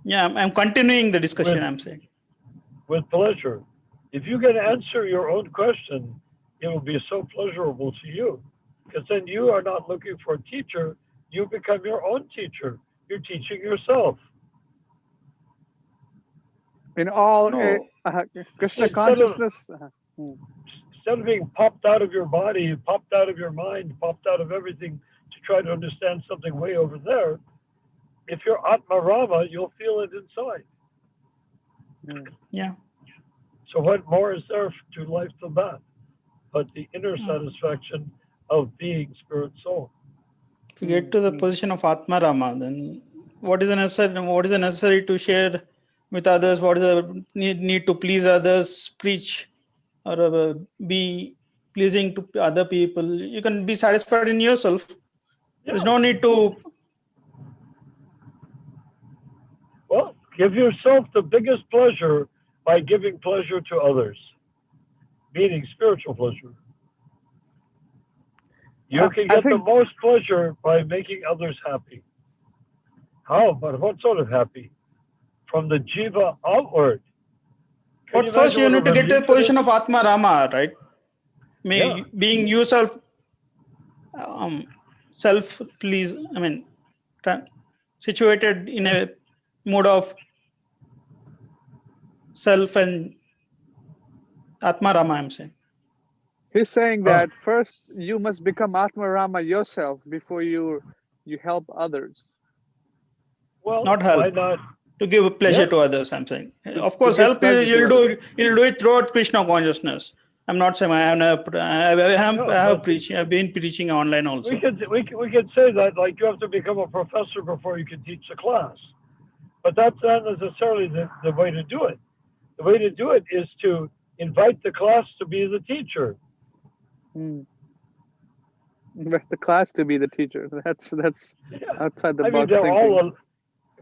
Yeah, I'm continuing the discussion. With- I'm saying. with pleasure? If you can answer your own question, it will be so pleasurable to you, because then you are not looking for a teacher. You become your own teacher. You're teaching yourself. In all No. Krishna Instead of- consciousness. Instead of being popped out of your body, popped out of your mind, popped out of everything to try to understand something way over there, if you're Atma Rama, you'll feel it inside. Yeah. So what more is there to life than that? But the inner satisfaction of being spirit soul. If you get to the position of Atma Rama, then what is the necessary to share with others? What is the need to please others, preach, or be pleasing to other people? You can be satisfied in yourself. There's no need to. Well, give yourself the biggest pleasure by giving pleasure to others, meaning spiritual pleasure. You can I get the think- most pleasure by making others happy. How? But what sort of happy? From the jiva outward. Can But first, imagine you what need to a get to the relief it position is? of Atma Rama, right? Yeah. Being yourself, self please. I mean, situated in a mode of self and Atma Rama, I'm saying. He's saying that first you must become Atma Rama yourself before you help others. Well, Not help. why not? to give pleasure Yeah. to others. I'm saying, of To course, give help pleasure to you'll do others. it. You'll do it throughout Krishna consciousness. I'm not saying I have preaching. I've been preaching online also. We could say that, like, you have to become a professor before you can teach a class, but that's not necessarily the way to do it. The way to do it is to invite the class to be the teacher. Invite the class to be the teacher. That's Yeah. outside the I mean, box they're thinking. all.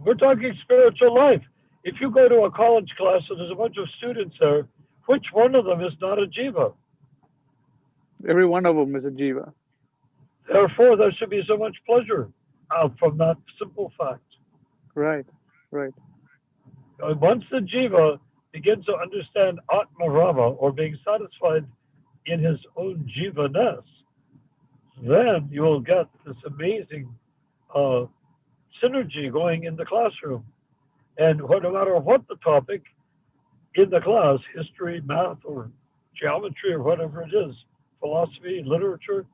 We're talking spiritual life. If you go to a college class and there's a bunch of students there, which one of them is not a jiva? Every one of them is a jiva. Therefore, there should be so much pleasure from that simple fact. Right, right. Once the jiva begins to understand Atma Rama, or being satisfied in his own jiva-ness, then you will get this amazing synergy going in the classroom. And no matter what the topic in the class, history, math, or geometry, or whatever it is, philosophy, literature,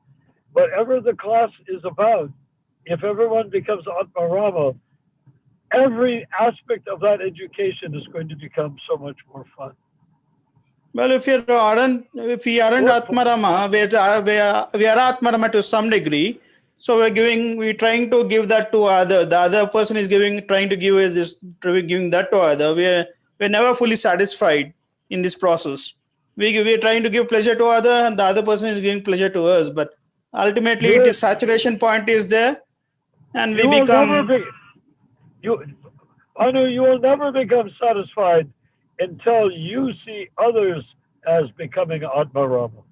whatever the class is about, if everyone becomes Atma Rama, every aspect of that education is going to become so much more fun. Well, if we aren't Atmarama, we are Atmarama to some degree. So we're trying to give that to other. The other person is trying to give giving that to other. We're never fully satisfied in this process. We're trying to give pleasure to other, and the other person is giving pleasure to us. But ultimately, it is saturation point is there, and we become. Anu, you will never become satisfied until you see others as becoming Atma Rama.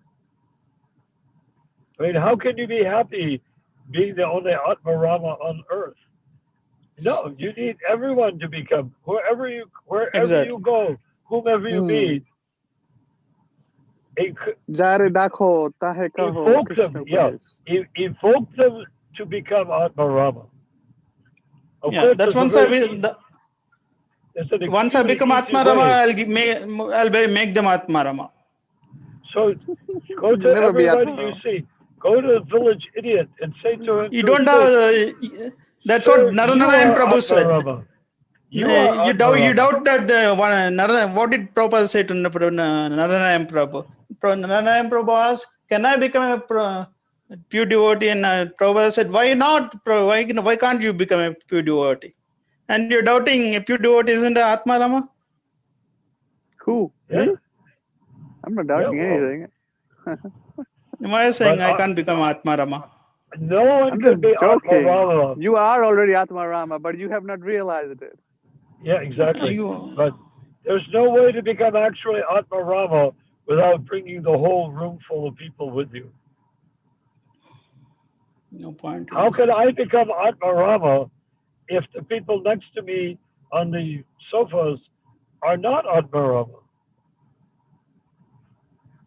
I mean, how can you be happy being the only Atma Rama on earth? No, you need everyone to become, wherever you go, whomever you meet. Evoke them, evoke them to become Atma Rama. Of course, that's once I become Atma Rama, I'll make them Atma Rama. So go to everybody you see. Go to the village idiot and say to him. You don't have. That's what Narayan Prabhu said. You doubt that the one Narayan. What did Prabhupada say to Narayan Prabhu? Narayan Prabhu asked, "Can I become a pure devotee?" And Prabhupada said, "Why not? Why can't you become a pure devotee?" And you're doubting a pure devotee isn't an Atma Rama? Who? Yeah. Me? I'm not doubting anything. Am I saying I can't become Atma Rama? No one could be Atma Rama. You are already Atma Rama, but you have not realized it. Yeah, exactly. But there's no way to become actually Atma Rama without bringing the whole room full of people with you. No point. How can I become Atma Rama if the people next to me on the sofas are not Atma Rama?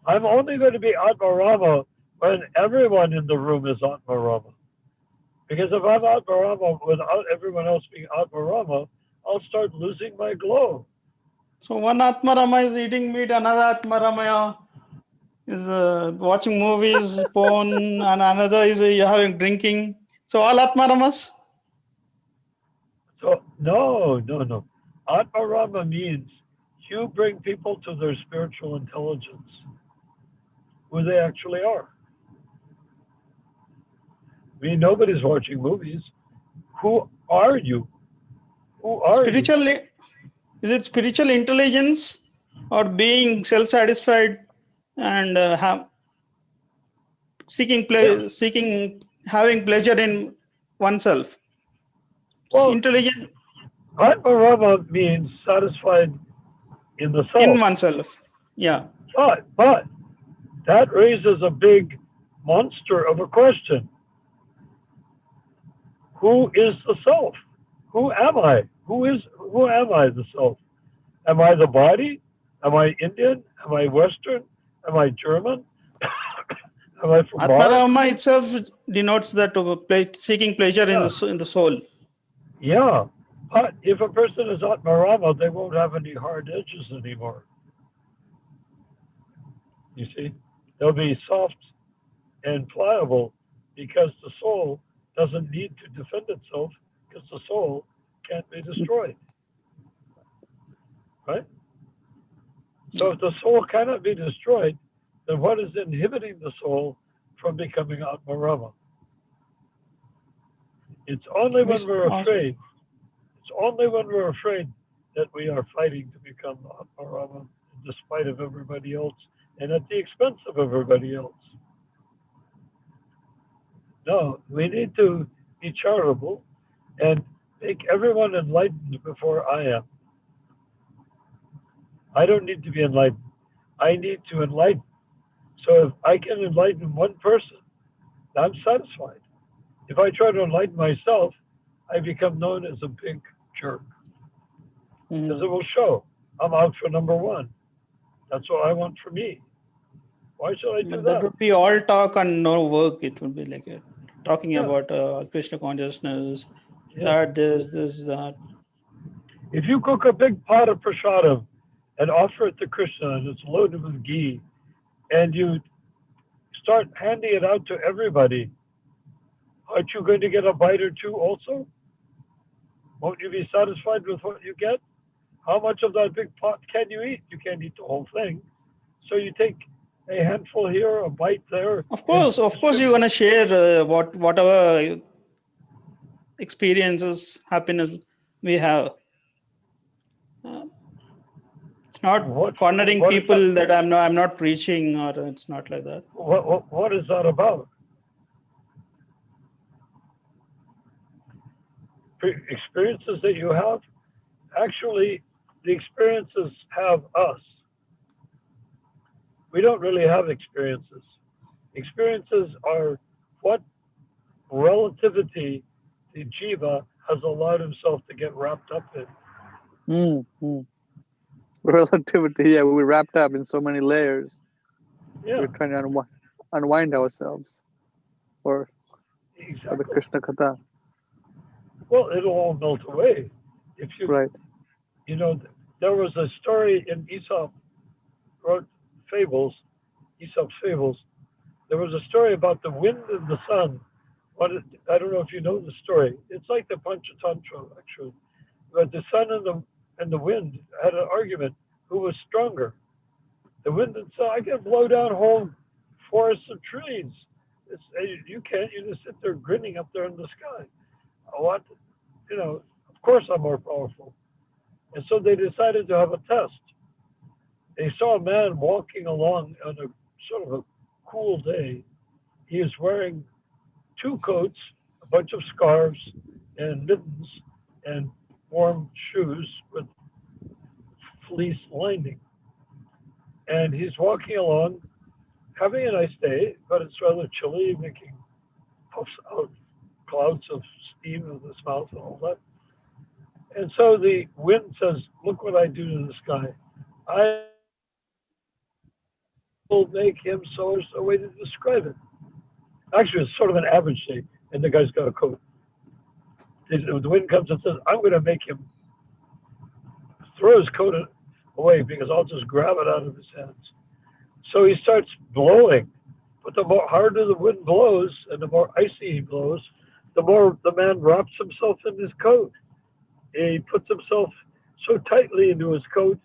I'm only going to be Atma Rama when everyone in the room is Atma Rama. Because if I'm Atma Rama without everyone else being Atma Rama, I'll start losing my glow. So one Atma Rama is eating meat, another Atma Rama is watching movies, porn, and another is having drinking. So all Atma Ramas? So no. Atma Rama means you bring people to their spiritual intelligence, who they actually are. I mean, nobody's watching movies. Who are you? Who are you? Is it spiritual intelligence or being self-satisfied and having pleasure in oneself? Well, intelligence. Atma Rama means satisfied in the self. In oneself, yeah. But that raises a big monster of a question. Who is the self? Who am I? Who am I, the self? Am I the body? Am I Indian? Am I Western? Am I German? Am I from Atma Rama itself denotes that of seeking pleasure in the soul. Yeah, but if a person is Atma Rama, they won't have any hard edges anymore. You see, they'll be soft and pliable because the soul doesn't need to defend itself because the soul can't be destroyed. right? So if the soul cannot be destroyed, then what is inhibiting the soul from becoming Atmarama? It's only when we're afraid. It's only when we're afraid that we are fighting to become Atmarama, despite of everybody else and at the expense of everybody else. No, we need to be charitable and make everyone enlightened before I am. I don't need to be enlightened. I need to enlighten. So if I can enlighten one person, I'm satisfied. If I try to enlighten myself, I become known as a big jerk. Because it will show I'm out for number one. That's what I want for me. Why should I do But that? that would be all talk and no work. It would be like talking about Krishna consciousness, that, this, that. If you cook a big pot of prasadam and offer it to Krishna and it's loaded with ghee, and you start handing it out to everybody, aren't you going to get a bite or two also? Won't you be satisfied with what you get? How much of that big pot can you eat? You can't eat the whole thing. So you take a handful here, a bite there. Of course, you're gonna share whatever experiences, happiness we have. It's not cornering people that I'm not preaching, or it's not like that. What is that about? Experiences that you have? Actually, the experiences have us. We don't really have experiences. Experiences are what relativity the jiva has allowed himself to get wrapped up in. Relativity, yeah, we're wrapped up in so many layers. Yeah. We're trying to unwind ourselves for the Krishna Katha. Well, it'll all melt away. If you, you know, there was a story in Aesop wrote fables, Aesop's fables. There was a story about the wind and the sun. I don't know if you know the story. It's like the Panchatantra, actually. But the sun and the wind had an argument who was stronger. The wind and sun, I can blow down whole forests of trees. You can't. You just sit there grinning up there in the sky. What? You know, of course I'm more powerful. And so they decided to have a test. They saw a man walking along on a sort of a cool day. He is wearing 2 coats, a bunch of scarves, and mittens, and warm shoes with fleece lining. And he's walking along, having a nice day, but it's rather chilly, making puffs out clouds of steam in his mouth and all that. And so the wind says, look what I do to the sky. I will make him so, a way to describe it. Actually, it's sort of an average day, and the guy's got a coat. The wind comes and says, I'm going to make him throw his coat away because I'll just grab it out of his hands. So he starts blowing, but the more harder the wind blows and the more icy he blows, the more the man wraps himself in his coat. He puts himself so tightly into his coat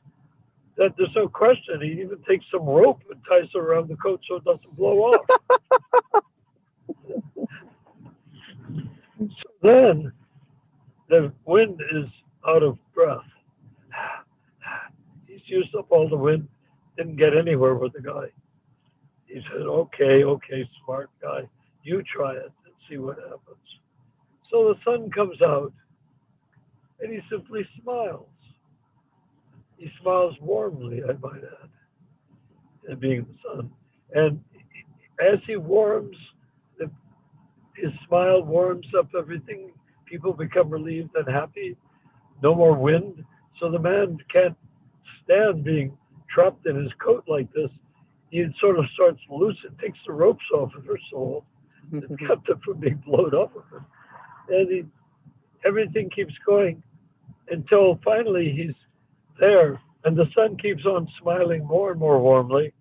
that there's no question. He even takes some rope and ties it around the coat so it doesn't blow off. So then the wind is out of breath. He's used up all the wind, didn't get anywhere with the guy. He said, okay, smart guy, you try it and see what happens. So the sun comes out and he simply smiles. He smiles warmly, I might add, and being the sun. And as he warms, his smile warms up everything. People become relieved and happy. No more wind. So the man can't stand being trapped in his coat like this. He sort of starts takes the ropes off of her soul and kept it from being blown off of her. And everything keeps going until finally he's there. And the sun keeps on smiling more and more warmly.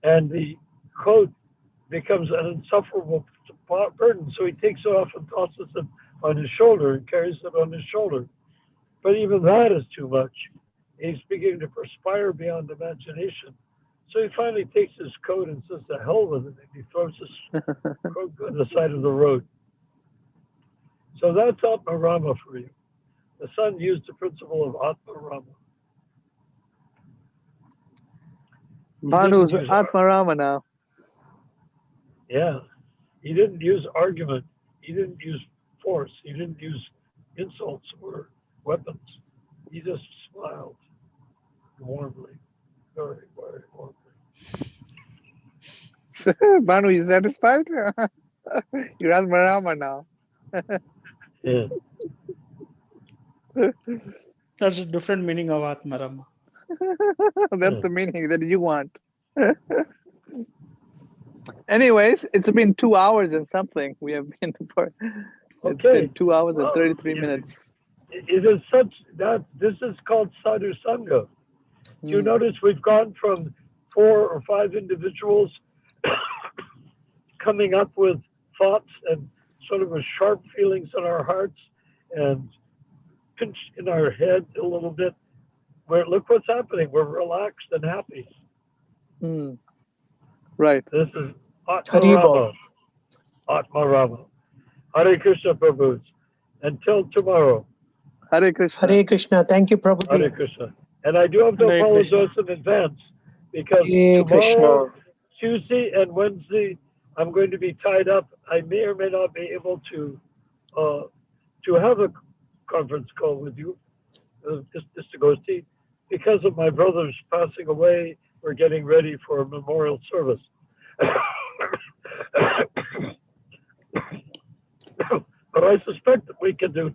And the coat becomes an insufferable burden. So he takes it off and tosses it on his shoulder and carries it on his shoulder. But even that is too much. He's beginning to perspire beyond imagination. So he finally takes his coat and says, "The hell with it," and he throws his coat on the side of the road. So that's Atma Rama for you. The son used the principle of Atma Rama. Bhanu's Atma Rama now. Yeah. He didn't use argument. He didn't use force. He didn't use insults or weapons. He just smiled warmly, very, very warmly. Bhanu, you satisfied? You're Atma Rama now. Yeah. That's a different meaning of Atmarama. That's the meaning that you want. Anyways, it's been 2 hours and something. We have been for. It's Okay. been 2 hours and Well, 33 minutes. It is such that this is called Sadhu Sangha. You Hmm. notice we've gone from 4 or 5 individuals coming up with thoughts and sort of a sharp feelings in our hearts and pinch in our head a little bit. Where look what's happening. We're relaxed and happy. Hmm. Right. This is Atma Haribol. Rama. Atma Rama. Hare Krishna Prabhus. Until tomorrow. Hare Krishna. Hare Krishna. Thank you, Hare Prabhuji. Krishna. And I do have to Hare apologize Krishna. in advance because Hare tomorrow, Krishna. Tuesday, and Wednesday, I'm going to be tied up. I may or may not be able to have a conference call with you, Mr. Gosti, because of my brother's passing away. We're getting ready for a memorial service. But I suspect that we can do